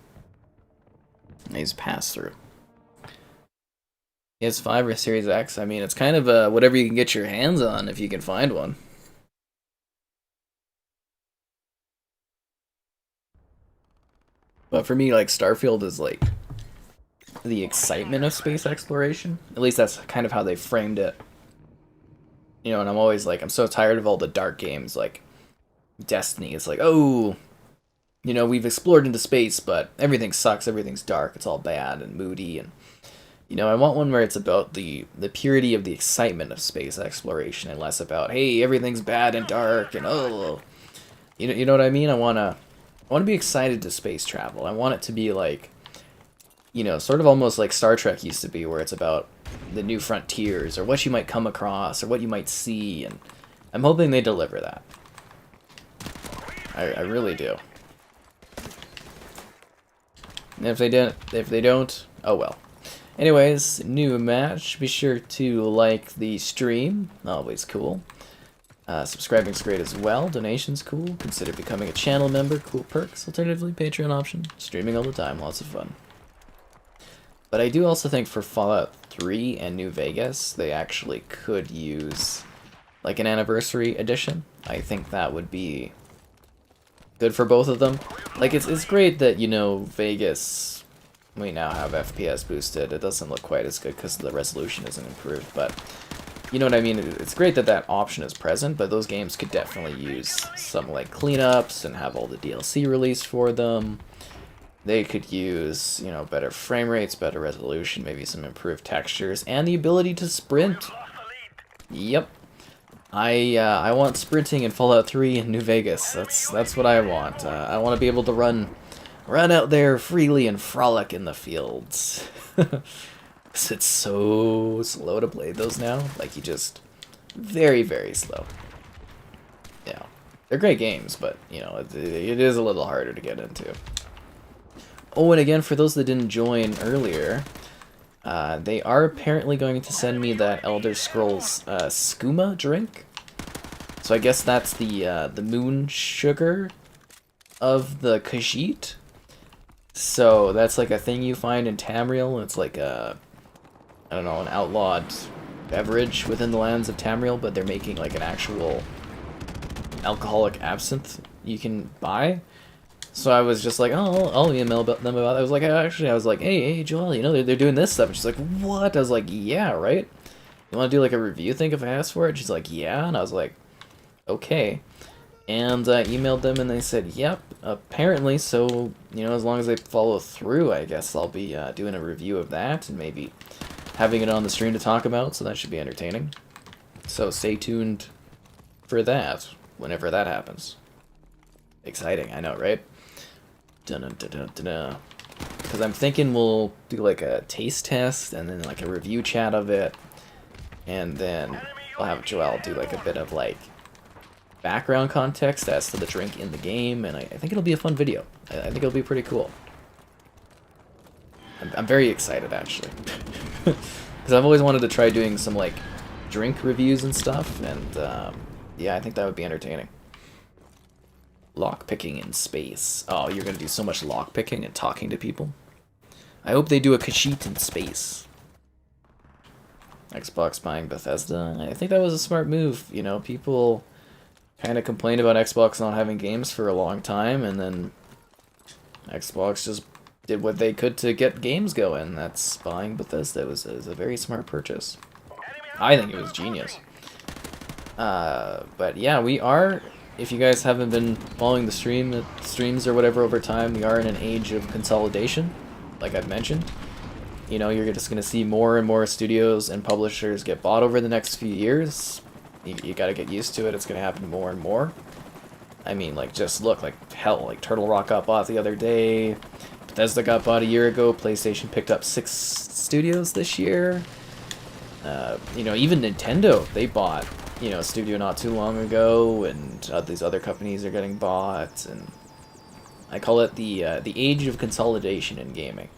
I use pass-through. PS5 or Series X? I mean, it's kind of whatever you can get your hands on if you can find one. But for me, like, Starfield is like the excitement of space exploration. At least that's kind of how they framed it. And I'm always like, I'm so tired of all the dark games, like Destiny. It's like, oh, we've explored into space, but everything sucks, everything's dark, it's all bad and moody, and I want one where it's about the purity of the excitement of space exploration and less about, hey, everything's bad and dark and oh, you know what I mean? I want to be excited to space travel. I want it to be like, sort of almost like Star Trek used to be, where it's about the new frontiers or what you might come across or what you might see, and I'm hoping they deliver that. I really do. And if they don't, oh well. Anyways, new match. Be sure to like the stream. Always cool. Subscribing's great as well. Donation's cool. Consider becoming a channel member. Cool perks. Alternatively, Patreon option. Streaming all the time. Lots of fun. But I do also think for Fallout 3 and New Vegas, they actually could use like an anniversary edition. I think that would be good for both of them. Like, it's great that, Vegas, we now have FPS boosted. It doesn't look quite as good because the resolution isn't improved, but you know what I mean? It's great that that option is present, but those games could definitely use some, like, cleanups and have all the DLC released for them. They could use, better frame rates, better resolution, maybe some improved textures, and the ability to sprint. Yep. I want sprinting in Fallout 3 and New Vegas. That's what I want. I want to be able to run out there freely and frolic in the fields. 'Cause it's so slow to play those now. Like, you just very, very slow. Yeah, they're great games, but it is a little harder to get into. Oh, and again, for those that didn't join earlier, they are apparently going to send me that Elder Scrolls skooma drink. So I guess that's the moon sugar of the Khajiit. So that's like a thing you find in Tamriel. It's like a, I don't know, an outlawed beverage within the lands of Tamriel, but they're making like an actual alcoholic absinthe you can buy. So I was just like, oh, I'll email them about it. I was like, hey, Joel, they're doing this stuff. And she's like, what? I was like, yeah, right? You want to do like a review thing if I ask for it? She's like, yeah. And I was like, okay. And I emailed them and they said, yep, apparently. So, as long as they follow through, I guess I'll be doing a review of that and maybe having it on the stream to talk about. So that should be entertaining. So stay tuned for that whenever that happens. Exciting, I know, right? Because I'm thinking we'll do like a taste test and then like a review chat of it, and then I'll have Joel do like a bit of like background context as to the drink in the game, and I think it'll be a fun video. I think it'll be pretty cool. I'm very excited actually, because I've always wanted to try doing some like drink reviews and stuff, and yeah, I think that would be entertaining. Lockpicking in space. Oh, you're gonna do so much lockpicking and talking to people. I hope they do a Khajiit in space. Xbox buying Bethesda. I think that was a smart move. People kind of complained about Xbox not having games for a long time, and then Xbox just did what they could to get games going. That's buying Bethesda. It was a very smart purchase. I think it was genius. But yeah, we are, if you guys haven't been following the streams or whatever over time, we are in an age of consolidation, like I've mentioned. You know, you're just going to see more and more studios and publishers get bought over the next few years. You got to get used to it. It's going to happen more and more. I mean, like, just look, like, hell, like, Turtle Rock got bought the other day. Bethesda got bought a year ago. PlayStation picked up 6 studios this year. You know, even Nintendo, they bought, you know, a studio not too long ago, and these other companies are getting bought, and I call it the age of consolidation in gaming.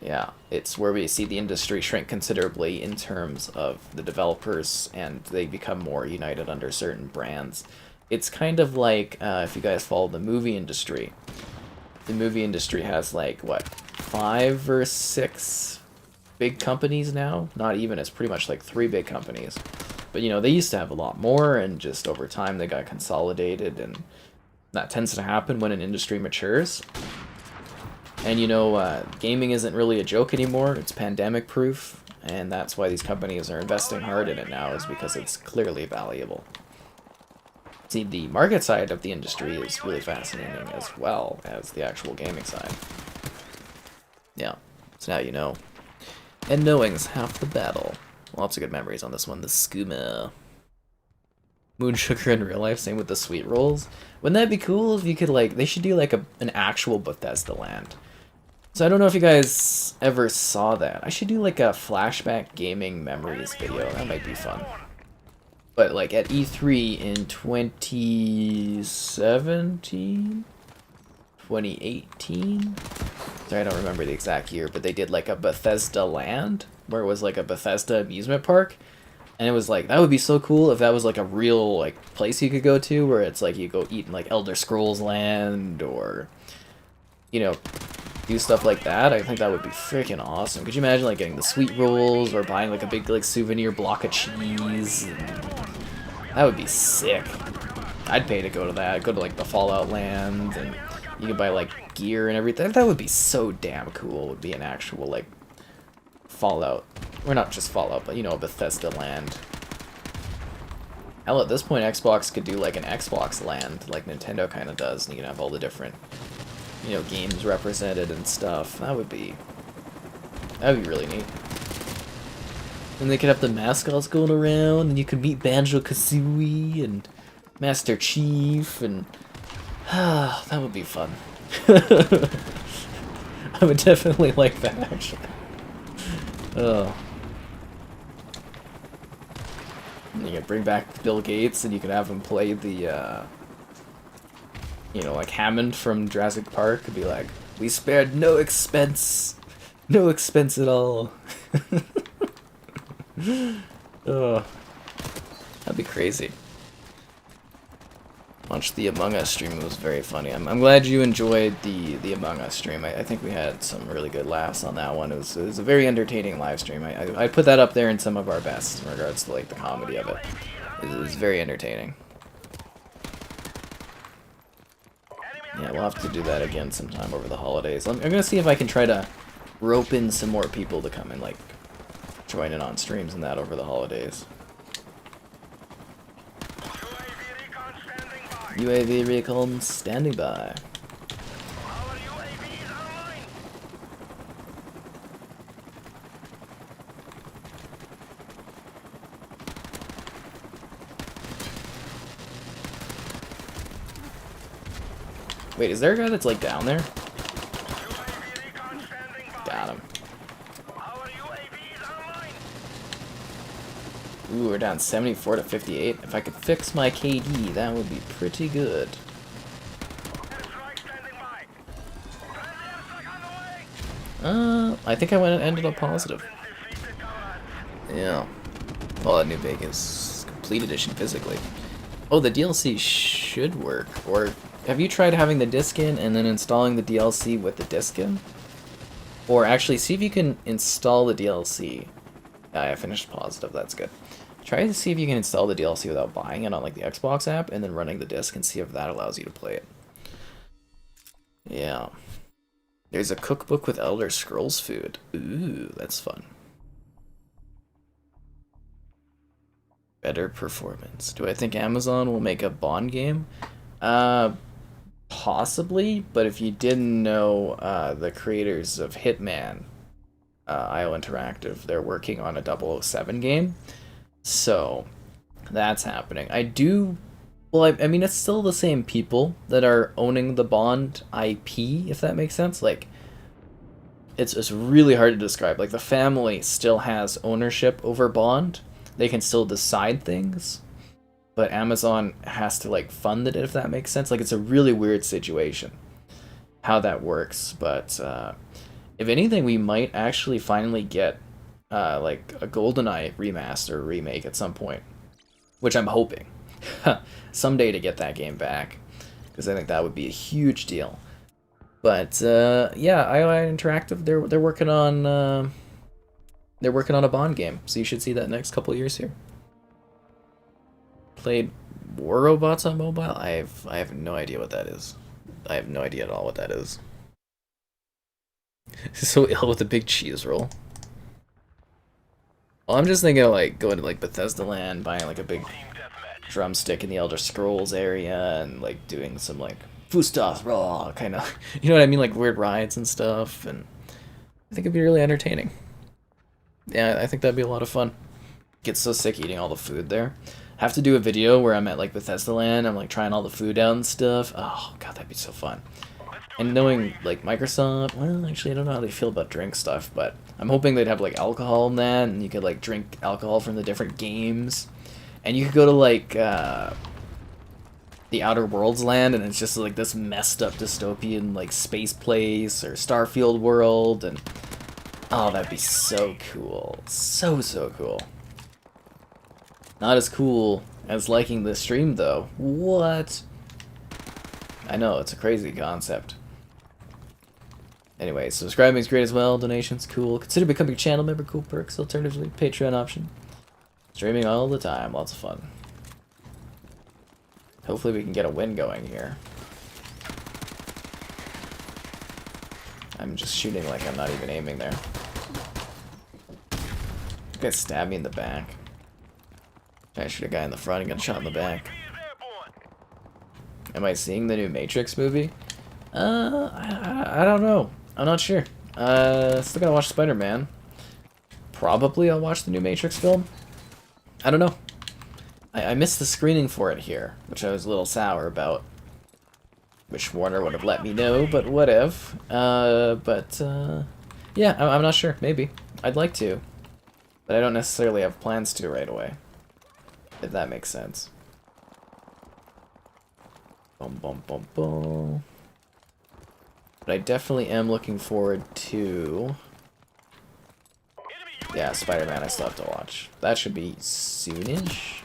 Yeah, it's where we see the industry shrink considerably in terms of the developers, and they become more united under certain brands. It's kind of like, if you guys follow the movie industry, the movie industry has, like, what, 5 or 6 big companies now? Not even, it's pretty much like 3 big companies. But, you know, they used to have a lot more, and just over time they got consolidated, and that tends to happen when an industry matures. And, you know, gaming isn't really a joke anymore. It's pandemic-proof, and that's why these companies are investing hard in it now, is because it's clearly valuable. See, the market side of the industry is really fascinating, as well as the actual gaming side. Yeah, so now you know. And knowing's half the battle. Lots of good memories on this one. The skooma. Moon sugar in real life, same with the sweet rolls. Wouldn't that be cool if you could, like, they should do, like, an actual Bethesda land. So I don't know if you guys ever saw that. I should do, like, a flashback gaming memories video. That might be fun. But, like, at E3 in 2017? 2018? Sorry, I don't remember the exact year, but they did, like, a Bethesda land, where it was, like, a Bethesda amusement park. And it was, like, that would be so cool if that was, like, a real, like, place you could go to, where it's, like, you go eat in, like, Elder Scrolls land, or, you know, do stuff like that. I think that would be freaking awesome. Could you imagine, like, getting the sweet rolls, or buying, like, a big, like, souvenir block of cheese? That would be sick. I'd pay to go to that. Go to, like, the Fallout land, and you could buy, like, gear and everything. That would be so damn cool. It would be an actual, like, Fallout. Or not just Fallout, but, you know, a Bethesda land. Hell, at this point, Xbox could do, like, an Xbox land, like Nintendo kind of does, and you can have all the different, you know, games represented and stuff. That'd be really neat. And they could have the mascots going around, and you could meet Banjo-Kazooie and Master Chief, and that would be fun. I would definitely like that, actually. Oh. And you could bring back Bill Gates, and you could have him play the, you know, like Hammond from Jurassic Park. Could be like, we spared no expense at all. Oh, that'd be crazy. Watched the Among Us stream. It was very funny. I'm glad you enjoyed the Among Us stream. I think we had some really good laughs on that one. It was a very entertaining live stream. I put that up there in some of our best in regards to, like, the comedy of it. It was very entertaining. Yeah, we'll have to do that again sometime over the holidays. I'm gonna see if I can try to rope in some more people to come and, like, join in on streams and that over the holidays. UAV recon standing by. Our UAV is online. Wait, is there a guy that's, like, down there? UAV recon standing by. Got him. Our UAV is online. Ooh, we're down 74 to 58. If I could fix my KD, that would be pretty good. Airstrike standing by. Friendly airstrike on the way. I think I went and ended up positive. Defeated comrades. Yeah. Well, that New Vegas Complete Edition physically. Oh, the DLC should work. Or have you tried having the disc in and then installing the DLC with the disc in? Or actually, see if you can install the DLC. Yeah, I finished positive. That's good. Try to see if you can install the DLC without buying it on like the Xbox app and then running the disc and see if that allows you to play it. Yeah. There's a cookbook with Elder Scrolls food. Ooh, that's fun. Better performance. Do I think Amazon will make a Bond game? Possibly, but if you didn't know, the creators of Hitman, IO Interactive, they're working on a 007 game. So, that's happening. Well, I mean, it's still the same people that are owning the Bond IP, if that makes sense. Like, it's really hard to describe. Like, the family still has ownership over Bond. They can still decide things, but Amazon has to, like, fund it, if that makes sense. Like, it's a really weird situation, how that works. But, if anything, we might actually finally get, like, a GoldenEye remaster or remake at some point, which I'm hoping someday to get that game back, because I think that would be a huge deal. But yeah, IO Interactive, they're working on a Bond game, so you should see that next couple of years here. Played War Robots on mobile? I have no idea what that is. I have no idea at all what that is. So ill with a big cheese roll. Well, I'm just thinking of like going to like Bethesda Land, buying like a big drumstick in the Elder Scrolls area, and like doing some like Fustas raw kind of, you know what I mean, like weird rides and stuff. And I think it'd be really entertaining. Yeah, I think that'd be a lot of fun. Get so sick eating all the food there. Have to do a video where I'm at like Bethesda Land. I'm like trying all the food out and stuff. Oh god, that'd be so fun. And knowing like Microsoft, well, actually I don't know how they feel about drink stuff, but I'm hoping they'd have like alcohol in that, and you could like drink alcohol from the different games, and you could go to like the Outer Worlds land, and it's just like this messed up dystopian like space place or Starfield world, and oh, that'd be so cool, so cool. Not as cool as liking the stream though. What? I know, it's a crazy concept. Anyway, subscribing is great as well. Donations, cool. Consider becoming a channel member, cool perks. Alternatively, Patreon option. Streaming all the time, lots of fun. Hopefully we can get a win going here. I'm just shooting like I'm not even aiming there. You guys stabbed me in the back. Trying to shoot a guy in the front and get shot in the back. Am I seeing the new Matrix movie? I don't know. I'm not sure. Still gotta watch Spider-Man. Probably I'll watch the new Matrix film. I don't know. I missed the screening for it here, which I was a little sour about. Wish Warner would have let me know, but whatever. Yeah, I'm not sure. Maybe. I'd like to. But I don't necessarily have plans to right away. If that makes sense. Boom, boom, boom, boom. But I definitely am looking forward to... Yeah, Spider-Man I still have to watch. That should be soonish.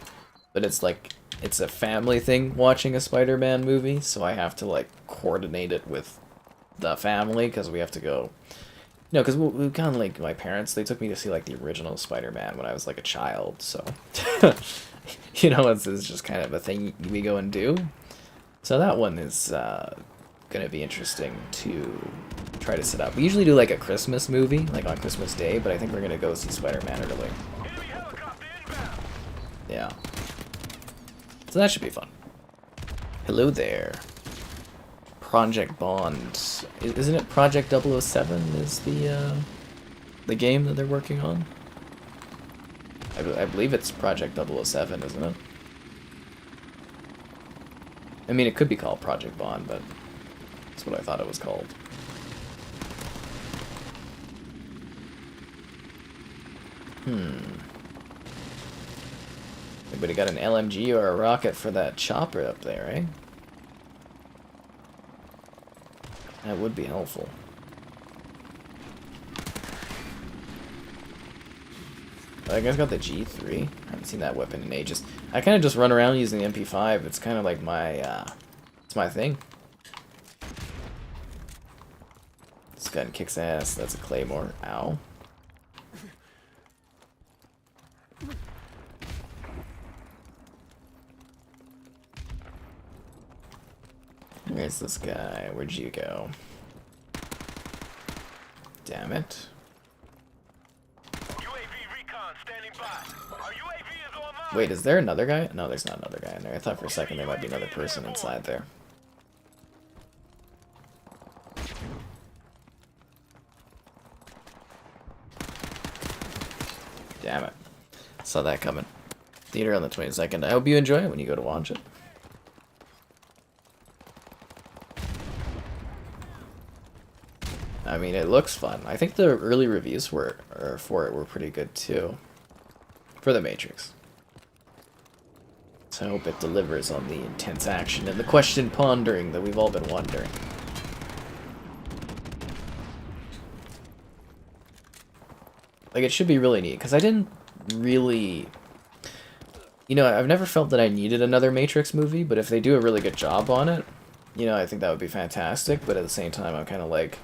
But it's like, it's a family thing watching a Spider-Man movie, so I have to like coordinate it with the family, because we have to go... No, because we kind of like, my parents, they took me to see like the original Spider-Man when I was like a child, so... You know, it's just kind of a thing we go and do. So that one is going to be interesting to try to set up. We usually do like a Christmas movie, like on Christmas Day, but I think we're going to go see Spider-Man early. Yeah. So that should be fun. Hello there. Project Bond. Isn't it Project 007 is the game that they're working on? I believe it's Project 007, isn't it? I mean, it could be called Project Bond, but that's what I thought it was called. Anybody got an LMG or a rocket for that chopper up there, eh? That would be helpful. I guys got the G3. I haven't seen that weapon in ages. I kind of just run around using the MP5. It's kind of like my, it's my thing. This gun kicks ass. That's a claymore. Ow. Where's this guy? Where'd you go? Damn it. UAV recon standing by. Our UAV is online. Wait, is there another guy? No, there's not another guy in there. I thought for a second there might be another person inside there. Damn it. Saw that coming. Theater on the 22nd. I hope you enjoy it when you go to watch it. I mean, it looks fun. I think the early reviews for it were pretty good too. For The Matrix. So I hope it delivers on the intense action and the question pondering that we've all been wondering. Like, it should be really neat, because I didn't really... You know, I've never felt that I needed another Matrix movie, but if they do a really good job on it, you know, I think that would be fantastic, but at the same time, I'm kind of like,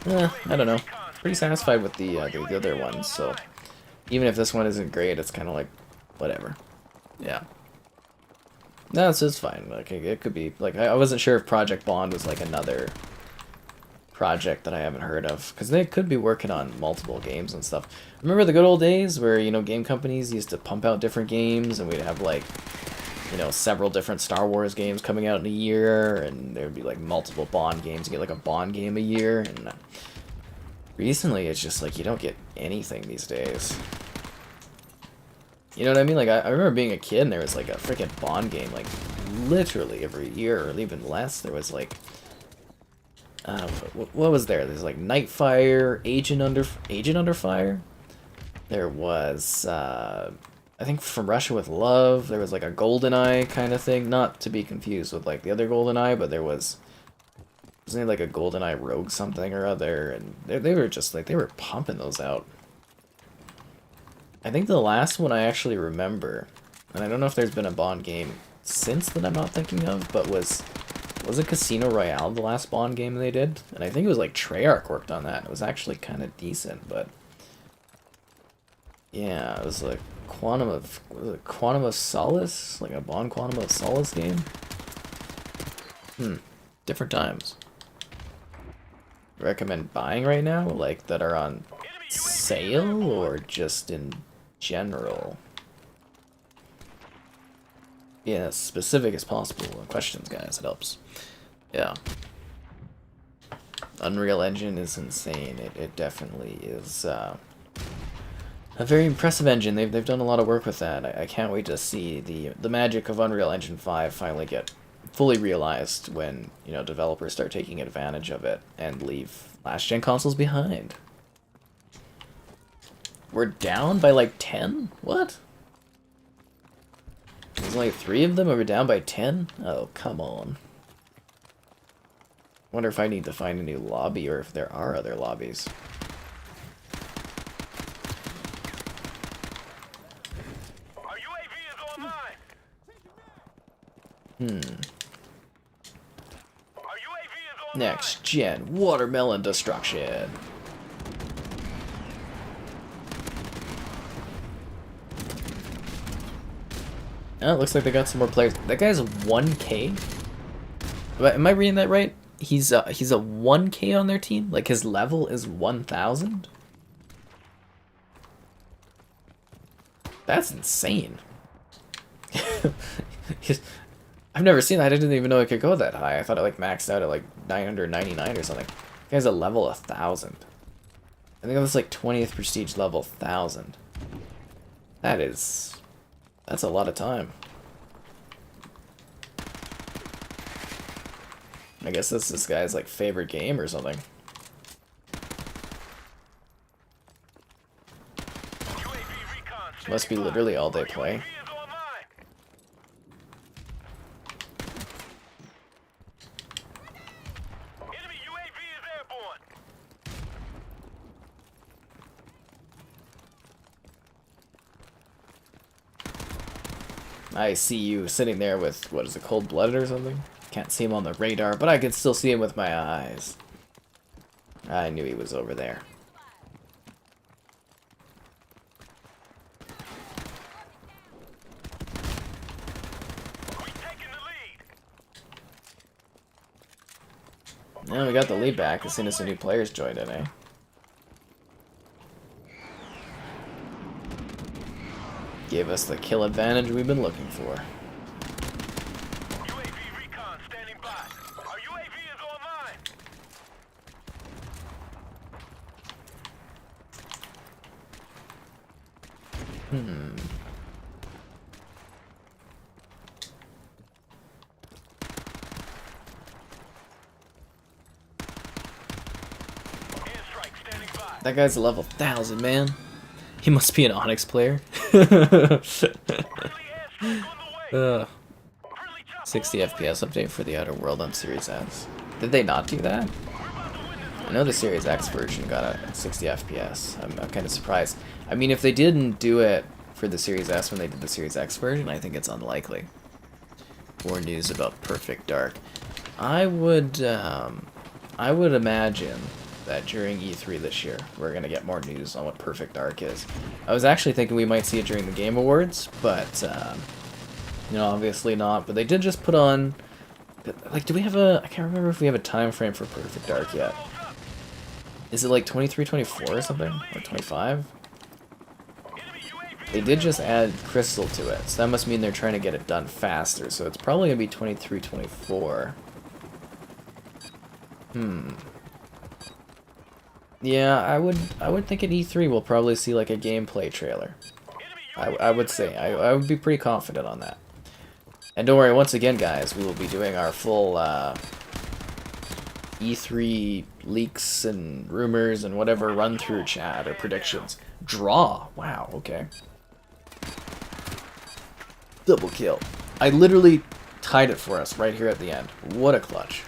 I don't know. Pretty satisfied with the other ones, so even if this one isn't great, it's kind of like, whatever. Yeah. No, it's just fine. Like, it could be, like, I wasn't sure if Project Bond was, like, another project that I haven't heard of, because they could be working on multiple games and stuff. Remember the good old days where, you know, game companies used to pump out different games, and we'd have, like, you know, several different Star Wars games coming out in a year, and there would be, like, multiple Bond games. You get, like, a Bond game a year, and recently it's just, like, you don't get anything these days. You know what I mean? Like, I remember being a kid, and there was, like, a freaking Bond game, like, literally every year, or even less. There was, like, what was there? There's like Nightfire, Agent Under Fire. There was, I think From Russia with Love. There was like a GoldenEye kind of thing, not to be confused with like the other GoldenEye, but there wasn't there like a GoldenEye Rogue something or other, and they were just like, they were pumping those out. I think the last one I actually remember, and I don't know if there's been a Bond game since that I'm not thinking of, but was it Casino Royale, the last Bond game they did? And I think it was like Treyarch worked on that. It was actually kind of decent, but yeah, it was like Quantum of Solace, like a Bond Quantum of Solace game. Different times. Recommend buying right now, like that are on sale or just in general? Yeah, as specific as possible. Questions, guys. It helps. Yeah. Unreal Engine is insane. It definitely is a very impressive engine. They've done a lot of work with that. I can't wait to see the magic of Unreal Engine 5 finally get fully realized when, you know, developers start taking advantage of it and leave last-gen consoles behind. We're down by like 10? What? There's only 3 of them and we're down by 10? Oh, come on. Wonder if I need to find a new lobby or if there are other lobbies. Our UAV is online. Our UAV is online. Next gen watermelon destruction. Oh, it looks like they got some more players. That guy's 1K? Am I reading that right? He's a 1K on their team? Like his level is 1,000? That's insane. I've never seen that. I didn't even know it could go that high. I thought it like maxed out at like 999 or something. The guy's a level 1,000. I think that's like 20th prestige level 1,000. That's a lot of time. I guess that's this guy's like favorite game or something. Must be literally all they play. I see you sitting there with, what is it, cold-blooded or something? Can't see him on the radar, but I can still see him with my eyes. I knew he was over there. Now we got the lead back as soon as the new players joined in, eh? Gave us the kill advantage we've been looking for. UAV recon standing by. Our UAV is online. Airstrike standing by. That guy's a level 1000, man. He must be an Onyx player. Friendly airstrike on the way. Ugh. Friendly chopper 60 FPS update for the Outer World on Series X. Did they not do that? I know the Series X version got a 60 FPS. I'm kind of surprised. I mean, if they didn't do it for the Series S when they did the Series X version, I think it's unlikely. More news about Perfect Dark. I would imagine that during E3 this year, we're gonna get more news on what Perfect Dark is. I was actually thinking we might see it during the Game Awards, but you know, obviously not. But they did just put on, like, do we have a? I can't remember if we have a time frame for Perfect Dark yet. Is it like 23, 24 or something, or 25? They did just add Crystal to it, so that must mean they're trying to get it done faster. So it's probably gonna be 23, 24. Yeah, I would think at E3 we'll probably see like a gameplay trailer. I would say I would be pretty confident on that. And don't worry, once again, guys, we will be doing our full E3 leaks and rumors and whatever run through chat or predictions. Draw. Wow. Okay. Double kill. I literally tied it for us right here at the end. What a clutch.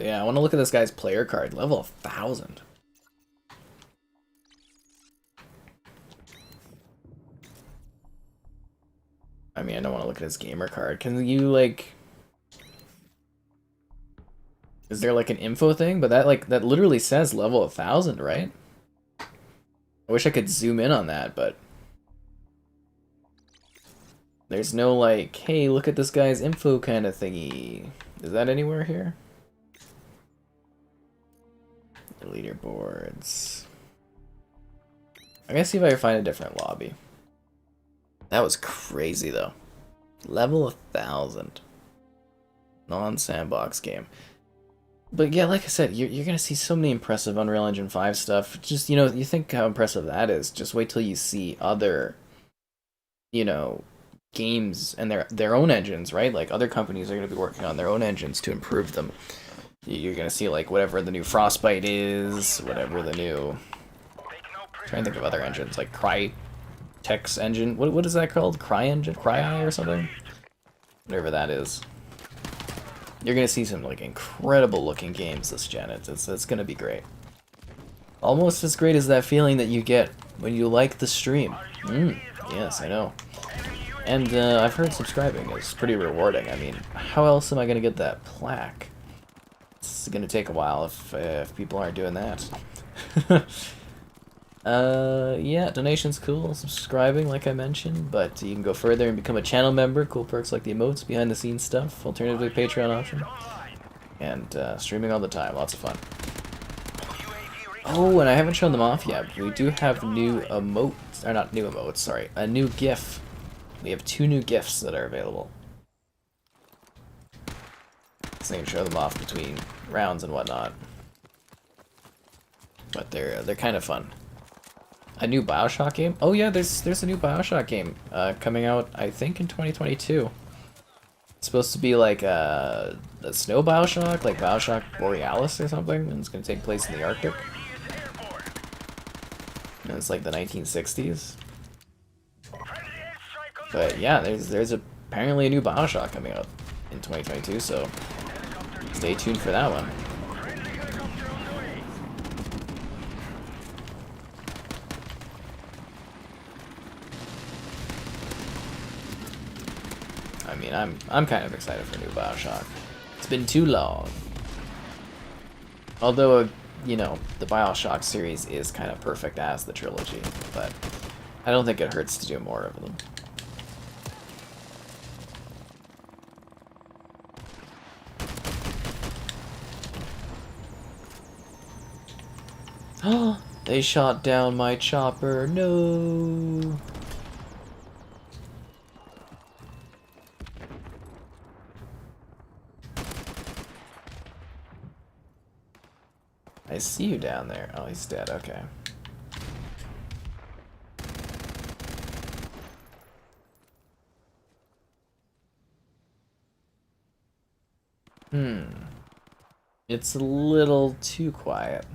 Yeah, I want to look at this guy's player card. Level 1000. I mean, I don't want to look at his gamer card. Can you, like... Is there, like, an info thing? But that, like, that literally says level 1000, right? I wish I could zoom in on that, but... There's no, like, hey, look at this guy's info kind of thingy. Is that anywhere here? Leaderboards. I'm gonna see if I can find a different lobby. That was crazy though. Level 1000. Non-sandbox game. But yeah, like I said, you're gonna see so many impressive Unreal Engine 5 stuff. Just, you know, you think how impressive that is. Just wait till you see other, you know, games and their own engines, right? Like other companies are gonna be working on their own engines to improve them. You're gonna see like whatever the new Frostbite is, whatever the new. I'm trying to think of other engines like Crytek's engine. What is that called? CryEngine, Cry or something? Whatever that is. You're gonna see some like incredible looking games this gen. It's gonna be great. Almost as great as that feeling that you get when you like the stream. Yes, I know. And I've heard subscribing is pretty rewarding. I mean, how else am I gonna get that plaque? It's gonna take a while if people aren't doing that. Yeah, donation's cool, subscribing like I mentioned, but you can go further and become a channel member, cool perks like the emotes, behind the scenes stuff, alternatively Patreon option, and streaming all the time, lots of fun. Oh, and I haven't shown them off yet, but we do have new emotes, or not new emotes, sorry, a new GIF. We have 2 new GIFs that are available. So I can show them off between rounds and whatnot. But they're kind of fun. A new BioShock game? Oh yeah, there's a new BioShock game coming out, I think, in 2022. It's supposed to be like a snow BioShock, like BioShock Borealis or something, and it's going to take place in the Arctic. And it's like the 1960s. But yeah, there's apparently a new BioShock coming out in 2022, so stay tuned for that one. I mean, I'm kind of excited for new BioShock. It's been too long. Although you know, the BioShock series is kind of perfect as the trilogy, but I don't think it hurts to do more of them. Oh, they shot down my chopper. No. I see you down there. Oh, he's dead. Okay. It's a little too quiet.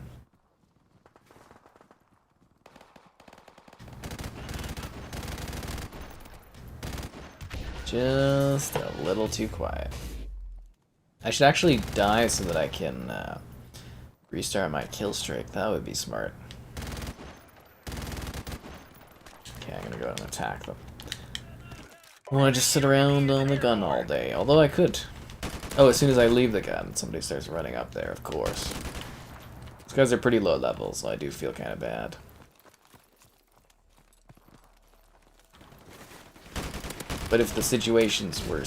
Just a little too quiet. I should actually die so that I can restart my kill streak. That would be smart. Okay, I'm gonna go and attack them. I want to just sit around on the gun all day, although I could. Oh, as soon as I leave the gun, somebody starts running up there, of course. These guys are pretty low level, so I do feel kind of bad. But if the situations were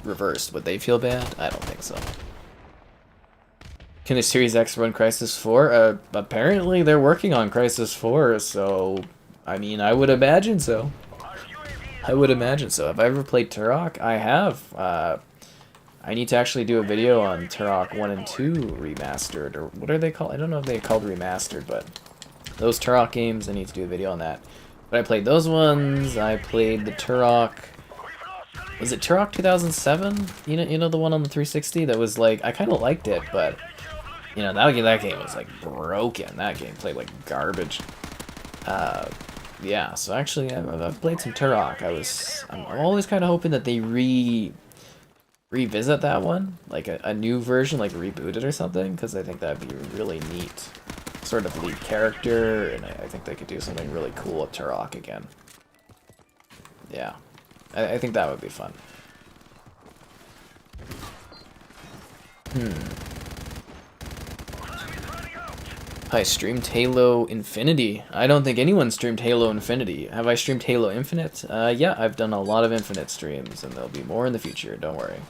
reversed, would they feel bad? I don't think so. Can the Series X run Crysis 4? Apparently they're working on Crysis 4, so... I mean, I would imagine so. I would imagine so. Have I ever played Turok? I have. I need to actually do a video on Turok 1 and 2 Remastered, or what are they called? I don't know if they're called Remastered, but those Turok games, I need to do a video on that. But I played those ones, I played the Turok... Was it Turok 2007? You know the one on the 360 that was like... I kind of liked it, but... You know, that game was like broken. That game played like garbage. Yeah, so actually I've played some Turok. I'm always kind of hoping that they revisit that one, like a new version, like reboot it or something, because I think that'd be really neat. Sort of lead character, and I think they could do something really cool with Turok again. Yeah, I think that would be fun. I streamed Halo Infinity. I don't think anyone streamed Halo Infinity. Have I streamed Halo Infinite? Yeah, I've done a lot of Infinite streams, and there'll be more in the future, don't worry.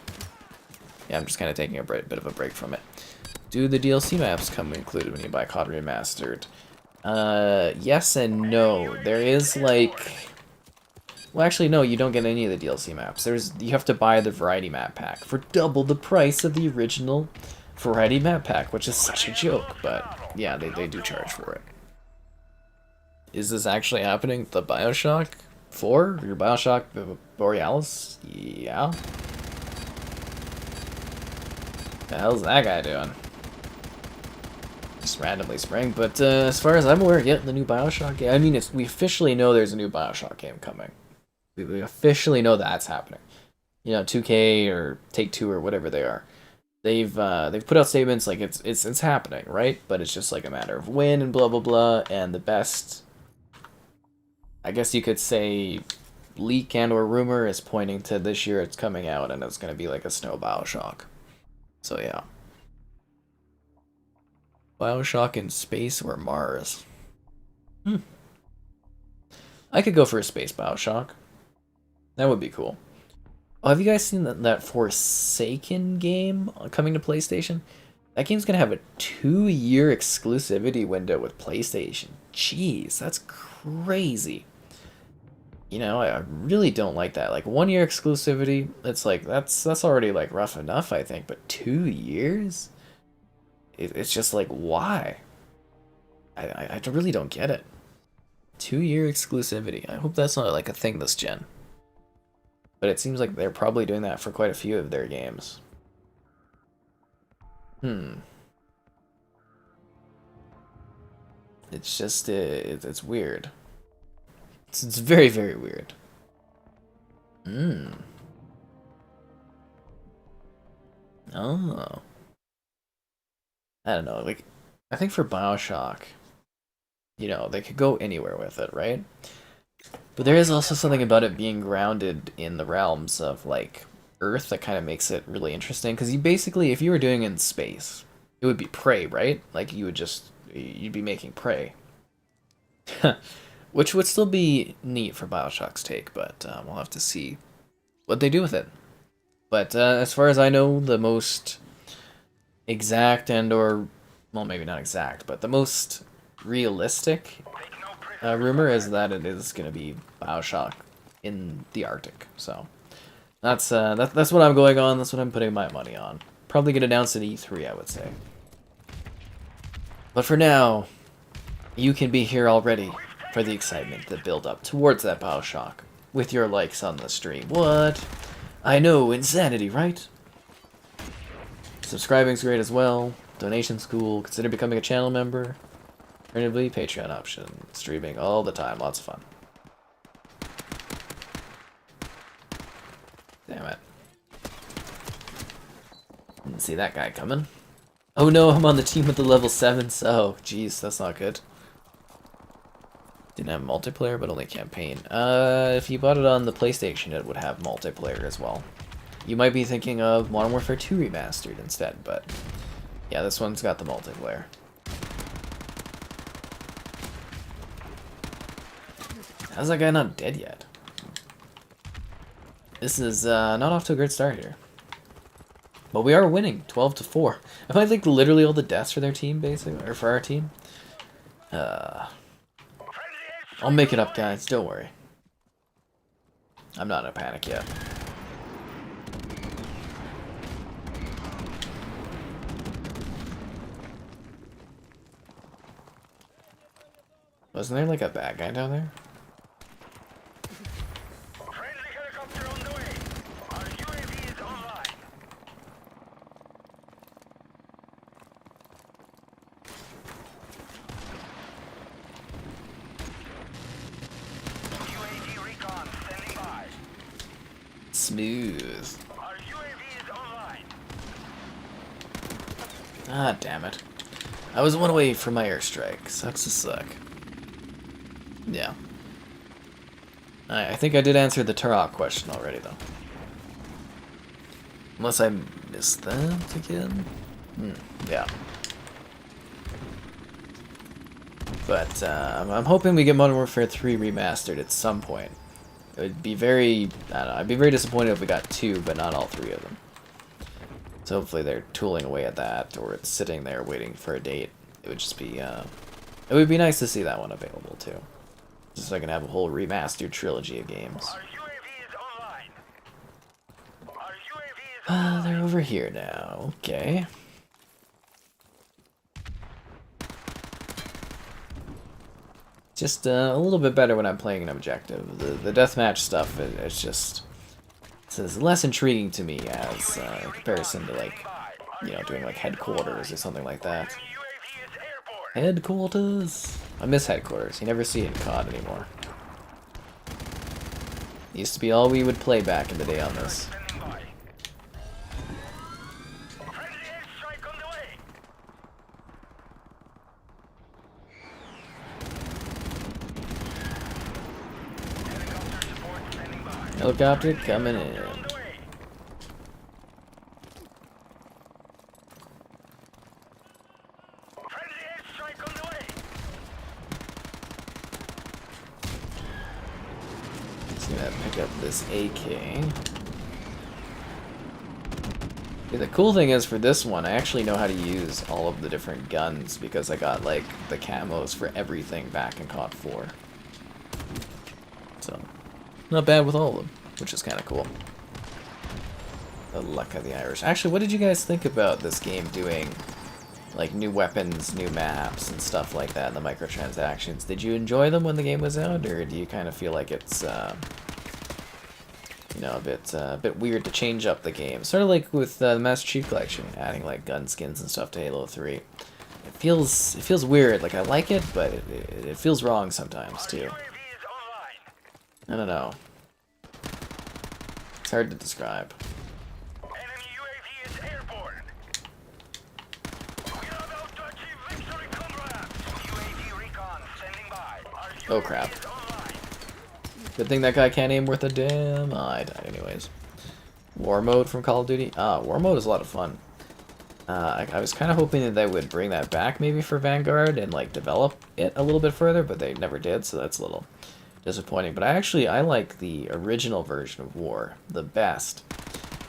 Yeah, I'm just kind of taking a bit of a break from it. Do the DLC maps come included when you buy COD Remastered? Yes and no. There is, like... Well, actually, no, you don't get any of the DLC maps. You have to buy the Variety Map Pack for double the price of the original Variety Map Pack, which is such a joke, but yeah, they do charge for it. Is this actually happening? The BioShock 4? Your BioShock Borealis? Yeah. The hell's that guy doing? Just randomly sprang, but as far as I'm aware, yeah, the new BioShock game. I mean, we officially know there's a new BioShock game coming. We officially know that's happening. You know, 2K or Take-Two or whatever they are. They've put out statements like it's happening, right? But it's just like a matter of when and blah blah blah. And the best, I guess you could say, leak and or rumor is pointing to this year it's coming out, and it's gonna be like a snow BioShock. So yeah. BioShock in space or Mars? I could go for a space BioShock. That would be cool. Oh, have you guys seen that Forsaken game coming to PlayStation? That game's gonna have a 2-year exclusivity window with PlayStation. Jeez, that's crazy. You know, I really don't like that. Like 1-year exclusivity, it's like that's already like rough enough, I think. But 2 years, it's just like why? I really don't get it. 2-year exclusivity. I hope that's not like a thing this gen. But it seems like they're probably doing that for quite a few of their games. It's just it's weird. It's very, very weird. Oh. I don't know, like, I think for BioShock, you know, they could go anywhere with it, right? But there is also something about it being grounded in the realms of, like, Earth that kind of makes it really interesting. Because you basically, if you were doing it in space, it would be prey, right? Like you'd be making prey. Which would still be neat for Bioshock's take, but we'll have to see what they do with it. But as far as I know, the most exact well, maybe not exact, but the most realistic rumor is that it is going to be Bioshock in the Arctic. So that's what I'm going on. That's what I'm putting my money on. Probably get announced at E3, I would say. But for now, you can be here already for the excitement that build up towards that Bioshock with your likes on the stream. What? I know, insanity, right? Subscribing's great as well. Donation's cool. Consider becoming a channel member. Alternatively, Patreon option. Streaming all the time. Lots of fun. Damn it. Didn't see that guy coming. Oh no, I'm on the team with the level 7s. Oh, jeez, that's not good. Didn't have multiplayer, but only campaign. If you bought it on the PlayStation, it would have multiplayer as well. You might be thinking of Modern Warfare 2 Remastered instead, but yeah, this one's got the multiplayer. How's that guy not dead yet? This is not off to a great start here. But we are winning, 12-4. Am I like literally all the deaths for their team, basically, or for our team? I'll make it up, guys. Don't worry. I'm not in a panic yet. Wasn't there like a bad guy down there? Friendly helicopter on the way. Our UAV is online. UAV recon standing by. Smooth. Our UAV is online. Ah, damn it. I was one away from my airstrike. Sucks to suck. Yeah. I think I did answer the Turok question already, though. Unless I missed that again? Yeah. But I'm hoping we get Modern Warfare 3 Remastered at some point. It would be very... I don't know, I'd be very disappointed if we got 2, but not all 3 of them. So hopefully they're tooling away at that, or it's sitting there waiting for a date. It would just be... it would be nice to see that one available, too. Just so I can have a whole remastered trilogy of games. Our UAV is online. Our UAV is online. They're over here now. Okay. Just a little bit better when I'm playing an objective. The deathmatch stuff, it's less intriguing to me as in comparison to like, you know, doing like headquarters or something like that. UAV is airborne. Headquarters. I miss headquarters. You never see it in COD anymore. Used to be all we would play back in the day on this. Standing by. Friendly airstrike on the way. Helicopter support standing by. Helicopter coming in. On the way. Friendly airstrike on the way. Just gonna pick up this AK. Yeah, the cool thing is for this one, I actually know how to use all of the different guns because I got like the camos for everything back in COD 4. So, not bad with all of them, which is kind of cool. The luck of the Irish. Actually, what did you guys think about this game doing like new weapons, new maps, and stuff like that, and the microtransactions? Did you enjoy them when the game was out, or do you kind of feel like it's you know, a bit weird to change up the game? Sort of like with the Master Chief Collection, adding like gun skins and stuff to Halo 3. It feels weird. Like I like it, but it feels wrong sometimes too. UAV is online. I don't know. It's hard to describe. Enemy UAV is airborne. We are about to achieve victory, comrades. UAV recon standing by. Our Oh, UAV crap. is online. Good thing that guy can't aim worth a damn. I died anyways. War mode from Call of Duty. War mode is a lot of fun. I was kind of hoping that they would bring that back maybe for Vanguard and like develop it a little bit further, but they never did, so that's a little disappointing. But I like the original version of War the best.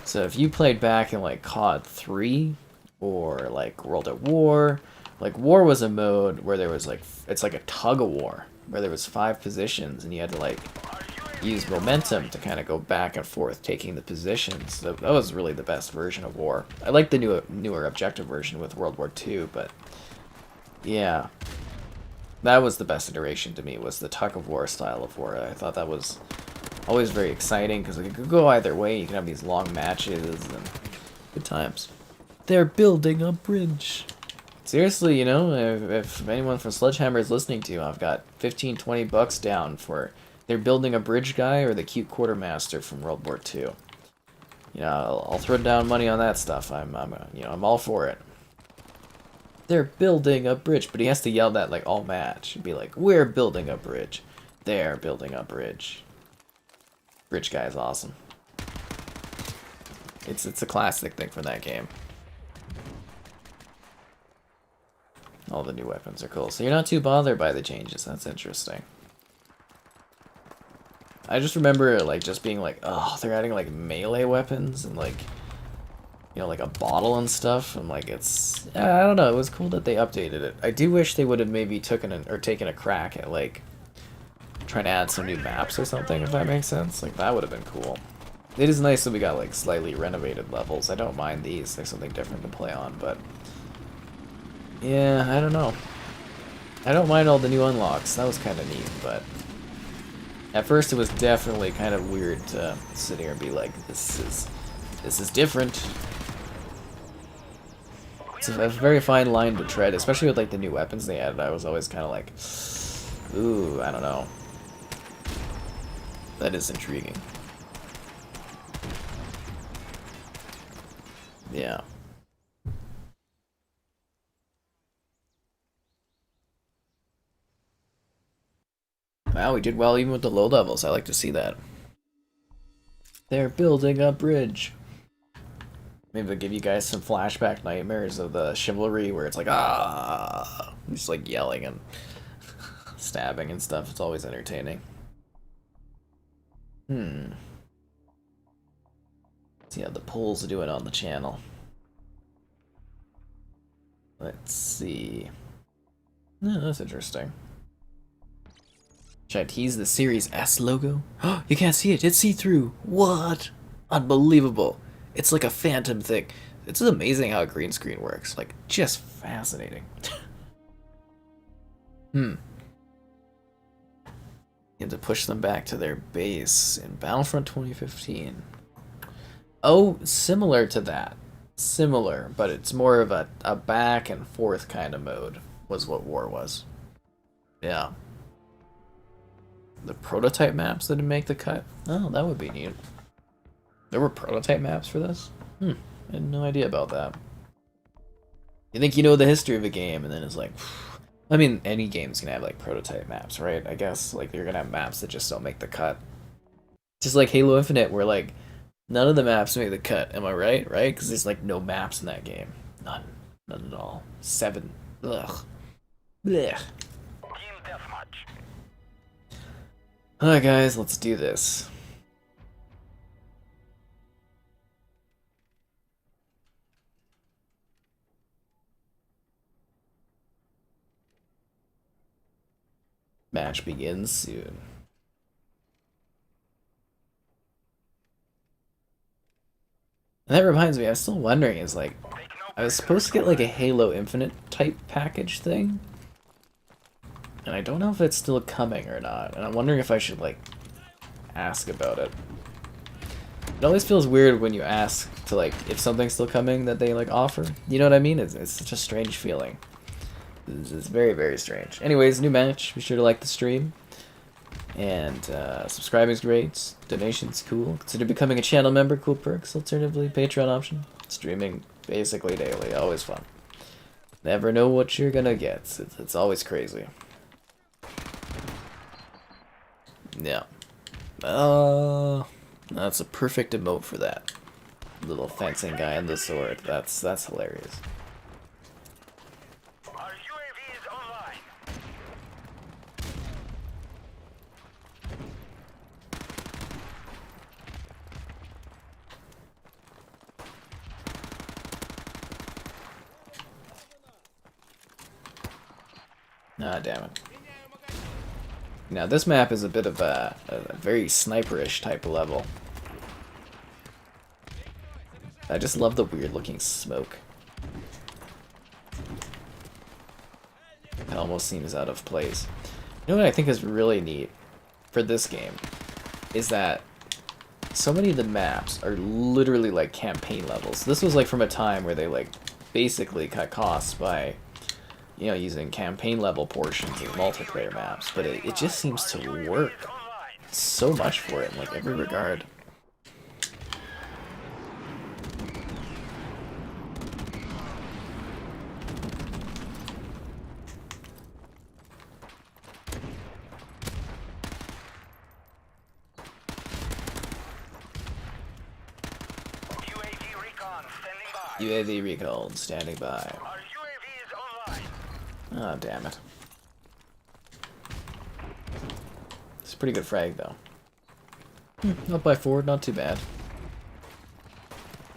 So if you played back in like COD 3 or like World at War, like War was a mode where there was like, it's like a tug of war where there was 5 positions and you had to like use momentum to kind of go back and forth taking the positions. That was really the best version of War. I like the newer objective version with World War II, but yeah, that was the best iteration to me, was the tug of war style of War. I thought that was always very exciting because it could go either way. You can have these long matches and good times. They're building a bridge. Seriously, you know, if anyone from Sledgehammer is listening to you, I've got 15-20 bucks down for they're building a bridge guy or the cute quartermaster from World War II. You know, I'll throw down money on that stuff. I'm all for it. They're building a bridge, but he has to yell that like all match. He'd be like, "We're building a bridge. They're building a bridge." Bridge guy is awesome. It's a classic thing from that game. All the new weapons are cool, so you're not too bothered by the changes. That's interesting. I just remember like just being like, oh, they're adding like melee weapons and like, you know, like a bottle and stuff. And like it's, I don't know. It was cool that they updated it. I do wish they would have maybe taken a crack at like trying to add some new maps or something, if that makes sense. Like that would have been cool. It is nice that we got like slightly renovated levels. I don't mind these. There's something different to play on, but yeah, I don't know. I don't mind all the new unlocks. That was kind of neat, but at first it was definitely kind of weird to sit here and be like, this is different. It's a very fine line to tread, especially with like the new weapons they added. I was always kind of like, ooh, I don't know. That is intriguing. Yeah. Wow, we did well even with the low levels. I like to see that. They're building a bridge. Maybe I'll give you guys some flashback nightmares of the chivalry where it's like, ah, just like yelling and stabbing and stuff. It's always entertaining. See how the polls are doing on the channel. Let's see. No, that's interesting. Should I tease the Series S logo? Oh, you can't see it. It's see-through. What? Unbelievable. It's like a phantom thing. It's amazing how a green screen works. Like, just fascinating. You have to push them back to their base in Battlefront 2015. Oh, similar to that. Similar, but it's more of a back and forth kind of mode, was what War was. Yeah. The prototype maps that didn't make the cut? Oh, that would be neat. There were prototype maps for this? I had no idea about that. You think you know the history of a game, and then it's like, I mean, any game's gonna have like prototype maps, right? I guess like you're gonna have maps that just don't make the cut. Just like Halo Infinite, where like none of the maps make the cut. Am I right? Right? Because there's like no maps in that game. None. None at all. 7. Ugh. Blech. Team deathmatch. Alright guys, let's do this. Match begins soon. And that reminds me, I was still wondering, is like, I was supposed to get like a Halo Infinite type package thing. And I don't know if it's still coming or not. And I'm wondering if I should like ask about it. It always feels weird when you ask to like, if something's still coming that they like offer. You know what I mean? It's such a strange feeling. It's very, very strange. Anyways, new match. Be sure to like the stream. And subscribing's great. Donation's cool. Consider becoming a channel member. Cool perks. Alternatively, Patreon option. Streaming basically daily. Always fun. Never know what you're gonna get. It's always crazy. Yeah. That's a perfect emote for that. little fencing guy and the sword. That's hilarious. Our UAV is online. Ah, damn it. Now this map is a bit of a very sniperish type of level. I just love the weird looking smoke. It almost seems out of place. You know what I think is really neat for this game is that so many of the maps are literally like campaign levels. This was like from a time where they like basically cut costs by, you know, using campaign level portions of multiplayer maps, but it just seems to work so much for it in like every regard. UAV recon standing by. UAV recall standing by. Our UAV is online. Oh, damn it. It's a pretty good frag, though. Up by 4, not too bad.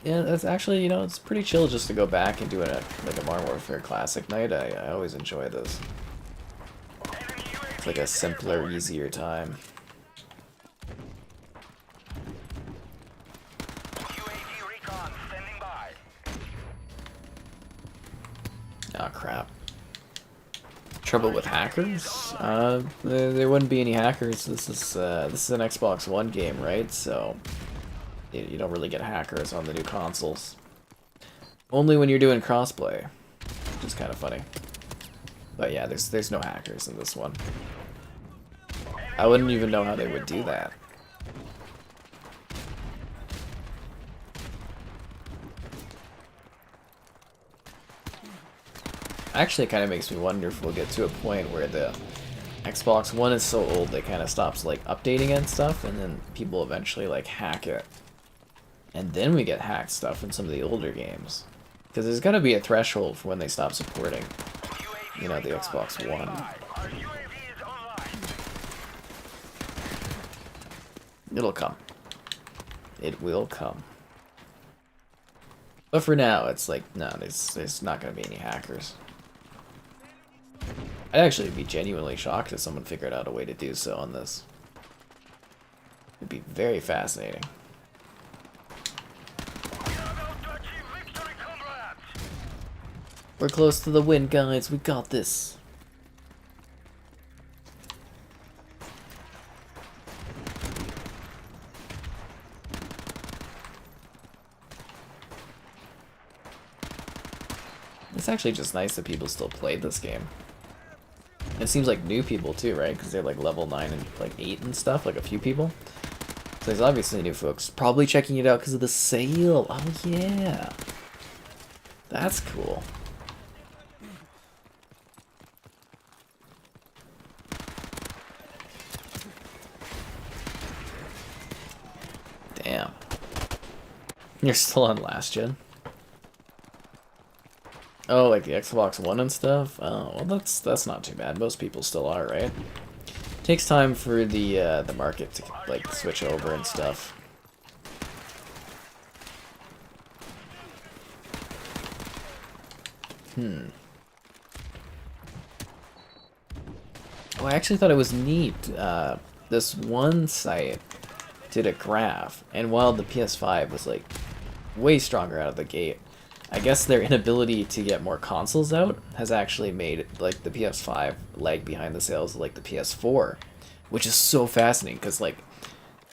Yeah, that's actually, you know, it's pretty chill just to go back and do it like a Modern Warfare Classic night. I always enjoy this. Enemy UAV It's like a simpler, easier time. UAV recon standing by. Oh, crap. Trouble with hackers? There wouldn't be any hackers. This is an Xbox One game, right? So you don't really get hackers on the new consoles. Only when you're doing crossplay, which is kind of funny. But yeah, there's no hackers in this one. I wouldn't even know how they would do that. Actually, it kind of makes me wonder if we'll get to a point where the Xbox One is so old they kind of stops like updating it and stuff, and then people eventually like hack it, and then we get hacked stuff in some of the older games. Because there's gotta be a threshold for when they stop supporting, you know, the Xbox One. Our UAV is online. It'll come. It will come. But for now, it's like, no, there's not gonna be any hackers. I'd actually be genuinely shocked if someone figured out a way to do so on this. It'd be very fascinating. We are about to achieve victory, comrades. We're close to the win, guys. We got this. It's actually just nice that people still play this game. It seems like new people too, right? Because they're like level 9 and like 8 and stuff, like a few people. So there's obviously new folks probably checking it out because of the sale. Oh yeah. That's cool. Damn. You're still on last gen? Oh, like the Xbox One and stuff? Oh, well that's not too bad. Most people still are, right? Takes time for the market to like switch over and stuff. Oh, I actually thought it was neat. This one site did a graph, and while the PS5 was like way stronger out of the gate, I guess their inability to get more consoles out has actually made like the PS5 lag behind the sales of like the PS4, which is so fascinating because like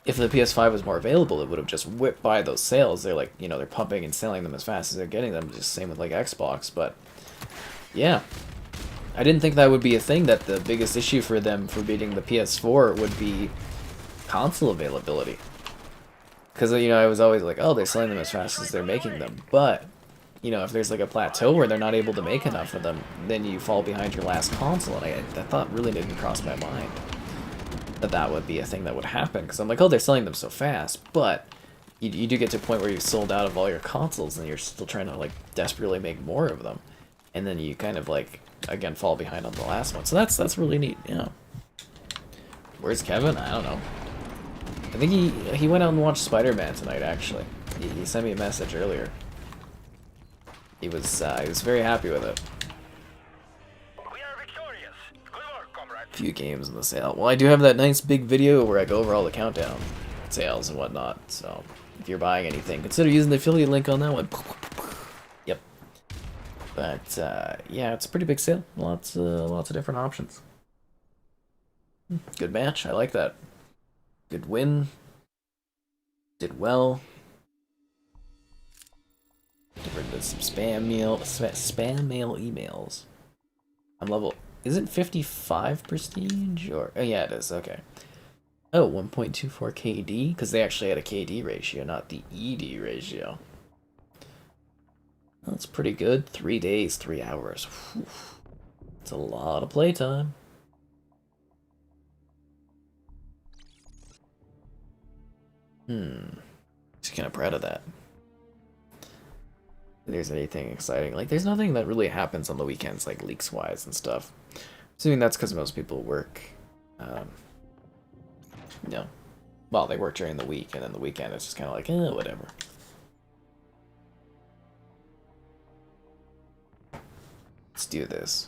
if the PS5 was more available, it would have just whipped by those sales. They're like, you know, they're pumping and selling them as fast as they're getting them. Just same with like Xbox, but yeah. I didn't think that would be a thing, that the biggest issue for them for beating the PS4 would be console availability. Because, you know, I was always like, oh, they're selling them as fast as they're making them. But, you know, if there's like a plateau where they're not able to make enough of them, then you fall behind your last console. And that thought really didn't cross my mind that that would be a thing that would happen. Because I'm like, oh, they're selling them so fast. But, you do get to a point where you've sold out of all your consoles and you're still trying to like desperately make more of them, and then you kind of like again fall behind on the last one. So that's really neat. Yeah. Where's Kevin? I don't know. I think he went out and watched Spider-Man tonight. Actually, he sent me a message earlier. He was very happy with it. We are victorious. Good work, comrades. Few games in the sale. Well, I do have that nice big video where I go over all the countdown sales and whatnot. So if you're buying anything, consider using the affiliate link on that one. Yep. But yeah, it's a pretty big sale. Lots of different options. Good match. I like that. Good win. Did well. Did some spam mail emails. I'm level. Is it 55 prestige or? Oh yeah, it is. Okay. Oh, 1.24 KD because they actually had a KD ratio, not the ED ratio. That's pretty good. 3 days, 3 hours. Whew. It's a lot of playtime. Just kind of proud of that. If there's anything exciting. Like, there's nothing that really happens on the weekends, like leaks-wise and stuff. Assuming that's because most people work. No. Well, they work during the week, and then the weekend it's just kind of like, whatever. Let's do this.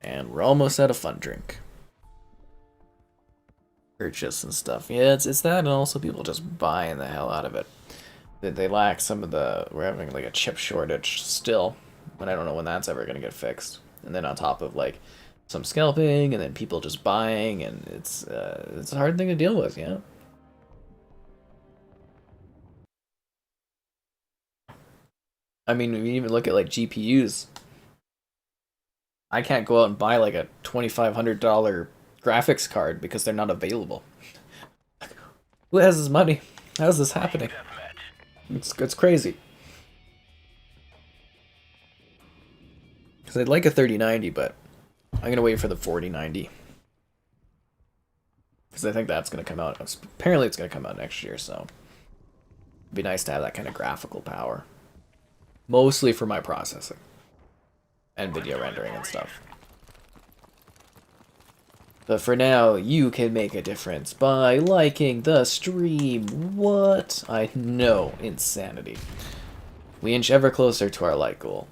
And we're almost out of fun drink. Purchase and stuff. Yeah, it's that, and also people just buying the hell out of it. They lack some of the. We're having like a chip shortage still, but I don't know when that's ever gonna get fixed. And then on top of like some scalping, and then people just buying, and it's a hard thing to deal with, yeah. I mean, when you even look at like GPUs, I can't go out and buy like a $2,500 graphics card because they're not available. Who has this money? How's this happening? It's crazy. Because I'd like a 3090, but I'm gonna wait for the 4090. Because I think that's gonna come out. Apparently, it's gonna come out next year, so it'd be nice to have that kind of graphical power. Mostly for my processing and video rendering and stuff. But for now, you can make a difference by liking the stream. What? I know. Insanity. We inch ever closer to our like goal.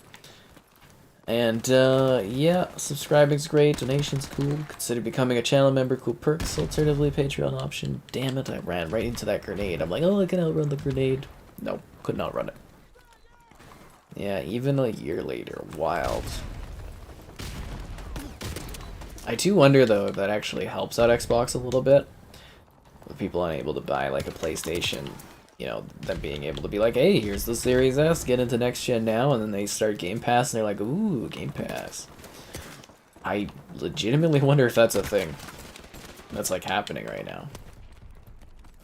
And, yeah, subscribing's great, donation's cool, consider becoming a channel member, cool perks, alternatively Patreon option. Damn it, I ran right into that grenade. I'm like, oh, I can outrun the grenade. Nope, could not run it. Yeah, even a year later, wild. I do wonder, though, if that actually helps out Xbox a little bit. With people unable to buy, like, a PlayStation, you know, them being able to be like, hey, here's the Series S, get into next gen now, and then they start Game Pass, and they're like, ooh, Game Pass. I legitimately wonder if that's a thing that's, like, happening right now.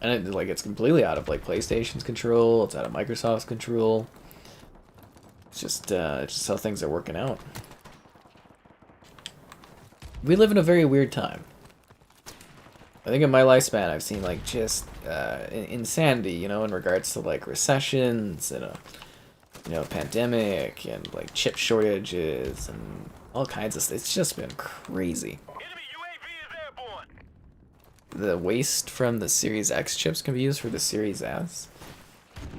And, it's completely out of, like, PlayStation's control, it's out of Microsoft's control. It's just how things are working out. We live in a very weird time. I think in my lifespan I've seen like just insanity, you know, in regards to like recessions and pandemic and like chip shortages and all kinds of stuff. It's just been crazy. Enemy UAV is airborne. The waste from the Series X chips can be used for the Series S.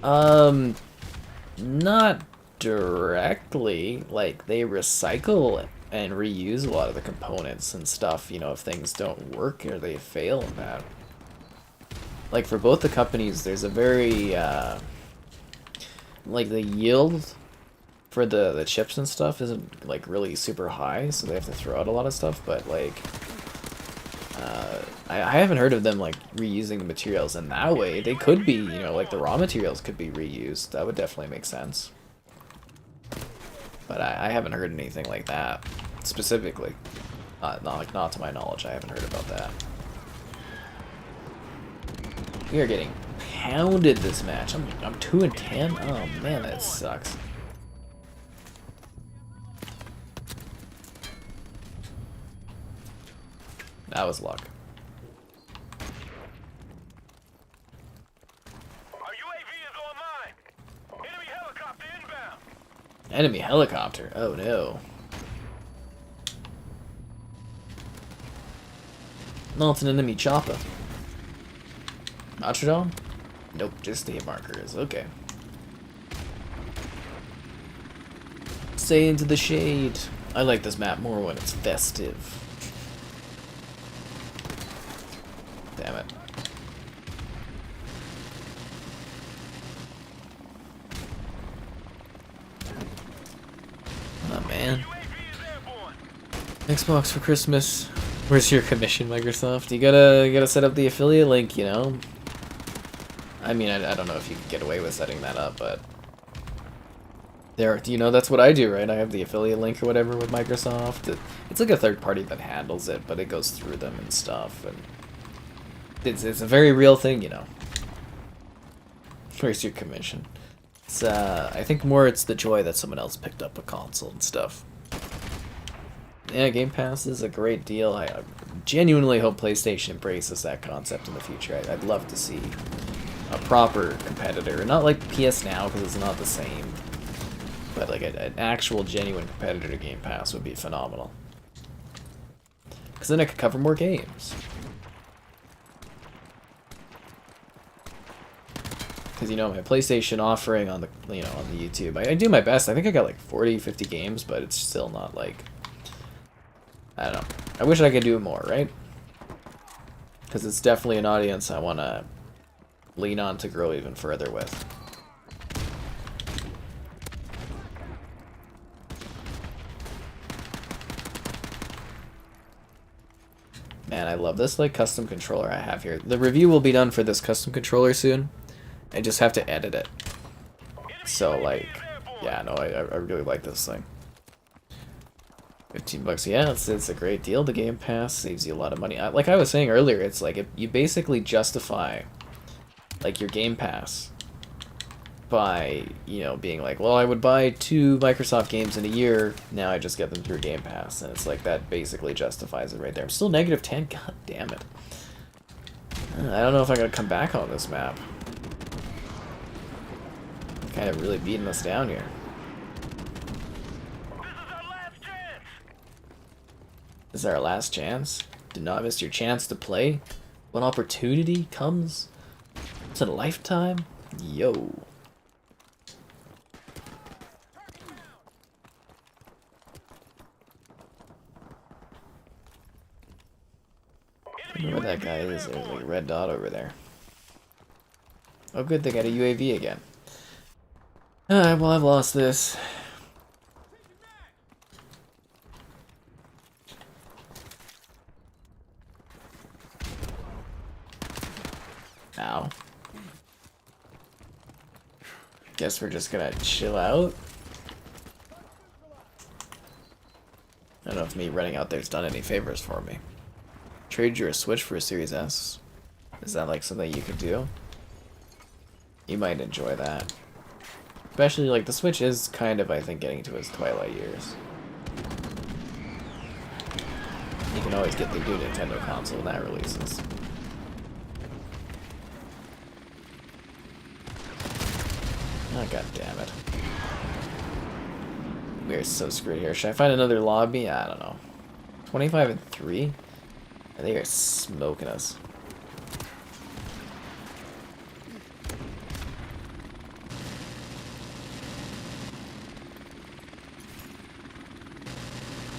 Not directly. Like they recycle and reuse a lot of the components and stuff, you know, if things don't work or they fail in that. Like for both the companies, there's a very like the yield for the chips and stuff isn't like really super high, so they have to throw out a lot of stuff, but like I haven't heard of them like reusing the materials in that way. They could be, you know, like the raw materials could be reused. That would definitely make sense. But I haven't heard anything like that, specifically. Not to my knowledge, I haven't heard about that. We are getting pounded this match. I'm 2-10? Oh man, that sucks. That was luck. Our UAV is Enemy helicopter. Oh no. No, it's an enemy chopper. Notre Nope, just the hit markers. Okay. Stay into the shade. I like this map more when it's festive. Damn it. Oh man. Xbox for Christmas. Where's your commission, Microsoft? You gotta set up the affiliate link, you know. I mean, I don't know if you can get away with setting that up, but there, you know, that's what I do, right? I have the affiliate link or whatever with Microsoft. It's like a third party that handles it, but it goes through them and stuff, and it's a very real thing, you know. Where's your commission? It's I think more it's the joy that someone else picked up a console and stuff. Yeah, Game Pass is a great deal. I genuinely hope PlayStation embraces that concept in the future. I'd love to see a proper competitor, not like PS Now because it's not the same, but like an actual genuine competitor to Game Pass would be phenomenal. Because then I could cover more games. Because, you know, my PlayStation offering on the, you know, on the YouTube, I do my best. I think I got like 40, 50 games, but it's still not like, I don't know. I wish I could do more, right? Because it's definitely an audience I want to lean on to grow even further with. Man, I love this like custom controller I have here. The review will be done for this custom controller soon. I just have to edit it. So like, yeah, no, I really like this thing. $15, yeah, it's a great deal. The Game Pass saves you a lot of money. Like I was saying earlier, it's like you basically justify like your Game Pass by, you know, being like, well, I would buy 2 Microsoft games in a year, now I just get them through Game Pass, and it's like that basically justifies it right there. I'm still -10, god damn it. I don't know if I'm gonna come back on this map. Kind of really beating us down here. This is our last chance. Do not miss your chance to play. One opportunity comes. It's a lifetime. Yo. I don't know where that guy is. There's like a red dot over there. Oh good, they got a UAV again. Alright, well I've lost this. Ow. Guess we're just gonna chill out. I don't know if me running out there's done any favors for me. Trade your Switch for a Series S. Is that like something you could do? You might enjoy that. Especially like the Switch is kind of, I think, getting to its twilight years. You can always get the new Nintendo console when that releases. Oh, god damn it. We are so screwed here. Should I find another lobby? I don't know. 25-3? They are smoking us.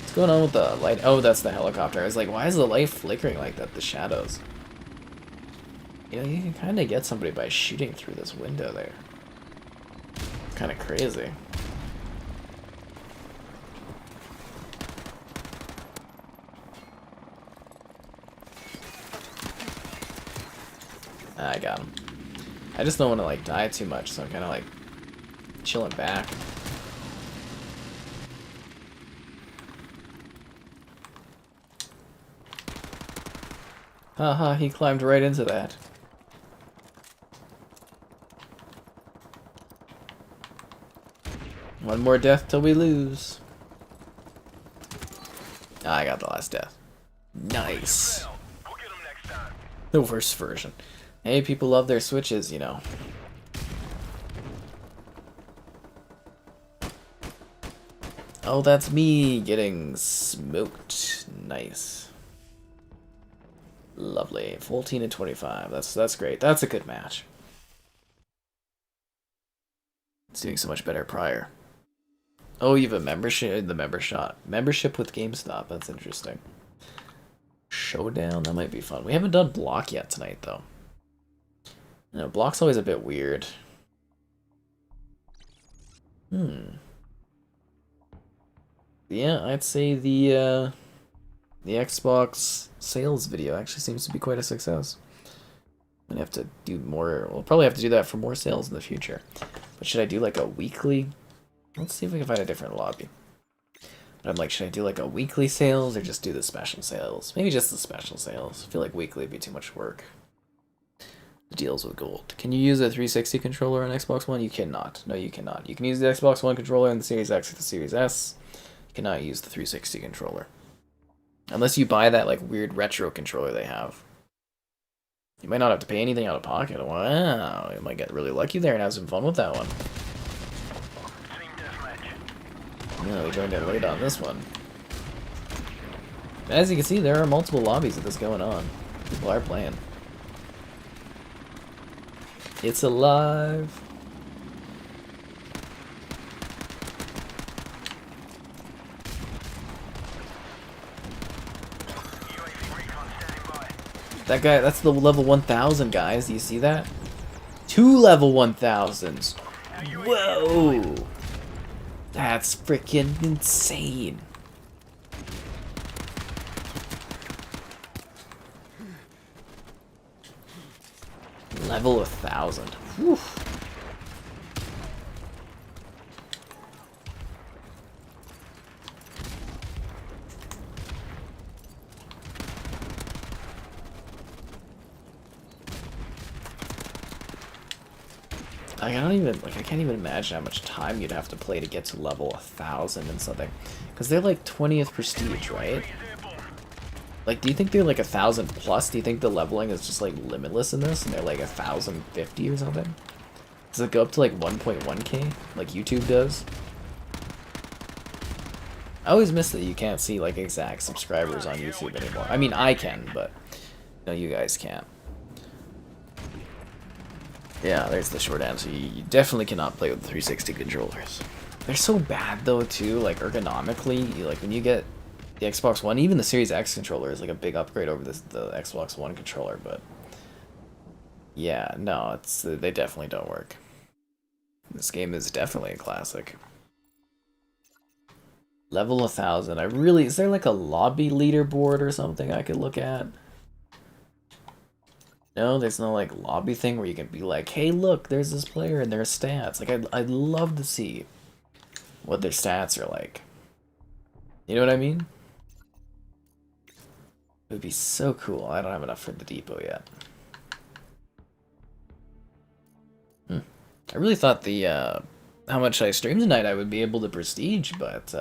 What's going on with the light? Oh, that's the helicopter. I was like, why is the light flickering like that? The shadows. You know, you can kind of get somebody by shooting through this window there. Kind of crazy. I got him. I just don't want to like die too much, so I'm kind of like chilling back. Haha, he climbed right into that. One more death till we lose. Ah, I got the last death. Nice. The worst version. Hey, people love their Switches, you know. Oh, that's me getting smoked. Nice. Lovely. 14 and 25. That's great. That's a good match. It's doing so much better prior. Oh, you have a membership? The membership with GameStop. That's interesting. Showdown. That might be fun. We haven't done block yet tonight, though. You know, block's always a bit weird. Yeah, I'd say the Xbox sales video actually seems to be quite a success. I'm gonna have to do more. We'll probably have to do that for more sales in the future. But should I do like a weekly? Let's see if we can find a different lobby. But I'm like, should I do like a weekly sales or just do the special sales? Maybe just the special sales. I feel like weekly would be too much work. Deals with gold. Can you use a 360 controller on Xbox One? You cannot. No, you cannot. You can use the Xbox One controller in the Series X or the Series S. You cannot use the 360 controller. Unless you buy that like weird retro controller they have. You might not have to pay anything out of pocket. Wow, you might get really lucky there and have some fun with that one. Yeah, we joined in late on this one. As you can see, there are multiple lobbies of this going on. People are playing. It's alive. That guy, that's the level 1000, guys. Do you see that? 2 level 1000s. Whoa. That's freaking insane. Level 1000. Whew. I don't even, like, I can't even imagine how much time you'd have to play to get to level 1000 and something. Because they're like 20th prestige, right? Like, do you think they're like 1000 plus? Do you think the leveling is just like limitless in this and they're like 1050 or something? Does it go up to like 1.1k like YouTube does? I always miss that you can't see like exact subscribers on YouTube anymore. I mean, I can, but no, you guys can't. Yeah, there's the short answer. You definitely cannot play with the 360 controllers. They're so bad though too, like ergonomically. Like when you get the Xbox One, even the Series X controller is like a big upgrade over the Xbox One controller, but yeah, no, they definitely don't work. This game is definitely a classic. Level 1000. Is there like a lobby leaderboard or something I could look at? No, there's no like lobby thing where you can be like, hey, look, there's this player and their stats. Like, I'd love to see what their stats are like. You know what I mean? It would be so cool. I don't have enough for the depot yet. I really thought how much I streamed tonight I would be able to prestige, but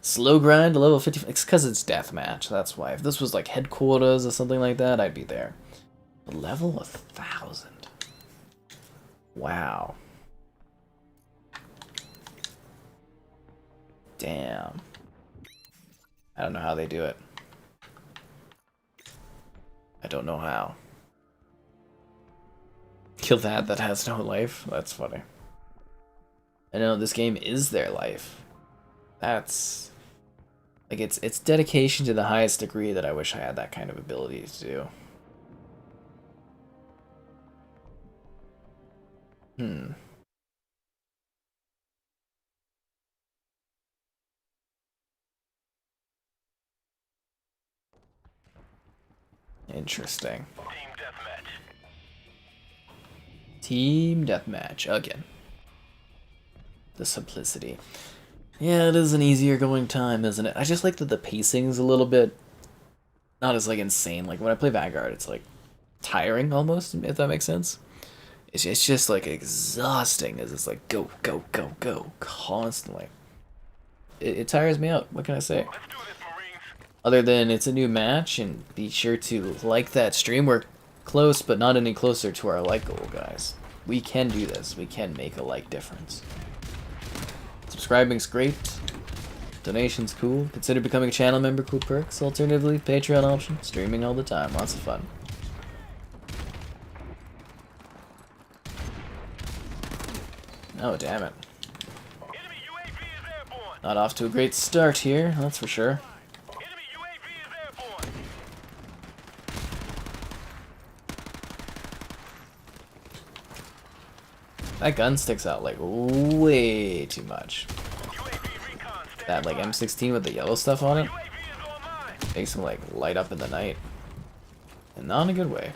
slow grind to level 50. It's because it's deathmatch. That's why. If this was like headquarters or something like that, I'd be there. Level 1000. Wow. Damn. I don't know how they do it. I don't know how. Kill that has no life? That's funny. I know this game is their life. That's like it's dedication to the highest degree that I wish I had that kind of ability to do. Interesting. Team deathmatch again. The simplicity. Yeah, it is an easier going time, isn't it? I just like that the pacing's a little bit not as like insane. Like when I play Vanguard, it's like tiring almost, if that makes sense. It's just like exhausting as it's like go, go, go, go constantly. It tires me out. What can I say? Other than it's a new match, and be sure to like that stream. We're close, but not any closer to our like goal, guys. We can do this. We can make a like difference. Subscribing's great. Donation's cool. Consider becoming a channel member, cool perks. Alternatively, Patreon option. Streaming all the time. Lots of fun. Oh, damn it. Enemy UAV is airborne. Not off to a great start here, that's for sure. Enemy UAV is airborne. That gun sticks out like way too much. UAV recon standing That like by. M16 with the yellow stuff on it UAV is online. makes him like light up in the night. And not in a good way.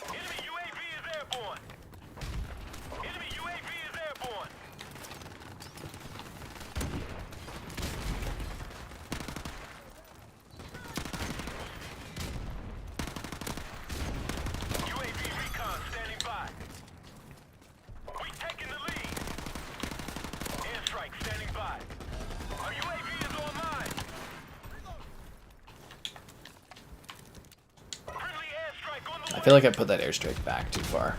Enemy UAV is airborne. Enemy UAV is airborne. UAV recon standing by. We taking the lead. Airstrike standing by. Our UAV is online. Friendly airstrike on the I way. feel like I put that airstrike back too far.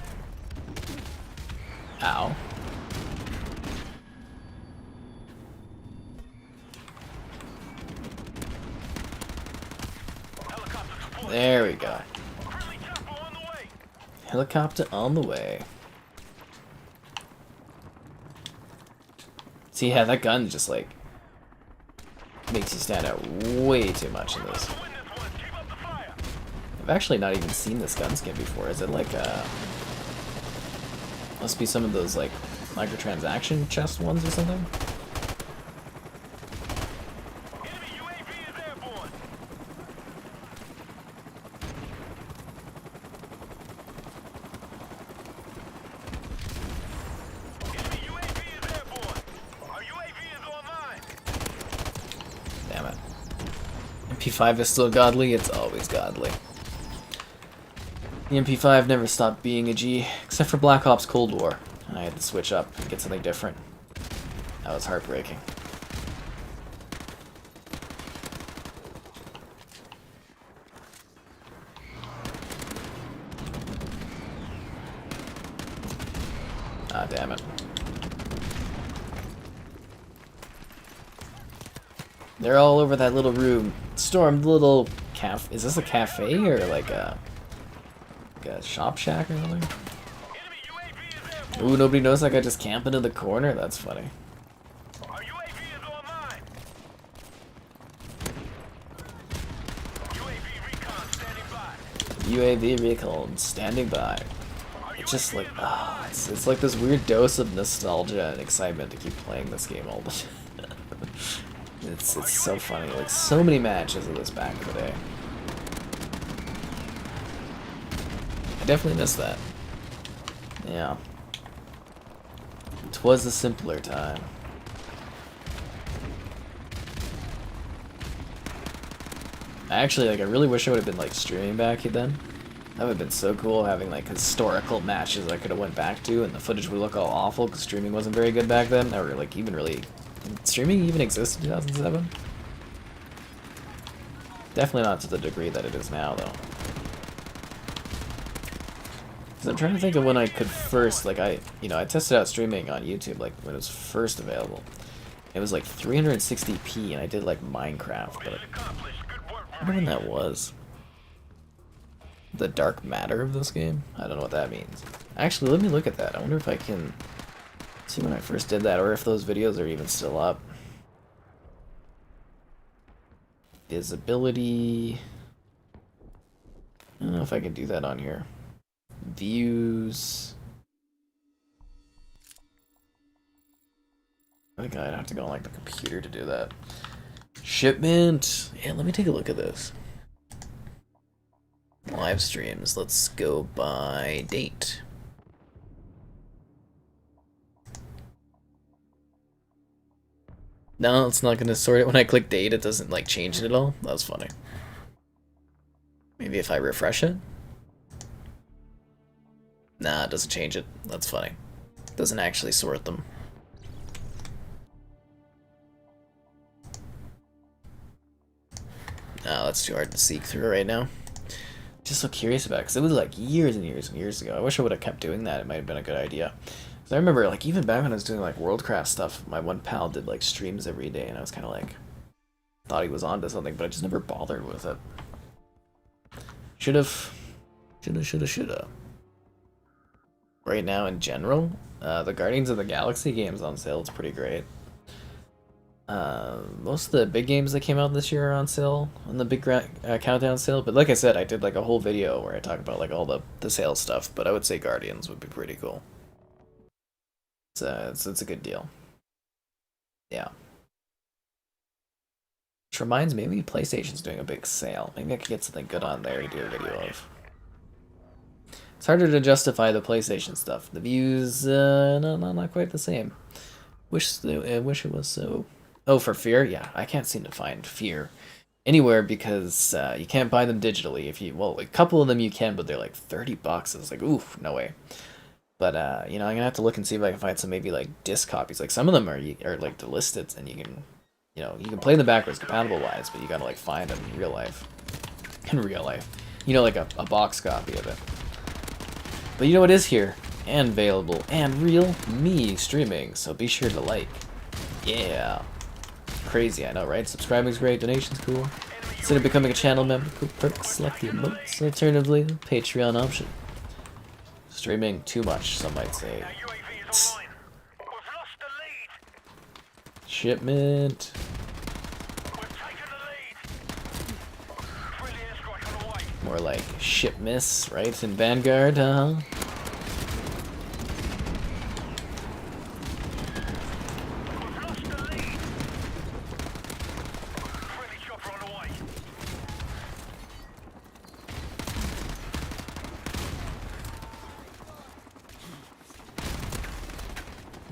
Ow. Helicopter support. There we go. Friendly chopper on the way. Helicopter on the way. See, yeah, that gun just like makes you stand out way too much in this. To win this one, keep up the fire. I've actually not even seen this gun skin before. Is it like must be some of those like microtransaction chest ones or something? Enemy UAV is airborne. Enemy UAV is airborne. Our UAV is online. Damn it. MP5 is still godly, it's always godly. The MP5 never stopped being a G, except for Black Ops Cold War. I had to switch up and get something different. That was heartbreaking. Ah, damn it. They're all over that little room. Stormed little cafe. Is this a cafe or like a shop shack or something? Enemy UAV is airborne. Ooh, nobody knows like I just camping in the corner? That's funny. Our UAV is online. UAV recon standing by. UAV recon standing by. It's just like, ah, it's like this weird dose of nostalgia and excitement to keep playing this game all the time. It's so funny. Like so many matches of this back in the day. I definitely miss that. Yeah. 'Twas a simpler time. Actually, like, I really wish I would have been, like, streaming back then. That would have been so cool, having, like, historical matches I could have went back to, and the footage would look all awful, because streaming wasn't very good back then. Or, like, even really... Did streaming even exist in 2007? Definitely not to the degree that it is now, though. Because I'm trying to think of when I could first, like, I tested out streaming on YouTube, like, when it was first available. It was, like, 360p, and I did, like, Minecraft, but... Accomplished. Good work, I wonder when that was. The dark matter of this game? I don't know what that means. Actually, let me look at that. I wonder if I can see when I first did that, or if those videos are even still up. Visibility... I don't know if I can do that on here. Views... I think I'd have to go on like the computer to do that. Shipment! Yeah, let me take a look at this. Live streams. Let's go by date. No, it's not gonna sort it. When I click date, it doesn't like change it at all. That's funny. Maybe if I refresh it? Nah, it doesn't change it. That's funny. Doesn't actually sort them. No, that's too hard to seek through right now. Just so curious about it, because it was like years and years and years ago. I wish I would have kept doing that. It might have been a good idea. Because I remember, like, even back when I was doing, like, Worldcraft stuff, my one pal did, like, streams every day, and I was kind of like, thought he was onto something, but I just never bothered with it. Should've. Shoulda. Right now, in general, the Guardians of the Galaxy game's on sale. It's pretty great. Most of the big games that came out this year are on sale, on the big countdown sale. But like I said, I did like a whole video where I talk about like all the sale stuff. But I would say Guardians would be pretty cool. It's a good deal. Yeah. Which reminds me, maybe PlayStation's doing a big sale. Maybe I could get something good on there to do a video of. It's harder to justify the PlayStation stuff. The views, not quite the same. I wish it was so. Oh, for Fear? Yeah, I can't seem to find Fear anywhere because you can't buy them digitally. Well, a couple of them you can, but they're like $30. It's like, oof, no way. But I'm gonna have to look and see if I can find some maybe like disc copies. Like some of them are like delisted, and you can play them backwards compatible wise, but you gotta like find them in real life. Like a box copy of it. But you know what is here and available and real? Me streaming. So be sure to like. Yeah. Crazy, I know, right? Subscribing's great, donation's cool. Instead of becoming a channel member, cool perks like the emotes. Alternatively, the Patreon option. Streaming too much, some might say. UAV is online. We've lost the lead. Shipment. We've taken the lead. Friendly airstrike on the way. More like ship miss, right? In Vanguard, huh? We've lost the lead. Friendly chopper on the way.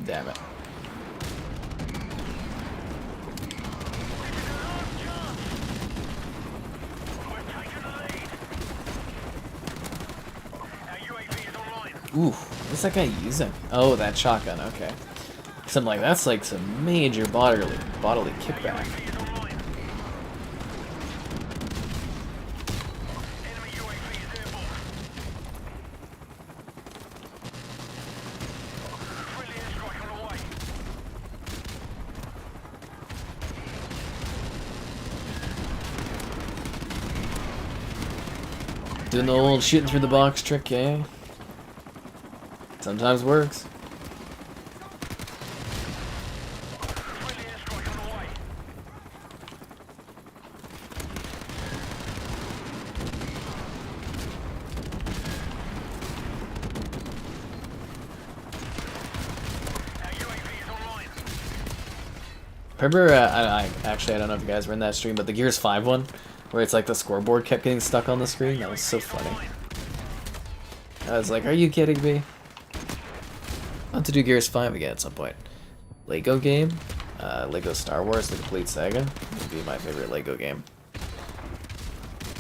Damn it. We've taken the lead. Our UAV is online. Ooh, what's that guy using? Oh, that shotgun, okay. So I'm like, that's like some major bodily kickback. UAV is online. Enemy UAV is airborne. Friendly airstrike on the way. Doing the old shooting through the box trick, eh? Sometimes works. Friendly airstrike on the way. Our UAV is online. Remember, I don't know if you guys were in that stream, but the Gears 5 one, where it's like the scoreboard kept getting stuck on the screen? That was so funny. I was like, are you kidding me? I'll have to do Gears 5 again at some point. Lego game? Lego Star Wars, the complete saga, would be my favorite Lego game.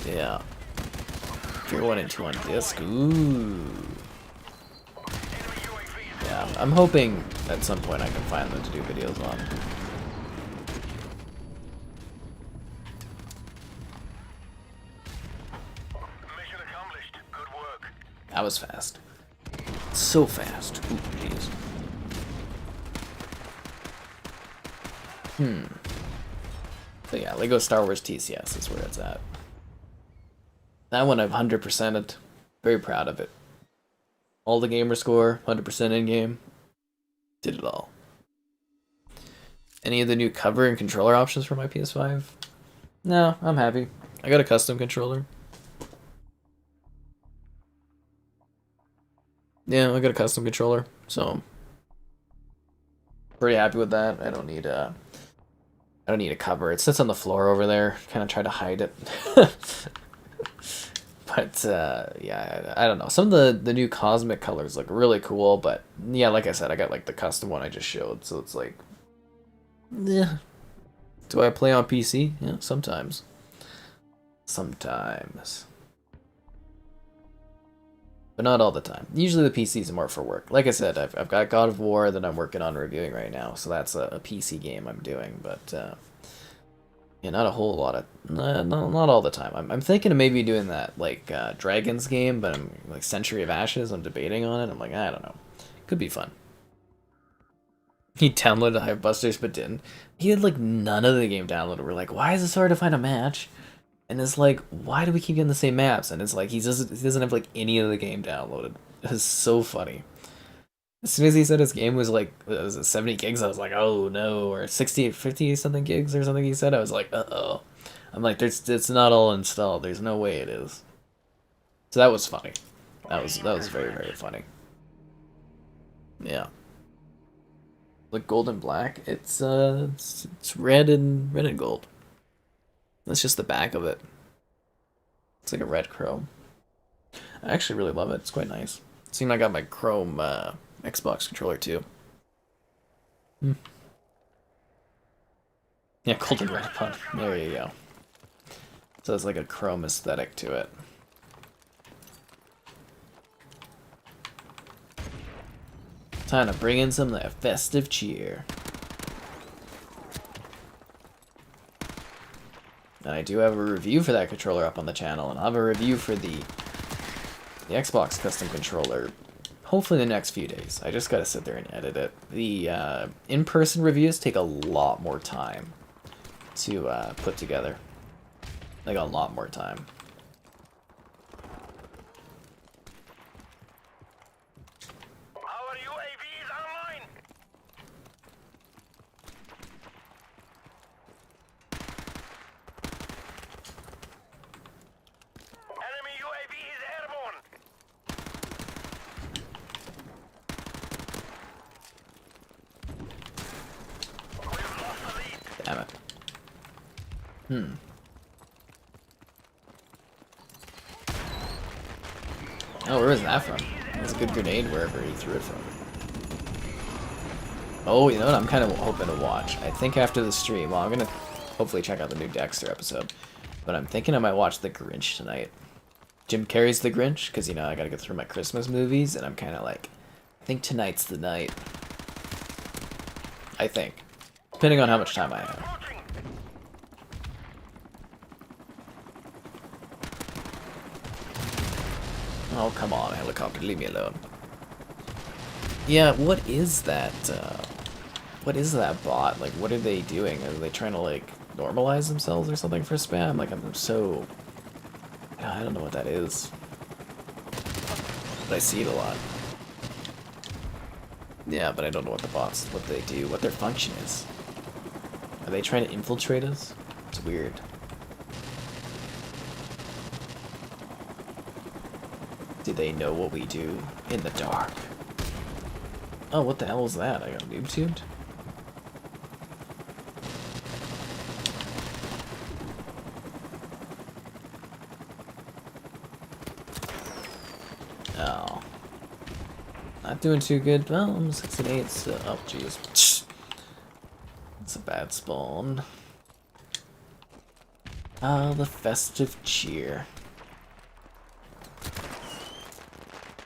Yeah. Fear 1 and 2 on disc, ooh. Yeah, I'm hoping at some point I can find them to do videos on. Mission accomplished. Good work. That was fast. So fast. Ooh, jeez. So yeah, Lego Star Wars TCS is where it's at. That one I've 100%ed. Very proud of it. All the gamer score, 100% in-game. Did it all. Any of the new cover and controller options for my PS5? No, I'm happy. I got a custom controller. Yeah, I got a custom controller, so pretty happy with that. I don't need a cover. It sits on the floor over there. Kind of try to hide it. But yeah, I don't know. Some of the new cosmic colors look really cool, but yeah, like I said, I got like the custom one I just showed, so it's like, yeah. Do I play on PC? Yeah, sometimes. Sometimes. But not all the time. Usually the PCs are more for work. Like I said, I've got God of War that I'm working on reviewing right now, so that's a PC game I'm doing, but Yeah, not a whole lot of, not all the time. I'm thinking of maybe doing that like Dragons game, but I'm like Century of Ashes. I'm debating on it. I'm like, I don't know, could be fun. He downloaded Hypebusters but didn't. He had like none of the game downloaded. We're like, why is it so hard to find a match? And it's like, why do we keep getting the same maps? And it's like he doesn't have like any of the game downloaded. It's so funny. As soon as he said his game was like, was it 70 gigs? I was like, oh no, or 60, 50 something gigs or something. He said, I was like, uh-oh. I'm like, it's not all installed. There's no way it is. So that was funny. That was very very funny. Yeah. Like gold and black, it's red and gold. That's just the back of it. It's like a red chrome. I actually really love it. It's quite nice. Seeing I got my chrome Xbox controller too. Hmm. Yeah, golden red punch. There you go. So it's like a chrome aesthetic to it. Time to bring in some of that festive cheer. And I do have a review for that controller up on the channel, and I'll have a review for the Xbox custom controller hopefully in the next few days. I just gotta sit there and edit it. The in-person reviews take a lot more time to put together. Like a lot more time. Our UAV is online. Enemy UAV is airborne. We've lost the lead. Damn it. Hmm. Oh, where was that from? That was a good grenade wherever he threw it from. Oh, you know what I'm kind of hoping to watch? I think after the stream, well, I'm going to hopefully check out the new Dexter episode, but I'm thinking I might watch The Grinch tonight. Jim Carrey's The Grinch, because, you know, I got to get through my Christmas movies, and I'm kind of like, I think tonight's the night. I think. Depending on how much time I have. Approaching. Oh, come on, helicopter, leave me alone. Yeah, what is that, what is that bot? Like, what are they doing? Are they trying to, like, normalize themselves or something for spam? Like, I'm so... I don't know what that is. But I see it a lot. Yeah, but I don't know what the bots, what they do, what their function is. Are they trying to infiltrate us? It's weird. Do they know what we do in the dark? Oh, what the hell was that? I got noob tubed? Oh. Not doing too good. Well, I'm 6 and 8, so... Oh, jeez. It's a bad spawn. Ah, the festive cheer.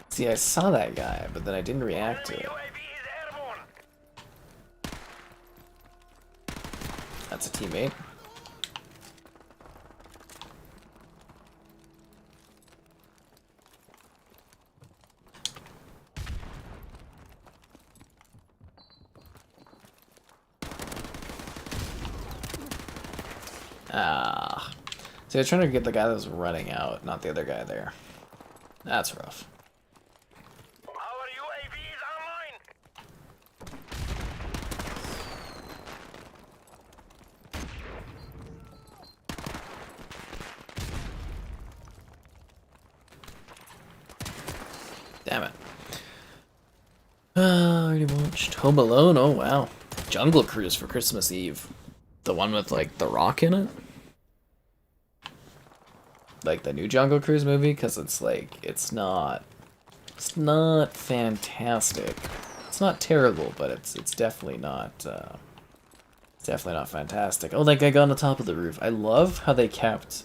See, I saw that guy, but then I didn't react to Enemy it. UAV is airborne. That's a teammate. Ah. See, I was trying to get the guy that was running out, not the other guy there. That's rough. Our UAV is online. Damn it. I already watched Home Alone. Oh, wow. Jungle Cruise for Christmas Eve. The one with, like, The Rock in it? Like, the new Jungle Cruise movie? Because it's, like, it's not fantastic. It's not terrible, but it's definitely not, it's definitely not fantastic. Oh, that guy got on the top of the roof. I love how they kept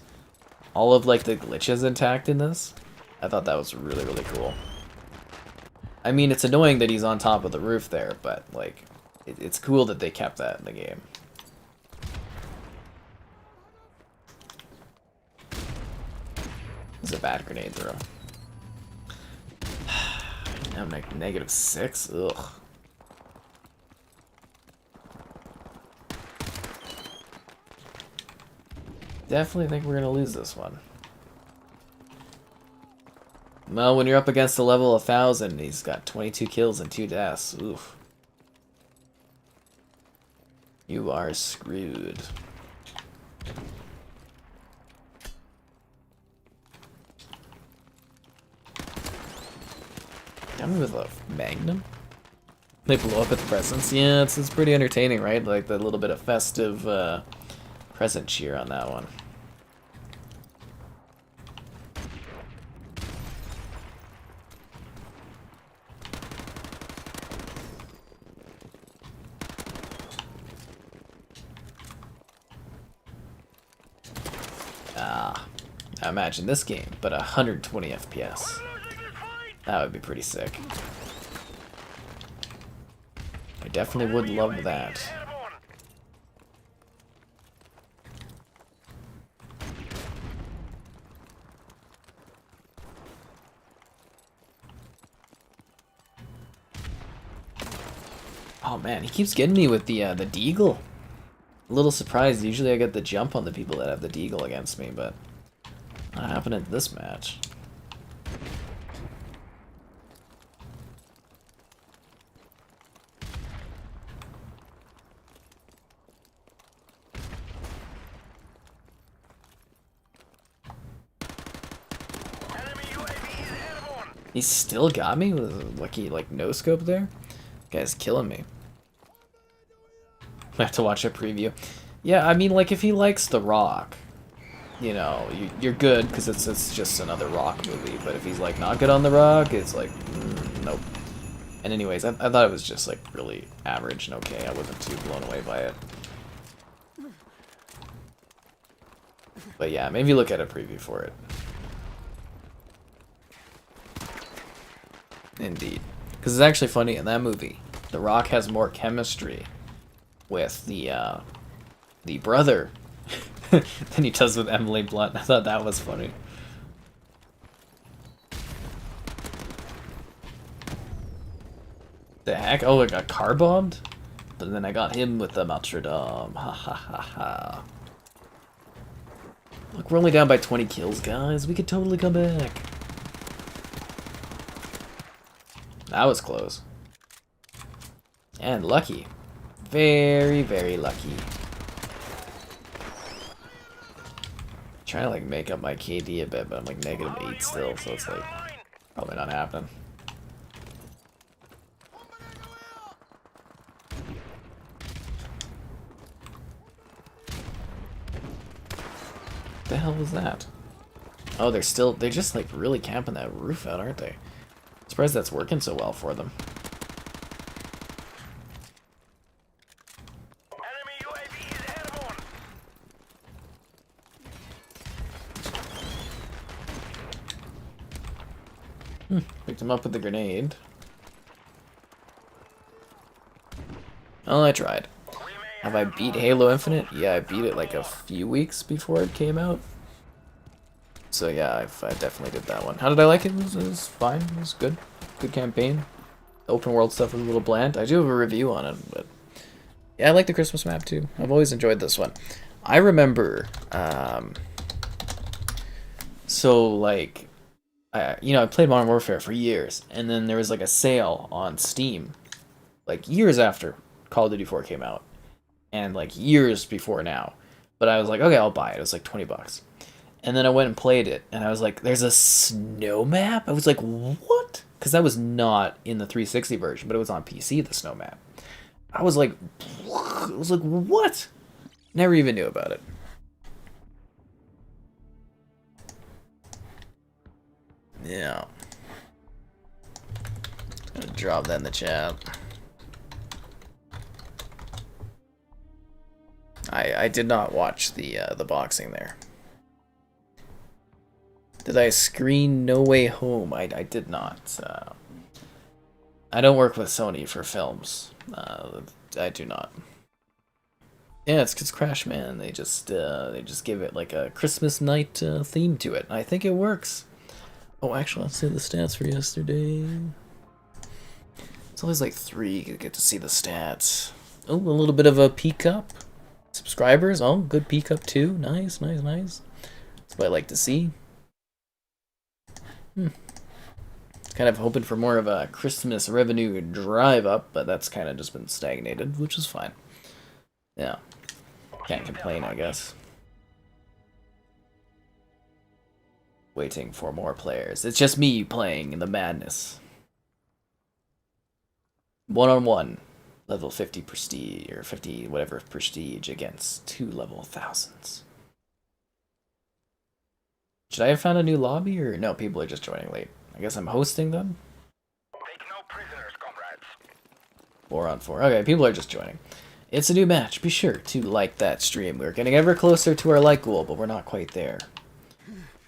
all of, like, the glitches intact in this. I thought that was really, really cool. I mean, it's annoying that he's on top of the roof there, but, like, it's cool that they kept that in the game. a bad grenade throw. Now I'm like -6. Ugh. Definitely think we're gonna lose this one. Well, when you're up against a level 1000, he's got 22 kills and 2 deaths. Oof. You are screwed. Got me with a magnum? They blow up at the presents? Yeah, it's pretty entertaining, right? Like the little bit of festive present cheer on that one. Now imagine this game, but 120 FPS. That would be pretty sick. I definitely would love that. Oh man, he keeps getting me with the deagle. A little surprised. Usually I get the jump on the people that have the deagle against me, but not happening this match. He still got me with a lucky no scope there. Guy's killing me. I have to watch a preview. Yeah, I mean, like if he likes The Rock, you know, you're good because it's just another Rock movie. But if he's like not good on The Rock, it's like nope. And anyways, I thought it was just like really average and okay. I wasn't too blown away by it. But yeah, maybe look at a preview for it. Indeed. Because it's actually funny, in that movie, The Rock has more chemistry with the brother than he does with Emily Blunt. I thought that was funny. The heck? Oh, I got car bombed? But then I got him with the Notre Dame. Ha ha ha ha. Look, we're only down by 20 kills, guys. We could totally come back. That was close. And lucky. Very, very lucky. Trying to like make up my KD a bit, but I'm like -8 still, so it's like probably not happening. What the hell was that? Oh, they're just like really camping that roof out, aren't they? Surprised that's working so well for them. Enemy UAV is airborne. Picked him up with the grenade. Oh, I tried. Have I beat Halo Infinite? Yeah, I beat it like a few weeks before it came out. So yeah, I definitely did that one. How did I like it? It was fine. It was good. Good campaign. Open world stuff was a little bland. I do have a review on it, but yeah, I like the Christmas map too. I've always enjoyed this one. I remember, so like, I played Modern Warfare for years, and then there was like a sale on Steam, like years after Call of Duty 4 came out, and like years before now. But I was like, okay, I'll buy it. It was like $20. And then I went and played it, and I was like, there's a snow map? I was like, what? Because that was not in the 360 version, but it was on PC, the snow map. I was like, what? Never even knew about it. Yeah. I'm gonna drop that in the chat. I did not watch the boxing there. Did I screen No Way Home? I did not. I don't work with Sony for films. I do not. Yeah, it's 'cause Crash Man. They just give it like a Christmas night theme to it. I think it works. Oh, actually, let's see the stats for yesterday. It's always like 3. You get to see the stats. Oh, a little bit of a peak up. Subscribers. Oh, good peak up too. Nice, nice, nice. That's what I like to see. Kind of hoping for more of a Christmas revenue drive up, but that's kind of just been stagnated, which is fine. Yeah. Can't complain, I guess. Waiting for more players. It's just me playing in the madness. One-on-one. Level 50 prestige, or 50 whatever prestige against 2 level 1000s. Should I have found a new lobby, or no, people are just joining late? I guess I'm hosting them? Take no prisoners, comrades. 4-on-4. Okay, people are just joining. It's a new match. Be sure to like that stream. We're getting ever closer to our like goal, but we're not quite there.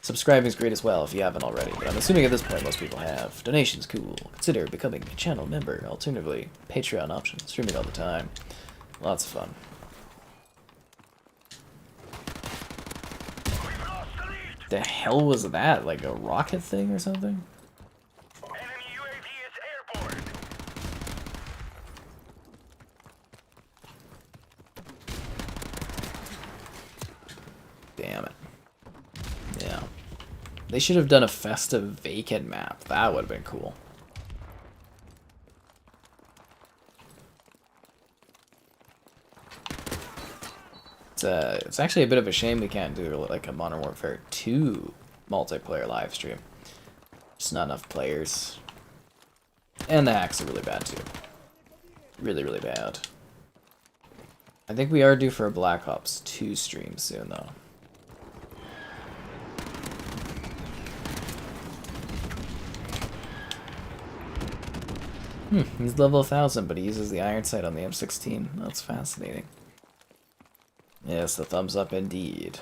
Subscribing is great as well if you haven't already, but I'm assuming at this point most people have. Donations, cool. Consider becoming a channel member. Alternatively, Patreon option. Streaming all the time. Lots of fun. We've lost the lead. The hell was that? Like a rocket thing or something? Enemy UAV is airborne. Damn it. Yeah. They should have done a festive vacant map. That would have been cool. It's actually a bit of a shame we can't do like a Modern Warfare 2 multiplayer live stream. Just not enough players. And the hacks are really bad too. Really, really bad. I think we are due for a Black Ops 2 stream soon though. He's level 1000, but he uses the iron sight on the M16. That's fascinating. Yes, the thumbs up indeed.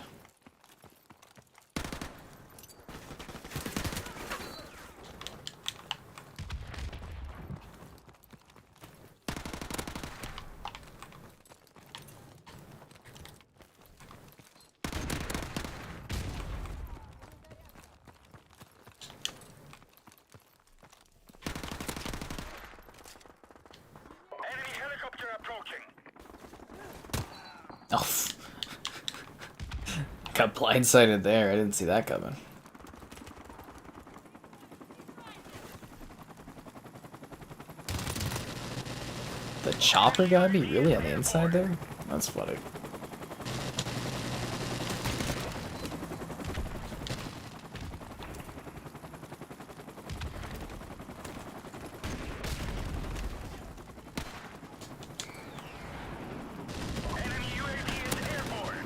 Enemy helicopter approaching. Oh, got blindsided there. I didn't see that coming. The chopper got me? Really? On the inside there? That's funny. Enemy UAV is airborne.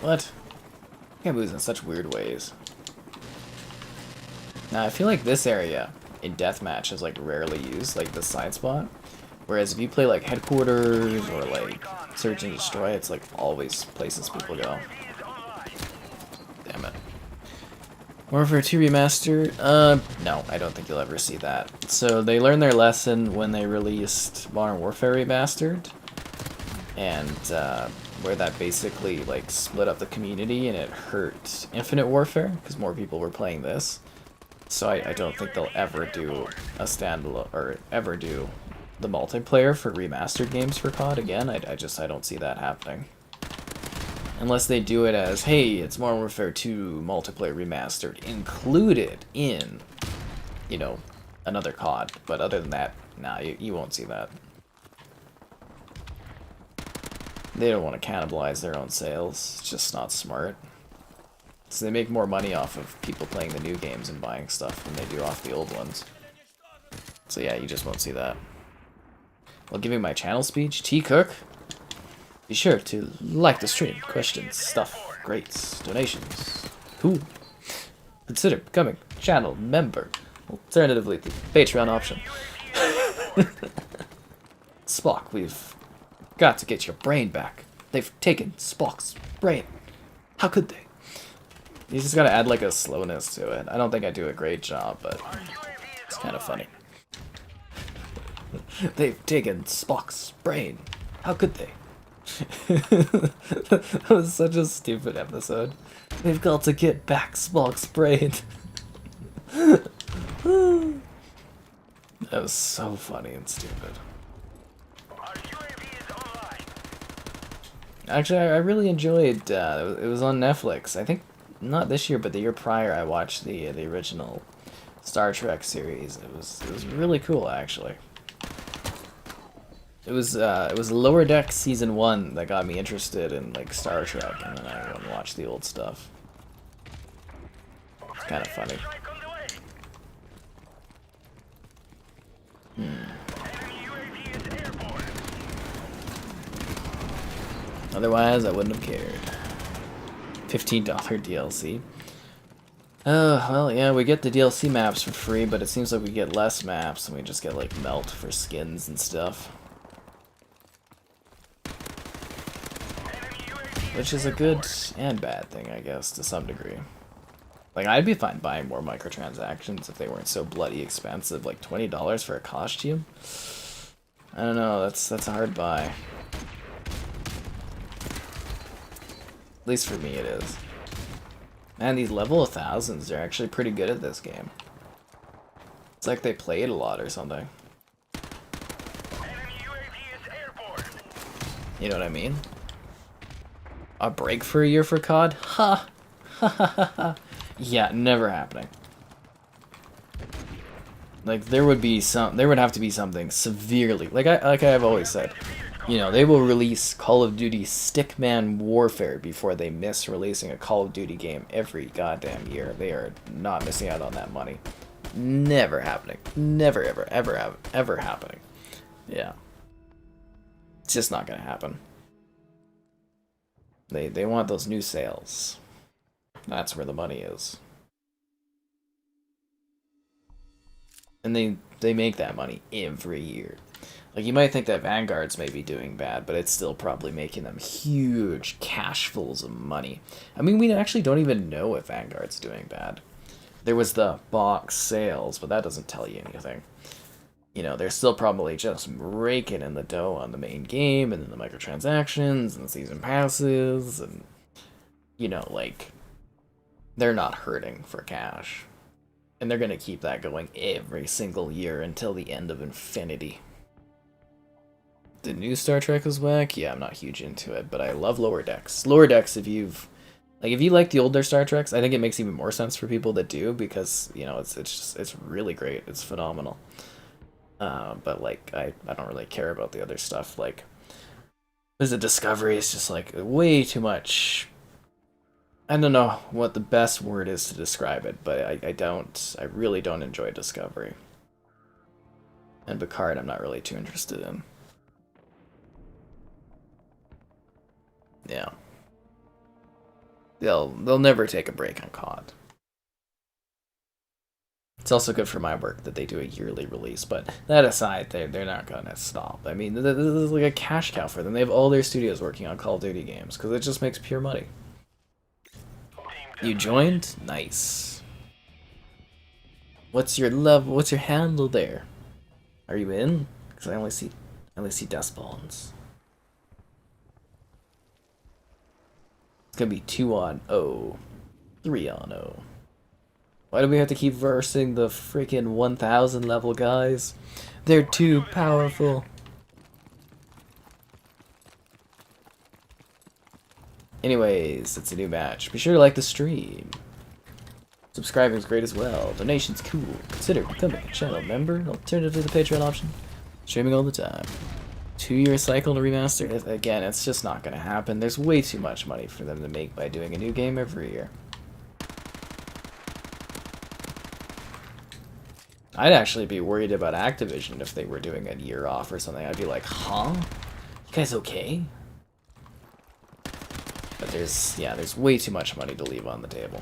What? It moves in such weird ways. Now, I feel like this area in deathmatch is like rarely used, like the side spot. Whereas if you play like headquarters or like search and destroy, it's like always places people go. UAV is online. Damn it. Warfare 2 Remastered? No, I don't think you'll ever see that. So they learned their lesson when they released Modern Warfare Remastered. And, where that basically, like, split up the community and it hurt Infinite Warfare, because more people were playing this. So I don't think they'll ever do a standalone, or ever do the multiplayer for remastered games for COD again. I don't see that happening. Unless they do it as, hey, it's Modern Warfare 2 multiplayer remastered included in, you know, another COD. But other than that, nah, you won't see that. They don't want to cannibalize their own sales. It's just not smart. So they make more money off of people playing the new games and buying stuff than they do off the old ones. So yeah, you just won't see that. While giving my channel speech, T Cook, be sure to like the stream. Questions, stuff, greats, donations. Cool. Consider becoming a channel member. Alternatively, the Patreon option. Spock, we've got to get your brain back. They've taken Spock's brain. How could they? You just gotta add like a slowness to it. I don't think I do a great job, but Our UAV is it's kind of funny. They've taken Spock's brain. How could they? That was such a stupid episode. They've got to get back Spock's brain. That was so funny and stupid. Our UAV is online. Actually, I really enjoyed. It was on Netflix. I think not this year, but the year prior. I watched the original Star Trek series. It was really cool, actually. It was Lower Deck season 1 that got me interested in like Star Trek, and then I went and watched the old stuff. It's kind of funny. Strike on the way. Enemy UAV is airborne. Otherwise, I wouldn't have cared. $15 DLC. Oh, well, yeah, we get the DLC maps for free, but it seems like we get less maps, and we just get, like, melt for skins and stuff. Which is a good and bad thing, I guess, to some degree. Like, I'd be fine buying more microtransactions if they weren't so bloody expensive. Like, $20 for a costume? I don't know, that's a hard buy. At least for me it is. Man, these level 1000s are actually pretty good at this game. It's like they played a lot or something. Enemy UAV is airborne. You know what I mean? A break for a year for COD? Ha! Ha ha ha ha. Yeah, never happening. Like, there would have to be something severely, like I've always said, you know, they will release Call of Duty Stickman Warfare before they miss releasing a Call of Duty game every goddamn year. They are not missing out on that money. Never happening. Never, ever, ever, ever happening. Yeah. It's just not gonna happen. They want those new sales. That's where the money is. And they make that money every year. Like, you might think that Vanguard's maybe doing bad, but it's still probably making them huge cashfuls of money. I mean, we actually don't even know if Vanguard's doing bad. There was the box sales, but that doesn't tell you anything. You know, they're still probably just raking in the dough on the main game, and then the microtransactions, and the season passes, and, you know, like, they're not hurting for cash. And they're gonna keep that going every single year until the end of infinity. The new Star Trek is whack? Yeah, I'm not huge into it, but I love Lower Decks. Lower Decks, if you like the older Star Treks, I think it makes even more sense for people that do, because, you know, it's really great. It's phenomenal. But, like, I don't really care about the other stuff. Like, there's a Discovery, it's just, like, way too much. I don't know what the best word is to describe it, but I really don't enjoy Discovery. And Picard, I'm not really too interested in. Yeah. They'll never take a break on COD. It's also good for my work that they do a yearly release, but that aside, they're not gonna stop. I mean, this is like a cash cow for them. They have all their studios working on Call of Duty games, because it just makes pure money. You joined? Nice. What's your level? What's your handle there? Are you in? Because I only see death spawns. It's gonna be 2-on-0, 3-on-0. Why do we have to keep versing the freaking 1000 level guys? They're too powerful. Anyways, it's a new match. Be sure to like the stream. Subscribing is great as well. Donation's cool. Consider becoming a channel member, an alternative to the Patreon option. Streaming all the time. 2-year cycle to remaster. Again, it's just not gonna happen. There's way too much money for them to make by doing a new game every year. I'd actually be worried about Activision if they were doing a year off or something. I'd be like, huh? You guys okay? But there's way too much money to leave on the table.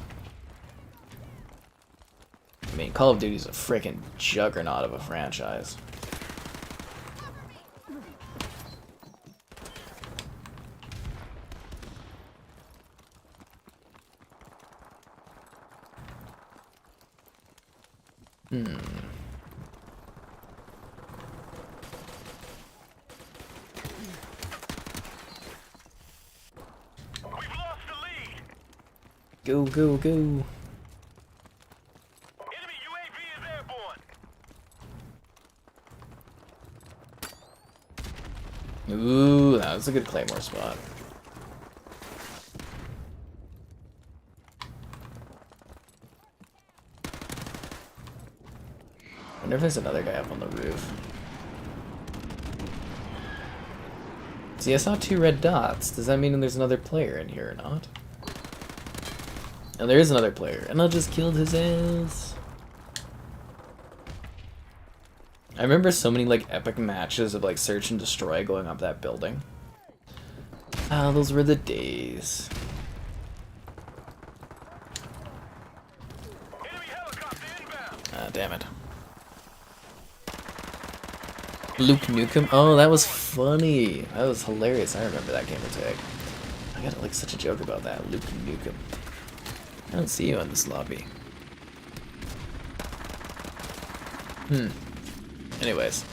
I mean, Call of Duty's a freaking juggernaut of a franchise. Go, go, go. Enemy UAV is airborne. Ooh, that was a good Claymore spot. I wonder if there's another guy up on the roof. See, I saw 2 red dots. Does that mean there's another player in here or not? And there is another player, and I just killed his ass. I remember so many like epic matches of like search and destroy going up that building. Ah, those were the days. Enemy helicopter inbound. Ah, damn it. Luke Nukem? Oh, that was funny. That was hilarious. I remember that gamer tag. I got like such a joke about that. Luke Nukem. I don't see you in this lobby. Anyways.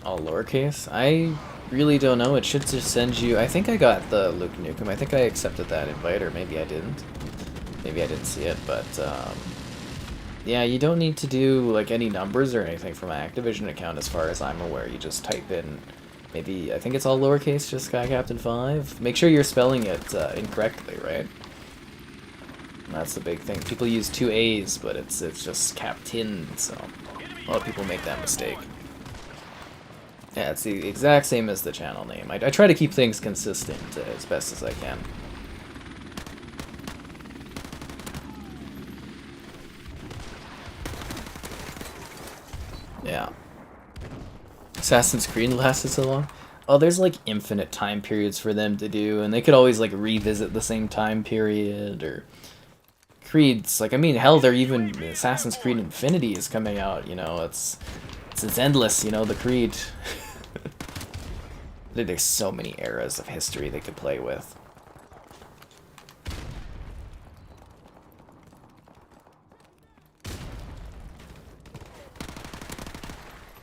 All lowercase? I really don't know. It should just send you... I think I got the Luke Nukem. I think I accepted that invite, or maybe I didn't. Maybe I didn't see it, but... yeah, you don't need to do like any numbers or anything from my Activision account as far as I'm aware. You just type in... Maybe, I think it's all lowercase, just Sky Captain 5. Make sure you're spelling it incorrectly, right? That's the big thing. People use 2 A's, but it's just Captain, so a lot of people make that mistake. Yeah, it's the exact same as the channel name. I try to keep things consistent as best as I can. Yeah. Assassin's Creed lasted so long? Oh, there's like infinite time periods for them to do, and they could always like revisit the same time period, or Creed's like, I mean, hell, they're even Assassin's Creed Infinity is coming out, you know, it's endless, you know, the Creed. There's so many eras of history they could play with.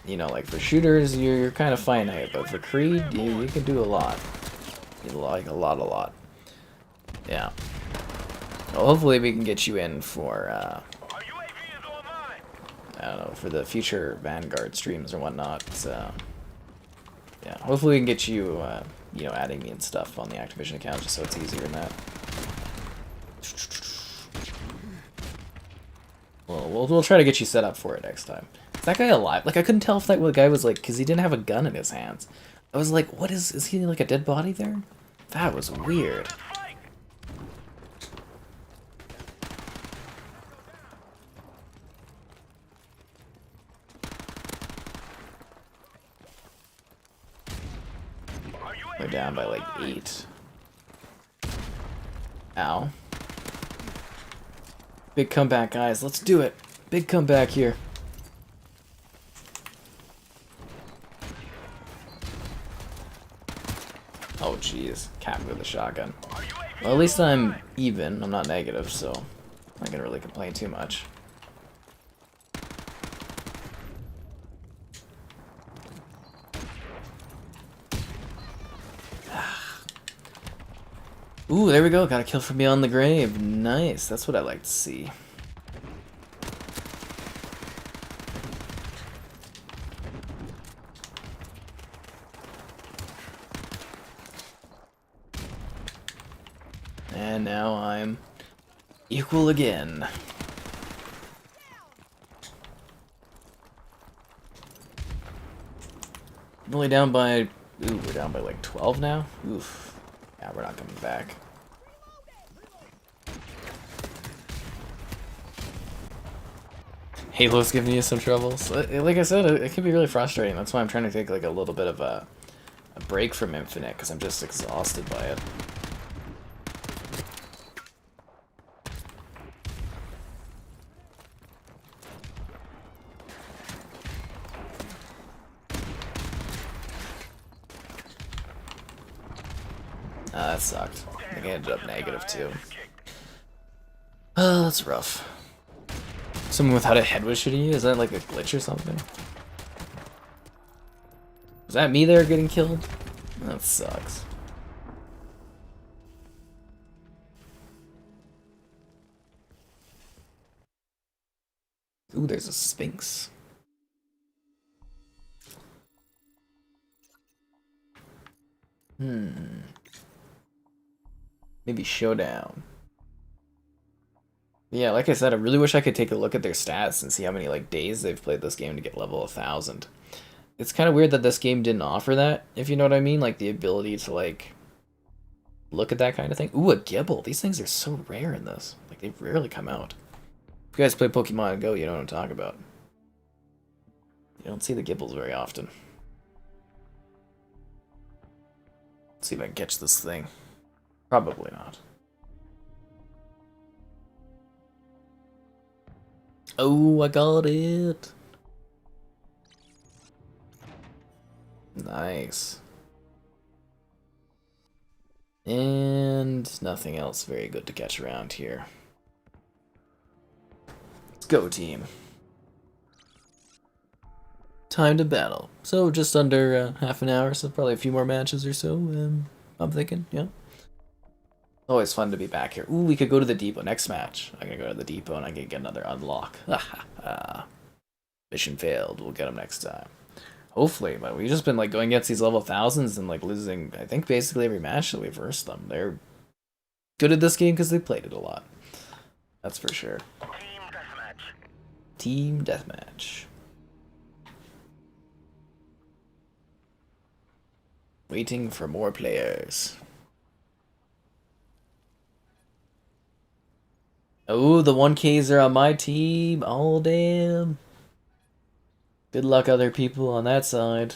You know, like for shooters, you're kind of finite, but for Creed, you can do a lot. Like a lot. Yeah. Well, hopefully we can get you in for, Our UAV is online. I don't know, for the future Vanguard streams or whatnot. So, yeah, hopefully we can get you, you know, adding me and stuff on the Activision account just so it's easier than that. Well, we'll try to get you set up for it next time. Is that guy alive? Like, I couldn't tell if that guy was, like, because he didn't have a gun in his hands. I was like, what is he, like, a dead body there? That was weird. They're down by, like, 8. Ow. Big comeback, guys. Let's do it. Big comeback here. Oh, jeez. Cap with a shotgun. Well, at least I'm even. I'm not negative, so I'm not gonna really complain too much. Ooh, there we go. Got a kill from beyond the grave. Nice. That's what I like to see. And now I'm equal again. I'm only down by... Ooh, we're down by like 12 now? Oof. Yeah, we're not coming back. Halo's giving you some troubles. Like I said, it can be really frustrating. That's why I'm trying to take like a little bit of a break from Infinite, because I'm just exhausted by it. That sucked. I think I ended up negative too. Oh, that's rough. Someone without a head was shooting you? Is that like a glitch or something? Was that me there getting killed? That sucks. Ooh, there's a Sphinx. Maybe Showdown. Yeah, like I said, I really wish I could take a look at their stats and see how many like days they've played this game to get level 1,000. It's kind of weird that this game didn't offer that, if you know what I mean, like the ability to like look at that kind of thing. Ooh, a Gibble. These things are so rare in this. Like they rarely come out. If you guys play Pokemon Go, you know what I'm talking about. You don't see the Gibbles very often. Let's see if I can catch this thing. Probably not. Oh, I got it. Nice. And nothing else very good to catch around here. Let's go, team. Time to battle. So just under half an hour, so probably a few more matches or so, I'm thinking, yeah. Always fun to be back here. Ooh, we could go to the depot. Next match, I'm gonna go to the depot and I can get another unlock. Mission failed. We'll get them next time. Hopefully, but we've just been like going against these level 1000s and like losing, I think, basically every match that we've versed them. They're good at this game because they played it a lot. That's for sure. Team deathmatch. Team deathmatch. Waiting for more players. Oh, the 1Ks are on my team. Oh, damn. Good luck, other people on that side.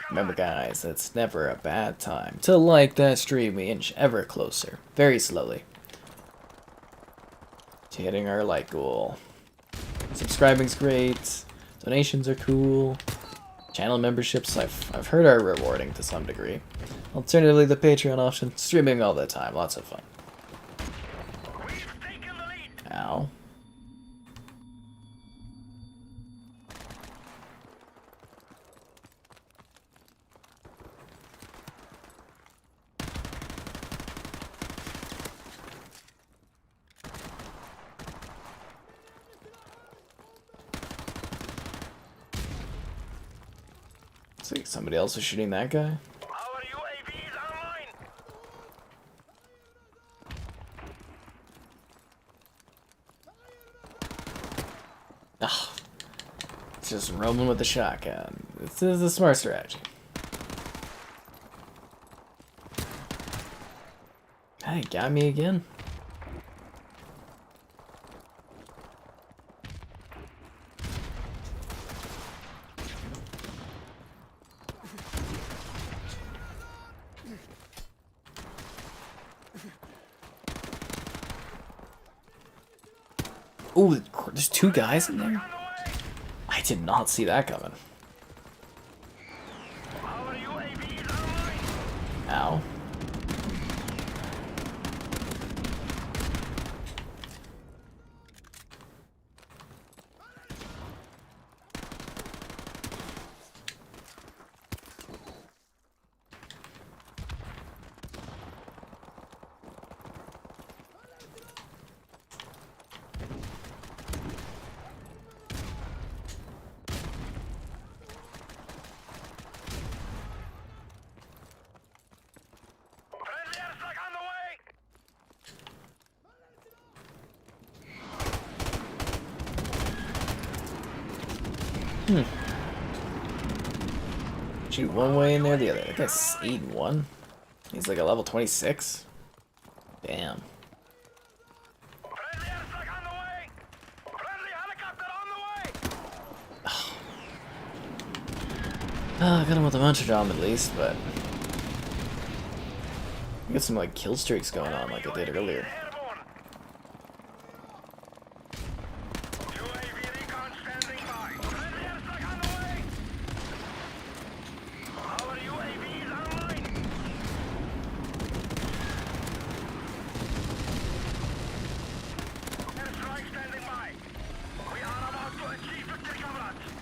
Remember, guys, it's never a bad time to like that stream. We inch ever closer, very slowly, to hitting our like goal. Subscribing's great. Donations are cool. Channel memberships, I've heard, are rewarding to some degree. Alternatively, the Patreon option, streaming all the time, lots of fun. Ow. See, somebody else is shooting that guy. Our UAV is online. Ah, it's just roaming with the shotgun. This is a smart strategy. Hey, got me again. Oh, there's two guys in there? I did not see that coming. Our UAV is online. Ow. Friendly airstrike on the way. Shoot one way in there, the other. That guy's 8-1. He's like a level 26. Damn. Friendly airstrike on the way. Friendly helicopter on the way. I got him with a muncher bomb at least, but I get some like kill streaks going on like I did earlier. Airborne. UAV recon standing by. Friendly airstrike on the way. Our UAV is online. Airstrike standing by. We are about to achieve victory, comrades.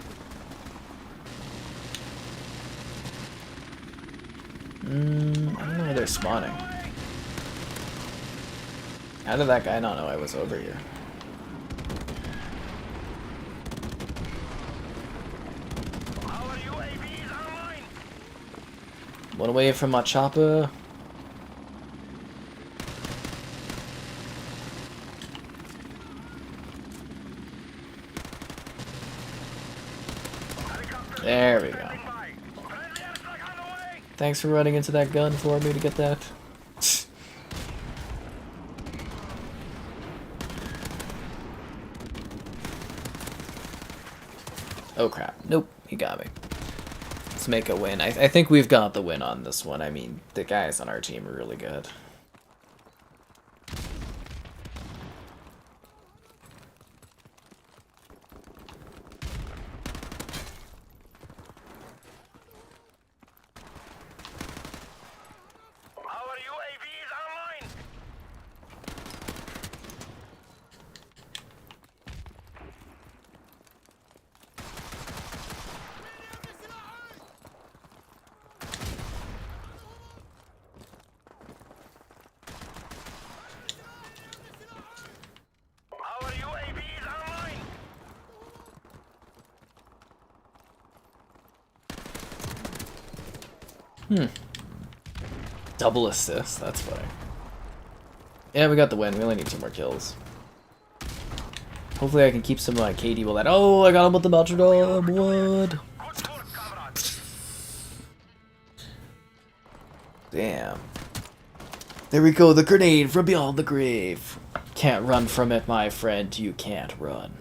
I don't know where they're spawning. How did that guy not know I was over here? One away from my chopper. There we go. Thanks for running into that gun for me to get that. Oh crap. Nope, he got me. Let's make a win. I think we've got the win on this one. I mean, the guys on our team are really good. Our UAV is online. Our UAV is online. Double assist, that's funny. Yeah, we got the win. We only need 2 more kills. Hopefully I can keep some of my KD while that. Oh, I got him with the Beltrador. What? Good work, comrades. Damn. There we go, the grenade from beyond the grave. Can't run from it, my friend. You can't run.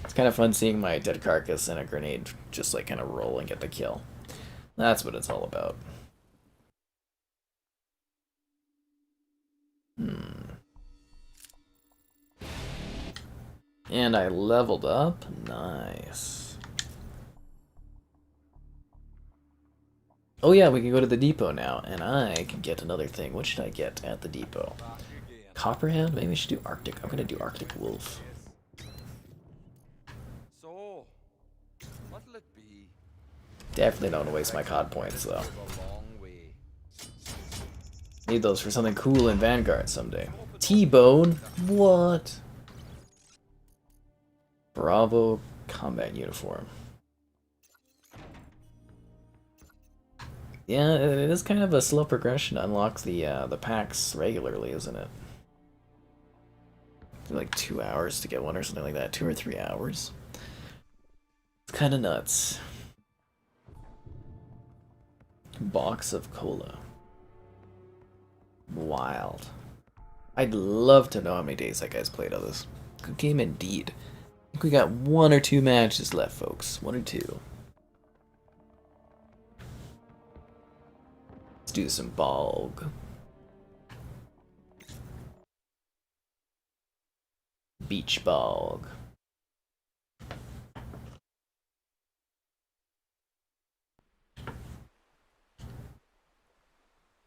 It's kind of fun seeing my dead carcass and a grenade just like kind of roll and get the kill. That's what it's all about. And I leveled up. Nice. Oh yeah, we can go to the depot now, and I can get another thing. What should I get at the depot? Copperhead? Maybe I should do Arctic. I'm gonna do Arctic Wolf. So, what'll it be? Definitely don't want to waste my COD points though. A long way. Need those for something cool in Vanguard someday. T-Bone? What? Bravo combat uniform. Yeah, it is kind of a slow progression to unlock the packs regularly, isn't it? Like 2 hours to get one or something like that. 2 or 3 hours. It's kind of nuts. Box of cola. Wild. I'd love to know how many days that guy's played of this. Good game indeed. I think we got 1 or 2 matches left, folks. 1 or 2. Let's do some bog. Beach bog.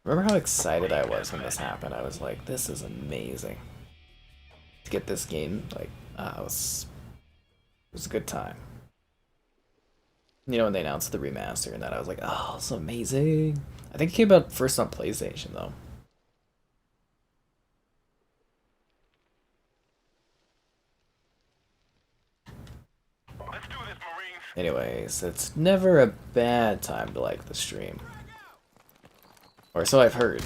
Remember how excited I was when this happened? I was like, this is amazing. To get this game, like, it was a good time. You know, when they announced the remaster and that, I was like, oh, it's amazing. I think it came out first on PlayStation, though. Let's do this, Marines. Anyways, it's never a bad time to like the stream. Or so I've heard.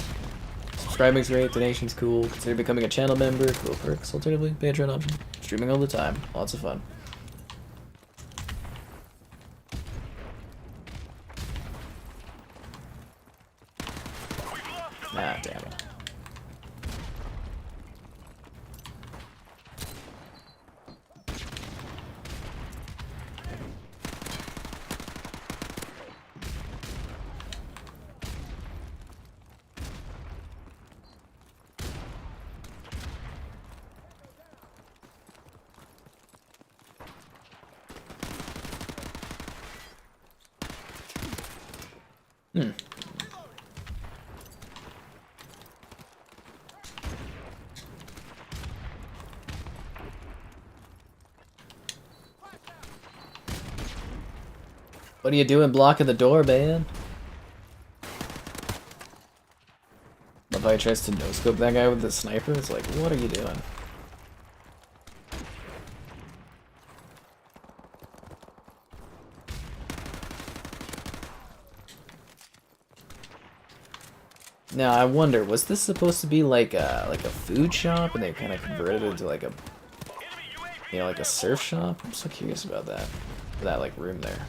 Subscribing's great, donation's cool, consider becoming a channel member, cool perks, alternatively, Patreon option. Streaming all the time, lots of fun. Ah, damn it. What are you doing blocking the door, man? Love how he tries to no-scope that guy with the sniper. It's like, what are you doing? Now I wonder, was this supposed to be like a food shop, and they kind of converted it into like a, you know, like a surf shop? I'm so curious about that. That like room there.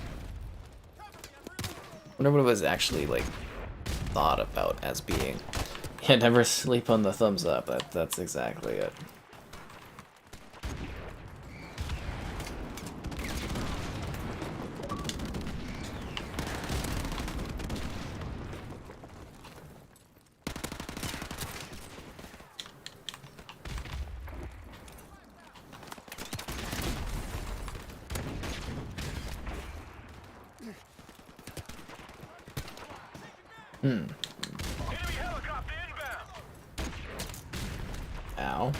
Wonder what it was actually like thought about as being. Yeah, never sleep on the thumbs up. That's exactly it. Hmm. Enemy helicopter inbound. Ow.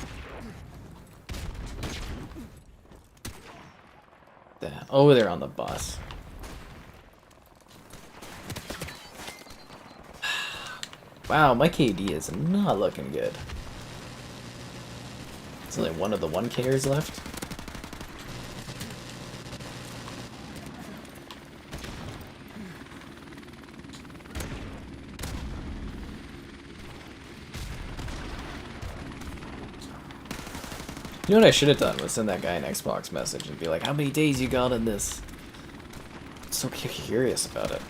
Oh, they're on the bus. Wow, my KD is not looking good. There's only one of the 1Kers left. You know what I should have done was send that guy an Xbox message and be like, how many days you got in this? I'm so curious about it.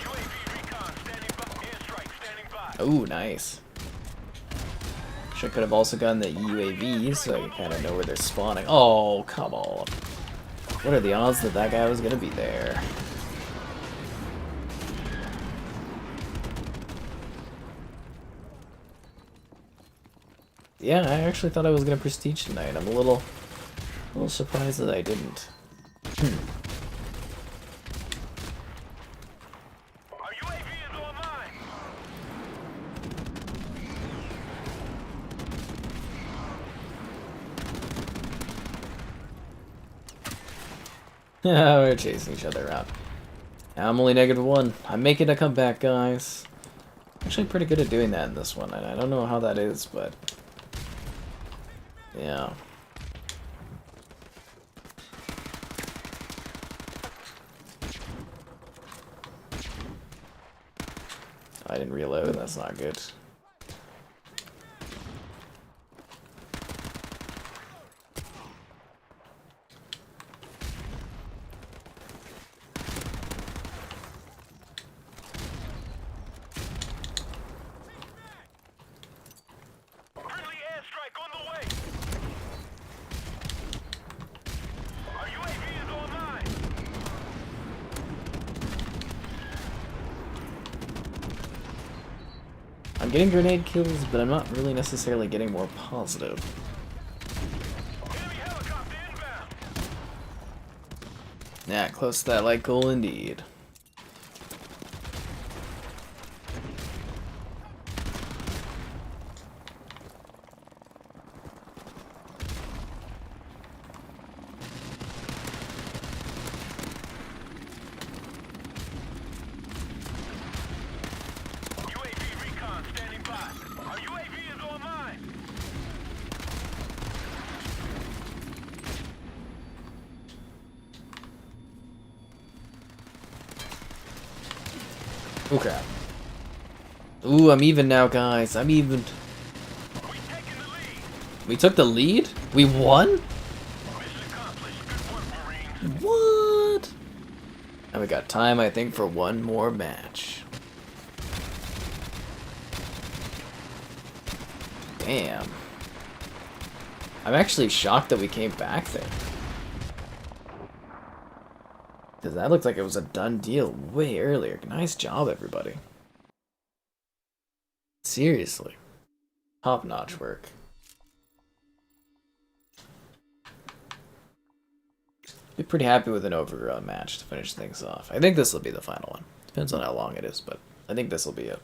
UAV recon standing by. Airstrike standing by. Oh, nice. Wish I could have also gotten the UAVs so I could kind of know where they're spawning. Oh, come on. What are the odds that that guy was going to be there? Yeah, I actually thought I was going to prestige tonight. I'm a little surprised that I didn't. Our UAV is online. Yeah, we're chasing each other around. I'm only -1. I'm making a comeback, guys. Actually pretty good at doing that in this one, and I don't know how that is, but... yeah. I didn't reload, that's not good. Friendly airstrike on the way. Our UAV is online. I'm getting grenade kills, but I'm not really necessarily getting more positive. Enemy helicopter inbound. Yeah, close to that light goal indeed. UAV recon standing by. Our UAV is online. Oh crap. Ooh, I'm even now, guys. I'm even. We've taken the lead. We took the lead? We won? Mission accomplished. Good work, Marines. What? And we got time, I think, for one more match. Damn. I'm actually shocked that we came back there. Because that looked like it was a done deal way earlier. Nice job, everybody. Seriously. Top-notch work. Be pretty happy with an overall match to finish things off. I think this will be the final one. Depends on how long it is, but I think this will be it.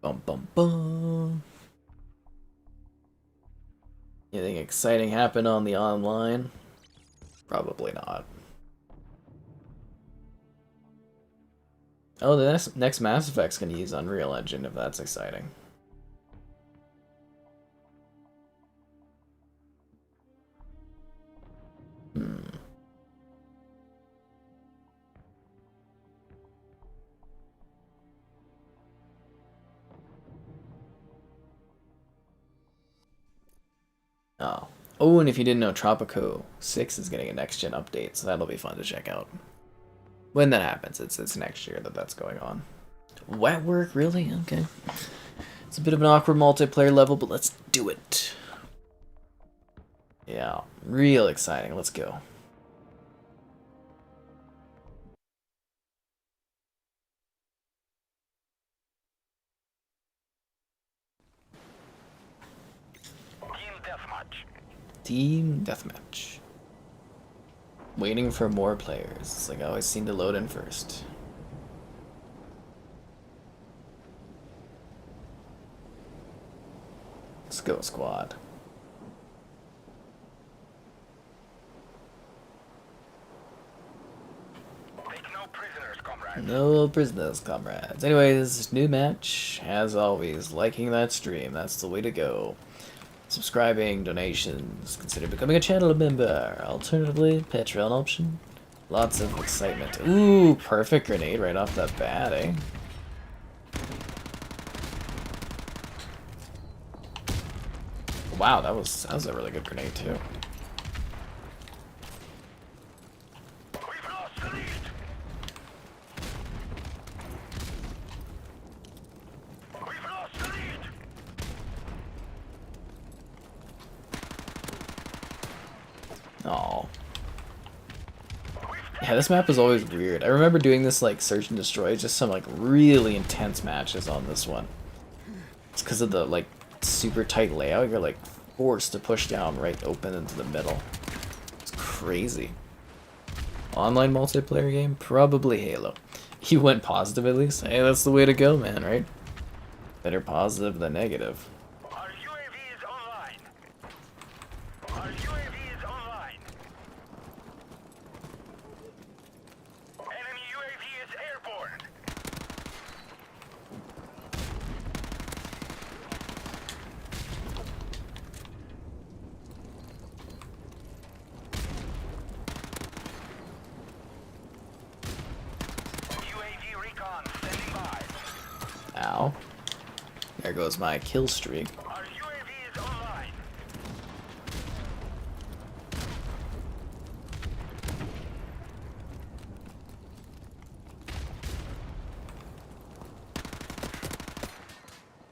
Bum bum bum. Anything exciting happen on the online? Probably not. Oh, the next Mass Effect's gonna use Unreal Engine if that's exciting. Hmm. Oh. Oh, and if you didn't know, Tropico 6 is getting a next-gen update, so that'll be fun to check out. When that happens, it's next year that's going on. Wet work, really? Okay. It's a bit of an awkward multiplayer level, but let's do it. Yeah, real exciting. Let's go. Team deathmatch. Team Deathmatch. Waiting for more players. It's like I always seem to load in first. Let's go, squad. Take no prisoners, comrades. No prisoners, comrades. Anyways, new match. As always, liking that stream. That's the way to go. Subscribing, donations, consider becoming a channel member. Alternatively, Patreon option. Lots of excitement. Ooh, perfect grenade right off the bat, eh? Wow, that was a really good grenade too. We've lost the lead. We've lost the lead. Oh. Yeah, this map is always weird. I remember doing this like search and destroy, just some like really intense matches on this one. It's because of the like super tight layout. You're like forced to push down right open into the middle. It's crazy. Online multiplayer game? Probably Halo. You went positive at least? Hey, that's the way to go, man, right? Better positive than negative. Our UAV is online. Our UAV is online. Enemy UAV is airborne. UAV recon standing by. Ow. There goes my kill streak. Our UAV is online.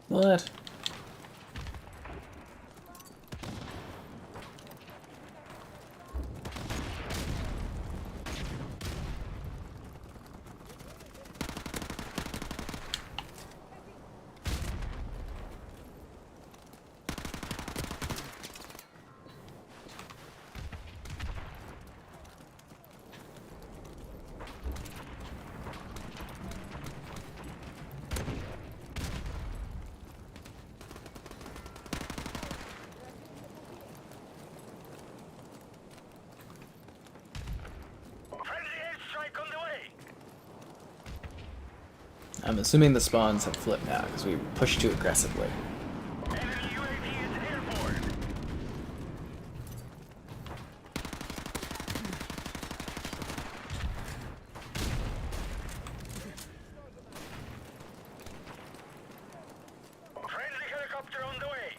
What? Friendly airstrike on the way. I'm assuming the spawns have flipped now because we pushed too aggressively. Enemy UAV is airborne. Friendly helicopter on the way.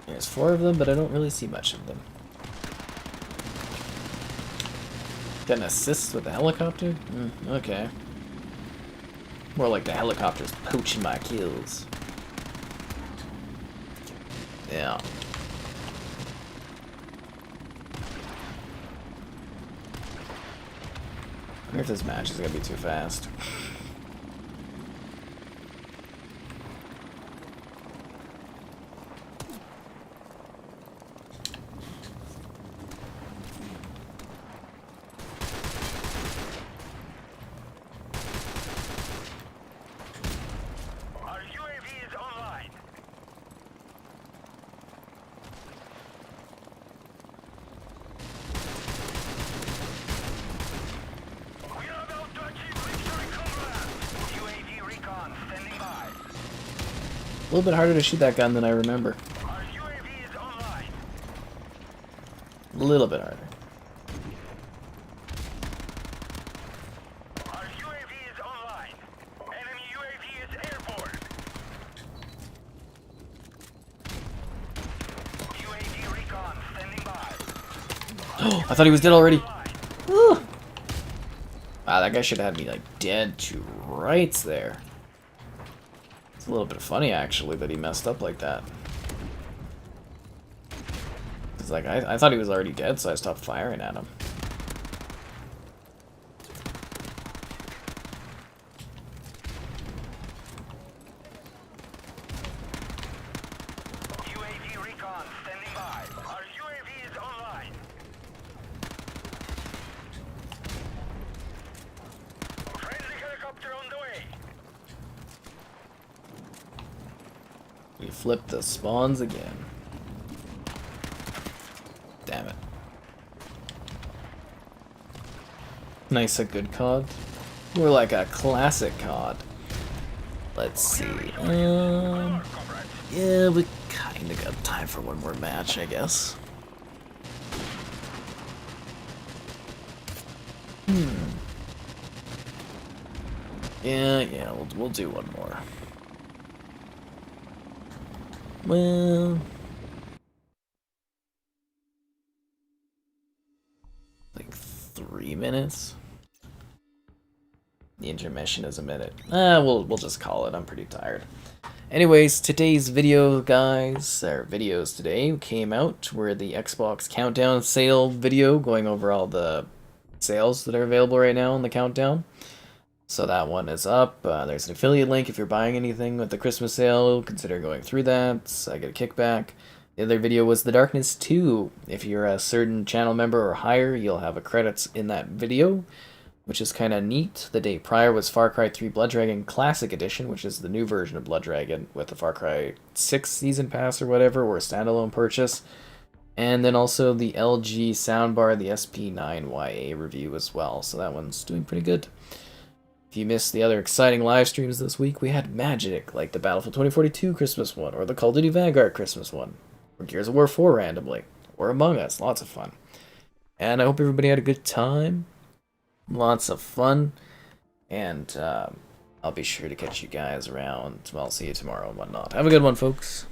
There's 4 of them, but I don't really see much of them. Got an assist with the helicopter? Okay. More like the helicopter's poaching my kills. Yeah. I wonder if this match is gonna be too fast. little bit harder to shoot that gun than I remember. Our UAV is online. A little bit harder. Our UAV is online. Enemy UAV is airborne. UAV recon standing by. I thought he was dead already. Online. Whew. Wow, that guy should have had me like dead to rights there. It's a little bit funny actually that he messed up like that. Cause like I thought he was already dead, so I stopped firing at him. UAV recon standing by. Our UAV is online. Friendly helicopter on the way. We flipped the spawns again. Damn it. Nice, a good COD. More like a classic COD. Let's see. Yeah, we kinda got time for one more match, I guess. Yeah, we'll do one more. Well, like 3 minutes. The intermission is a minute. We'll just call it. I'm pretty tired. Anyways, today's video, guys, our videos today came out were the Xbox Countdown sale video, going over all the sales that are available right now on the countdown. So that one is up. There's an affiliate link if you're buying anything with the Christmas sale. Consider going through that. I get a kickback. The other video was The Darkness 2. If you're a certain channel member or higher, you'll have a credits in that video, which is kind of neat. The day prior was Far Cry 3 Blood Dragon Classic Edition, which is the new version of Blood Dragon with the Far Cry 6 Season Pass or whatever, or a standalone purchase. And then also the LG soundbar, the SP9YA review as well. So that one's doing pretty good. If you missed the other exciting live streams this week, we had Magic, like the Battlefield 2042 Christmas one, or the Call of Duty Vanguard Christmas one, or Gears of War 4 randomly, or Among Us. Lots of fun. And I hope everybody had a good time. Lots of fun. And I'll be sure to catch you guys around. Well, I'll see you tomorrow and whatnot. Have a good one, folks.